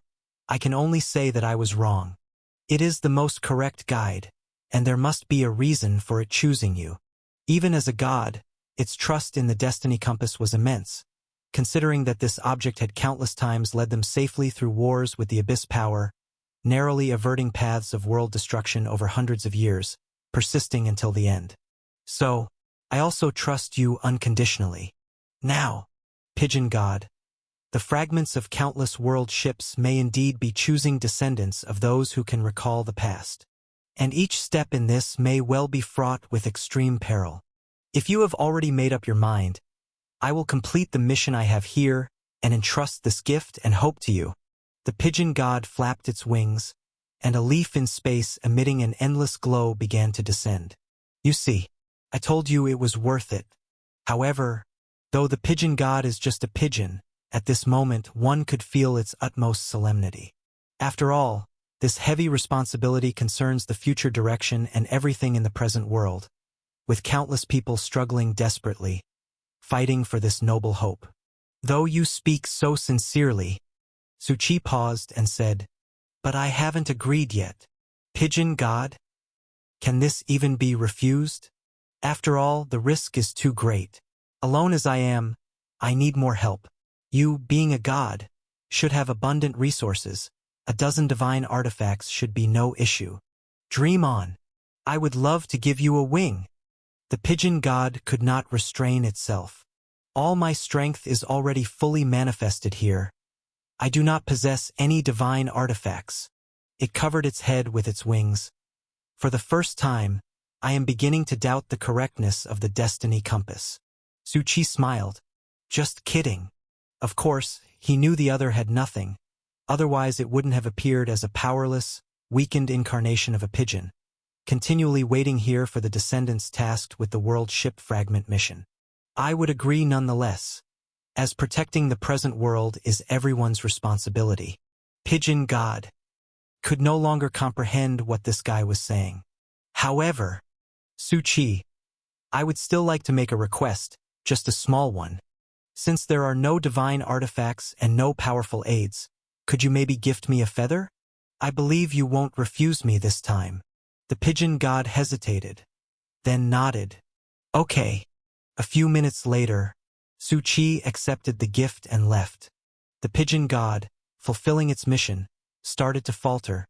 I can only say that I was wrong. It is the most correct guide, and there must be a reason for it choosing you. Even as a god, its trust in the destiny compass was immense, considering that this object had countless times led them safely through wars with the Abyss Power, narrowly averting paths of world destruction over hundreds of years, persisting until the end. So, I also trust you unconditionally. Now, Pigeon God, the fragments of countless world ships may indeed be choosing descendants of those who can recall the past. And each step in this may well be fraught with extreme peril. If you have already made up your mind, I will complete the mission I have here and entrust this gift and hope to you. The pigeon god flapped its wings, and a leaf in space emitting an endless glow began to descend. You see, I told you it was worth it. However, though the pigeon god is just a pigeon, at this moment one could feel its utmost solemnity. After all, this heavy responsibility concerns the future direction and everything in the present world, with countless people struggling desperately, fighting for this noble hope. Though you speak so sincerely, Su Chi paused and said, but I haven't agreed yet. Pigeon god? Can this even be refused? After all, the risk is too great. Alone as I am, I need more help. You, being a god, should have abundant resources. A dozen divine artifacts should be no issue. Dream on. I would love to give you a wing. The pigeon god could not restrain itself. All my strength is already fully manifested here. I do not possess any divine artifacts. It covered its head with its wings. For the first time, I am beginning to doubt the correctness of the destiny compass. Su Chi smiled. Just kidding. Of course, he knew the other had nothing. Otherwise it wouldn't have appeared as a powerless, weakened incarnation of a pigeon, continually waiting here for the descendants tasked with the world ship fragment mission. I would agree nonetheless, as protecting the present world is everyone's responsibility. Pigeon god could no longer comprehend what this guy was saying. However, Su Chi, I would still like to make a request, just a small one. Since there are no divine artifacts and no powerful aids, could you maybe gift me a feather? I believe you won't refuse me this time. The pigeon god hesitated, then nodded. Okay. A few minutes later, Su Chi accepted the gift and left. The pigeon god, fulfilling its mission, started to falter,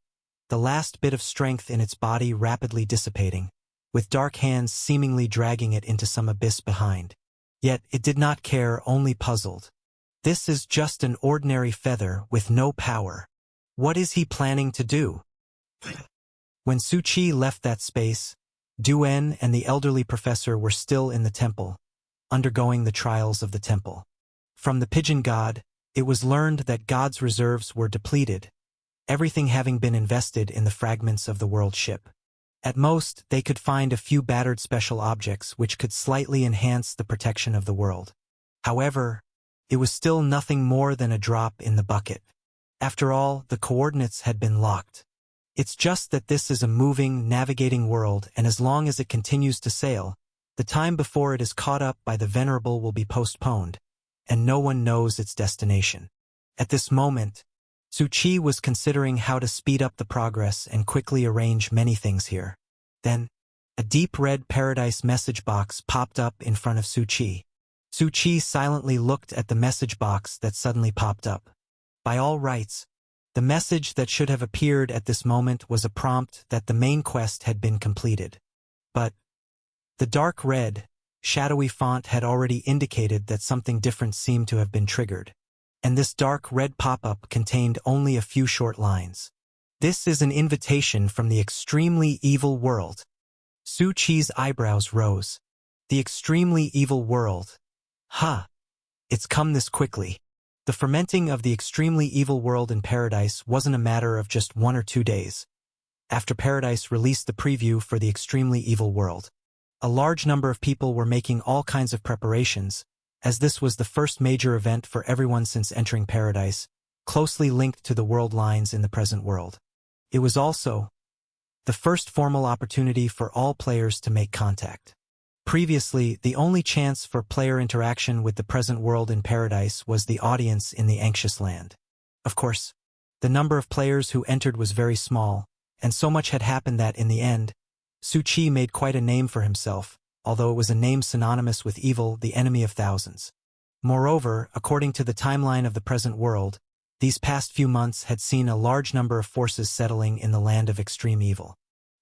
the last bit of strength in its body rapidly dissipating, with dark hands seemingly dragging it into some abyss behind. Yet it did not care, only puzzled. This is just an ordinary feather with no power. What is he planning to do? When Su Chi left that space, Du-En and the elderly professor were still in the temple, undergoing the trials of the temple. From the pigeon god, it was learned that God's reserves were depleted, everything having been invested in the fragments of the world ship. At most, they could find a few battered special objects which could slightly enhance the protection of the world. However, it was still nothing more than a drop in the bucket. After all, the coordinates had been locked. It's just that this is a moving, navigating world, and as long as it continues to sail, the time before it is caught up by the Venerable will be postponed, and no one knows its destination. At this moment, Su Chi was considering how to speed up the progress and quickly arrange many things here. Then, a deep red paradise message box popped up in front of Su Chi. Su Chi silently looked at the message box that suddenly popped up. By all rights, the message that should have appeared at this moment was a prompt that the main quest had been completed. But the dark red, shadowy font had already indicated that something different seemed to have been triggered. And this dark red pop-up contained only a few short lines. This is an invitation from the extremely evil world. Su Chi's eyebrows rose. The extremely evil world. Huh. It's come this quickly. The fermenting of the extremely evil world in Paradise wasn't a matter of just 1 or 2 days. After Paradise released the preview for the extremely evil world, a large number of people were making all kinds of preparations, as this was the first major event for everyone since entering Paradise, closely linked to the world lines in the present world. It was also the first formal opportunity for all players to make contact. Previously, the only chance for player interaction with the present world in Paradise was the audience in the anxious land. Of course, the number of players who entered was very small, and so much had happened that, in the end, Su Chi made quite a name for himself, although it was a name synonymous with evil, the enemy of thousands. Moreover, according to the timeline of the present world, these past few months had seen a large number of forces settling in the land of extreme evil.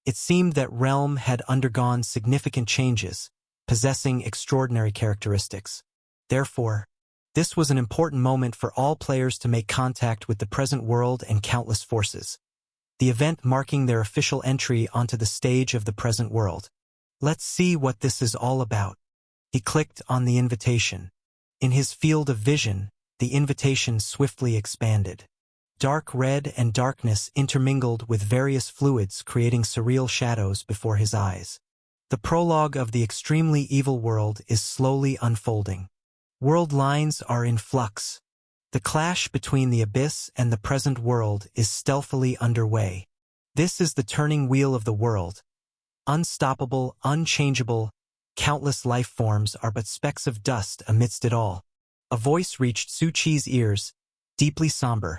It seemed that Realm had undergone significant changes, possessing extraordinary characteristics. Therefore, this was an important moment for all players to make contact with the present world and countless forces. the event marking their official entry onto the stage of the present world. Let's see what this is all about. He clicked on the invitation. In his field of vision, the invitation swiftly expanded. Dark red and darkness intermingled with various fluids, creating surreal shadows before his eyes. The prologue of the extremely evil world is slowly unfolding. World lines are in flux. The clash between the abyss and the present world is stealthily underway. This is the turning wheel of the world. Unstoppable, unchangeable, countless life forms are but specks of dust amidst it all. A voice reached Su Qi's ears, deeply somber,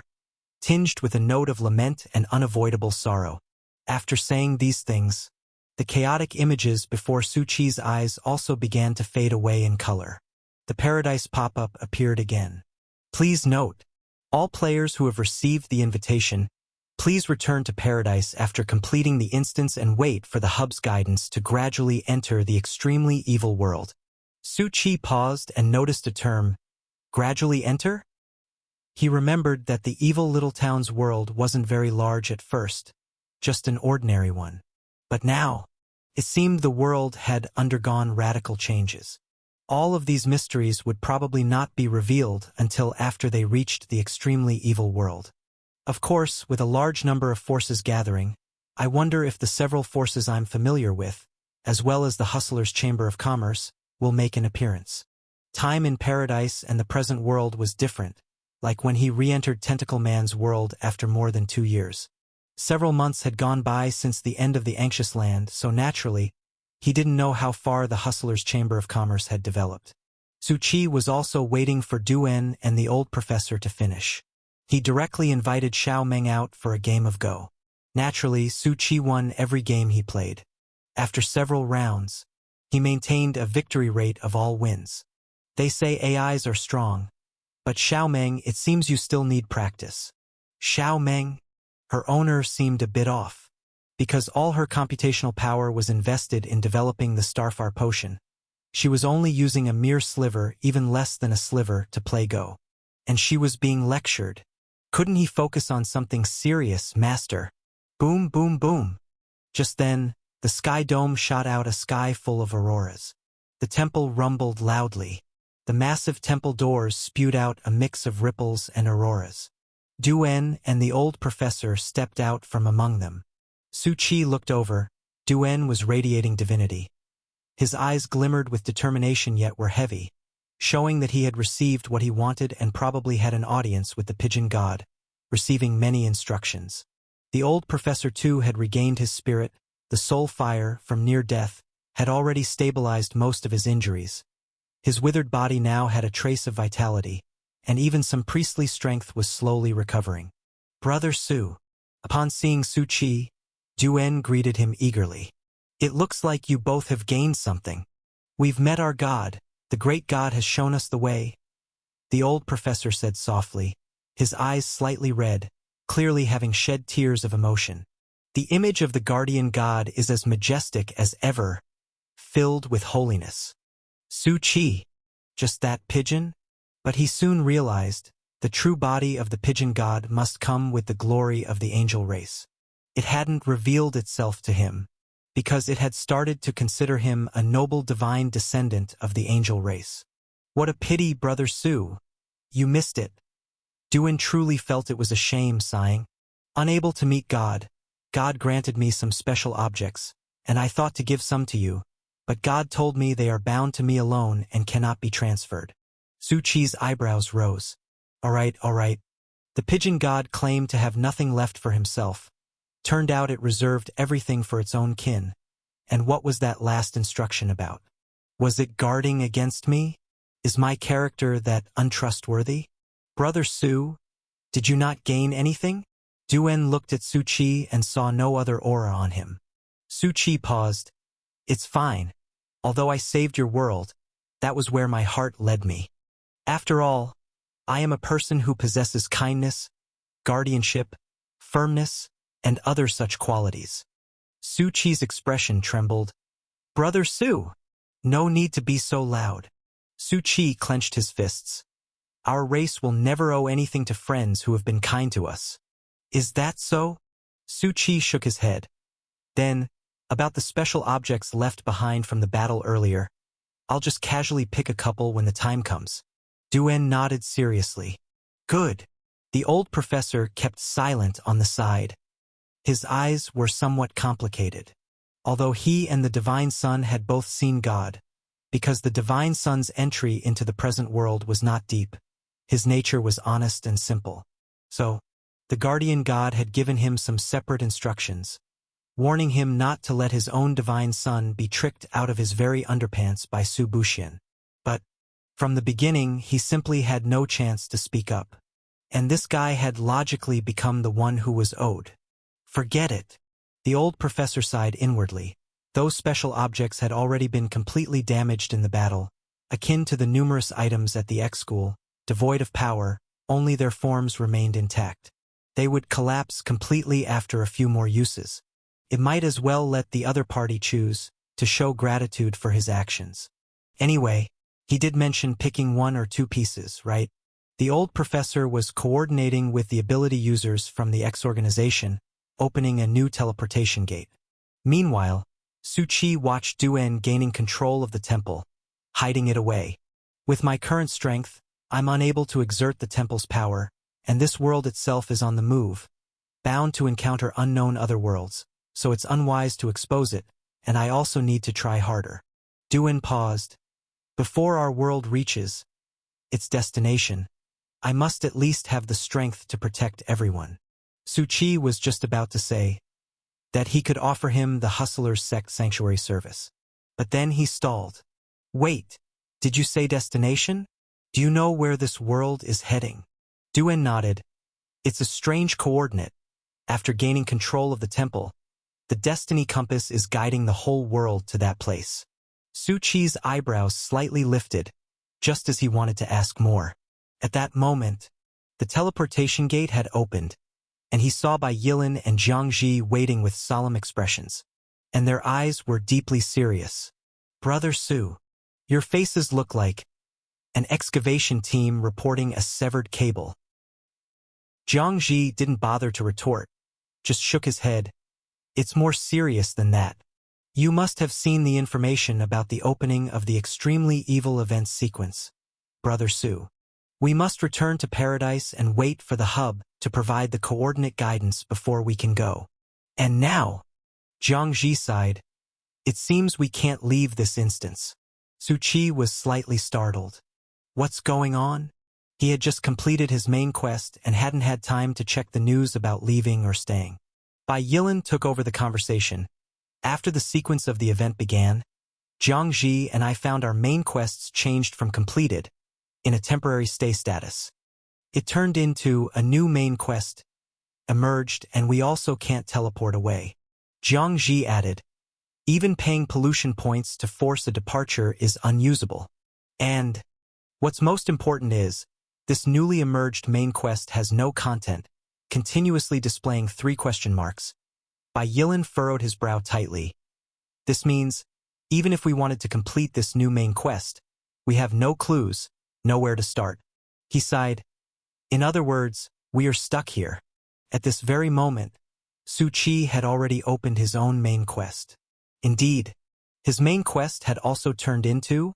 tinged with a note of lament and unavoidable sorrow. After saying these things, the chaotic images before Su Qi's eyes also began to fade away in color. The Paradise pop-up appeared again. Please note, all players who have received the invitation, please return to Paradise after completing the instance and wait for the hub's guidance to gradually enter the extremely evil world. Su Qi paused and noticed a term, gradually enter? He remembered that the evil little town's world wasn't very large at first, just an ordinary one. But now, it seemed the world had undergone radical changes. All of these mysteries would probably not be revealed until after they reached the extremely evil world. Of course, with a large number of forces gathering, I wonder if the several forces I'm familiar with, as well as the Hustler's Chamber of Commerce, will make an appearance. Time in Paradise and the present world was different, like when he re-entered Tentacle Man's world after more than 2 years. Several months had gone by since the end of the Anxious Land, so naturally, he didn't know how far the Hustler's Chamber of Commerce had developed. Su Qi was also waiting for Du-En and the old professor to finish. He directly invited Xiao Meng out for a game of Go. Naturally, Su Qi won every game he played. After several rounds, he maintained a victory rate of all wins. They say AIs are strong, but Xiao Meng, it seems you still need practice. Xiao Meng? Her owner seemed a bit off. Because all her computational power was invested in developing the Starfire potion, she was only using a mere sliver, even less than a sliver, to play Go. And she was being lectured. Couldn't he focus on something serious, master? Boom, boom, boom. Just then, the sky dome shot out a sky full of auroras. The temple rumbled loudly. The massive temple doors spewed out a mix of ripples and auroras. Du-En and the old professor stepped out from among them. Su Qi looked over. Du-En was radiating divinity. His eyes glimmered with determination yet were heavy, showing that he had received what he wanted and probably had an audience with the Pigeon God, receiving many instructions. The old professor too had regained his spirit. The soul fire, from near death, had already stabilized most of his injuries. His withered body now had a trace of vitality, and even some priestly strength was slowly recovering. Brother Su. Upon seeing Su Qi, Du-En greeted him eagerly. It looks like you both have gained something. We've met our God. The great God has shown us the way. The old professor said softly, his eyes slightly red, clearly having shed tears of emotion. The image of the guardian God is as majestic as ever, filled with holiness. Su Qi, just that pigeon? But he soon realized, the true body of the Pigeon God must come with the glory of the angel race. It hadn't revealed itself to him, because it had started to consider him a noble divine descendant of the angel race. What a pity, Brother Su. You missed it. Du-En truly felt it was a shame, sighing. Unable to meet God, God granted me some special objects, and I thought to give some to you, but God told me they are bound to me alone and cannot be transferred. Su Qi's eyebrows rose. All right. The Pigeon God claimed to have nothing left for himself. Turned out it reserved everything for its own kin. And what was that last instruction about? Was it guarding against me? Is my character that untrustworthy? Brother Su, did you not gain anything? Du-En looked at Su Qi and saw no other aura on him. Su Qi paused. It's fine. Although I saved your world, that was where my heart led me. After all, I am a person who possesses kindness, guardianship, firmness, and other such qualities. Su Qi's expression trembled. Brother Su, no need to be so loud. Su Qi clenched his fists. Our race will never owe anything to friends who have been kind to us. Is that so? Su Qi shook his head. Then, about the special objects left behind from the battle earlier, I'll just casually pick a couple when the time comes. Duan nodded seriously. Good. The old professor kept silent on the side. His eyes were somewhat complicated. Although he and the Divine Son had both seen God, because the Divine Son's entry into the present world was not deep, his nature was honest and simple. So, the guardian God had given him some separate instructions, warning him not to let his own Divine Son be tricked out of his very underpants by Su Buxian. But, from the beginning, he simply had no chance to speak up. And this guy had logically become the one who was owed. Forget it. The old professor sighed inwardly. Those special objects had already been completely damaged in the battle, akin to the numerous items at the X-School, devoid of power, only their forms remained intact. They would collapse completely after a few more uses. It might as well let the other party choose to show gratitude for his actions. Anyway, he did mention picking 1 or 2 pieces, right? The old professor was coordinating with the ability users from the X organization, opening a new teleportation gate. Meanwhile, Su Qi watched Duan gaining control of the temple, hiding it away. With my current strength, I'm unable to exert the temple's power, and this world itself is on the move, bound to encounter unknown other worlds, so it's unwise to expose it, and I also need to try harder. Duan paused. Before our world reaches its destination, I must at least have the strength to protect everyone. Su Qi was just about to say that he could offer him the Hustler's Sect sanctuary service. But then he stalled. Wait, did you say destination? Do you know where this world is heading? Duan nodded. It's a strange coordinate. After gaining control of the temple, the destiny compass is guiding the whole world to that place. Su Qi's eyebrows slightly lifted, just as he wanted to ask more. At that moment, the teleportation gate had opened, and he saw Bai Yilin and Jiang Ji waiting with solemn expressions, and their eyes were deeply serious. Brother Su, your faces look like an excavation team reporting a severed cable. Jiang Ji didn't bother to retort, just shook his head. It's more serious than that. You must have seen the information about the opening of the extremely evil events sequence, Brother Su. We must return to paradise and wait for the hub to provide the coordinate guidance before we can go. And now, Jiang Ji sighed, it seems we can't leave this instance. Su Qi was slightly startled. What's going on? He had just completed his main quest and hadn't had time to check the news about leaving or staying. Bai Yilin took over the conversation. After the sequence of the event began, Jiang Ji and I found our main quests changed from completed in a temporary stay status. It turned into a new main quest emerged, and we also can't teleport away. Jiang Ji added, even paying pollution points to force a departure is unusable. And what's most important is, this newly emerged main quest has no content, continuously displaying 3 question marks. Bai Yilin furrowed his brow tightly. This means, even if we wanted to complete this new main quest, we have no clues, nowhere to start. He sighed. In other words, we are stuck here. At this very moment, Su Qi had already opened his own main quest. Indeed, his main quest had also turned into,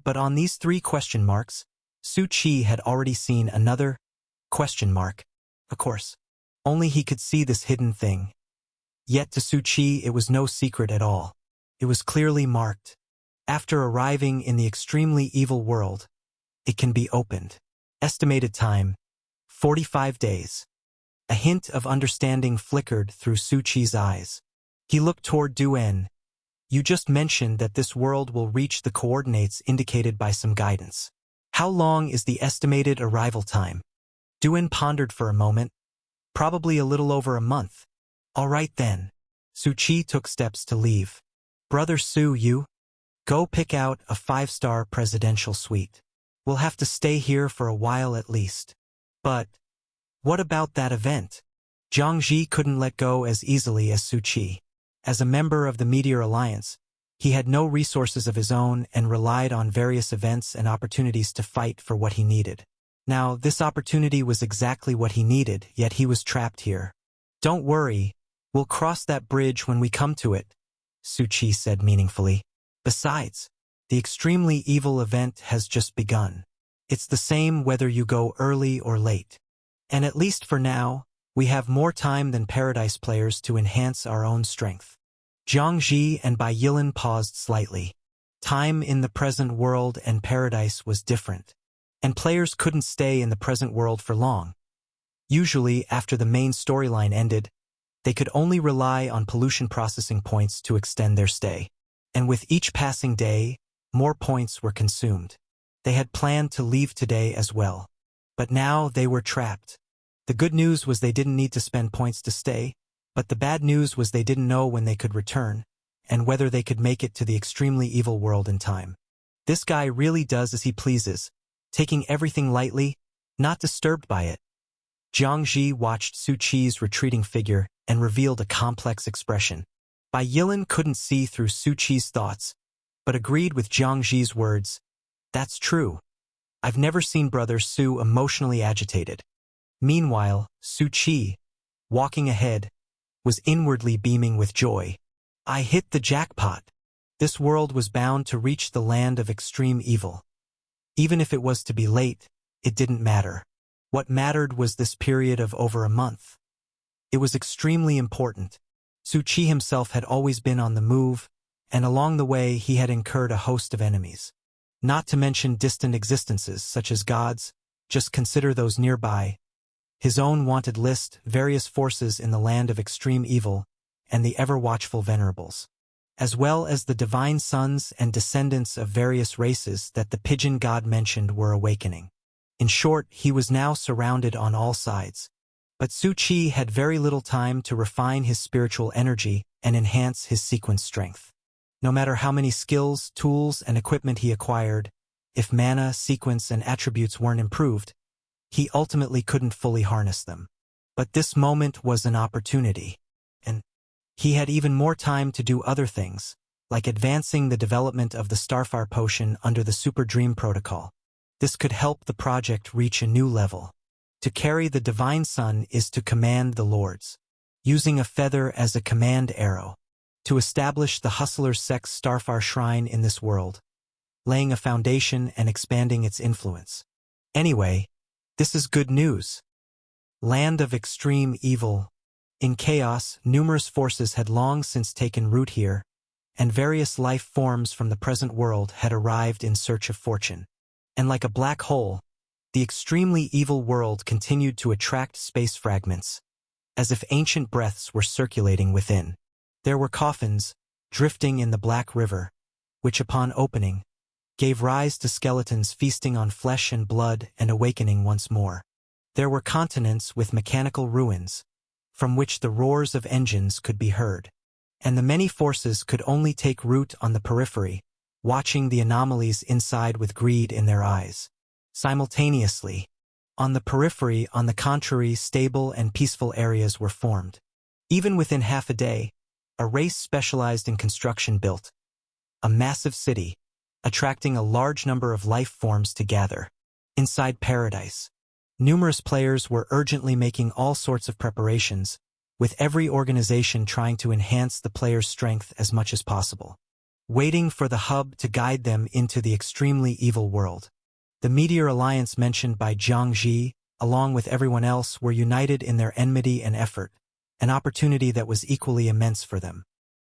but on these 3 question marks, Su Qi had already seen another question mark. Of course, only he could see this hidden thing. Yet to Su Qi it was no secret at all. It was clearly marked. After arriving in the extremely evil world, it can be opened. Estimated time, 45 days. A hint of understanding flickered through Su Qi's eyes. He looked toward Duan. You just mentioned that this world will reach the coordinates indicated by some guidance. How long is the estimated arrival time? Duan pondered for a moment. Probably a little over a month. All right then. Su Qi took steps to leave. Brother Su, you go pick out a 5-star presidential suite. We'll have to stay here for a while at least. But what about that event? Jiang Ji couldn't let go as easily as Su Qi. As a member of the Meteor Alliance, he had no resources of his own and relied on various events and opportunities to fight for what he needed. Now, this opportunity was exactly what he needed, yet he was trapped here. Don't worry, We'll cross that bridge when we come to it, Su Chi said meaningfully. Besides, the extremely evil event has just begun. It's the same whether you go early or late. And at least for now, we have more time than Paradise players to enhance our own strength. Jiang Ji and Bai Yilan paused slightly. Time in the present world and Paradise was different, and players couldn't stay in the present world for long. Usually, after the main storyline ended, they could only rely on pollution processing points to extend their stay. And with each passing day, more points were consumed. They had planned to leave today as well. But now they were trapped. The good news was they didn't need to spend points to stay, but the bad news was they didn't know when they could return, and whether they could make it to the extremely evil world in time. This guy really does as he pleases, taking everything lightly, not disturbed by it. Jiang Ji watched Su Chi's retreating figure and revealed a complex expression. Bai Yilan couldn't see through Su Chi's thoughts, but agreed with Jiang Ji's words. That's true. I've never seen Brother Su emotionally agitated. Meanwhile, Su Chi, walking ahead, was inwardly beaming with joy. I hit the jackpot. This world was bound to reach the land of extreme evil. Even if it was to be late, it didn't matter. What mattered was this period of over a month. It was extremely important. Su Chi himself had always been on the move, and along the way he had incurred a host of enemies. Not to mention distant existences such as gods, just consider those nearby. His own wanted list, various forces in the land of extreme evil, and the ever-watchful venerables, as well as the divine sons and descendants of various races that the pigeon god mentioned were awakening. In short, he was now surrounded on all sides. But Su Chi had very little time to refine his spiritual energy and enhance his sequence strength. No matter how many skills, tools, and equipment he acquired, if mana, sequence, and attributes weren't improved, he ultimately couldn't fully harness them. But this moment was an opportunity, and he had even more time to do other things, like advancing the development of the Starfire potion under the Super Dream Protocol. This could help the project reach a new level. To carry the Divine Sun is to command the Lords, using a feather as a command arrow, to establish the Hustler's Sex Starfire Shrine in this world, laying a foundation and expanding its influence. Anyway, this is good news. Land of extreme evil. In chaos, numerous forces had long since taken root here, and various life forms from the present world had arrived in search of fortune. And like a black hole, the extremely evil world continued to attract space fragments, as if ancient breaths were circulating within. There were coffins, drifting in the Black River, which upon opening, gave rise to skeletons feasting on flesh and blood and awakening once more. There were continents with mechanical ruins, from which the roars of engines could be heard, and the many forces could only take root on the periphery, watching the anomalies inside with greed in their eyes. Simultaneously, on the periphery, on the contrary, stable and peaceful areas were formed. Even within half a day, a race specialized in construction built a massive city, attracting a large number of life forms to gather. Inside Paradise, numerous players were urgently making all sorts of preparations, with every organization trying to enhance the player's strength as much as possible, waiting for the hub to guide them into the extremely evil world. The Meteor Alliance mentioned by Jiang Ji, along with everyone else, were united in their enmity and effort, an opportunity that was equally immense for them.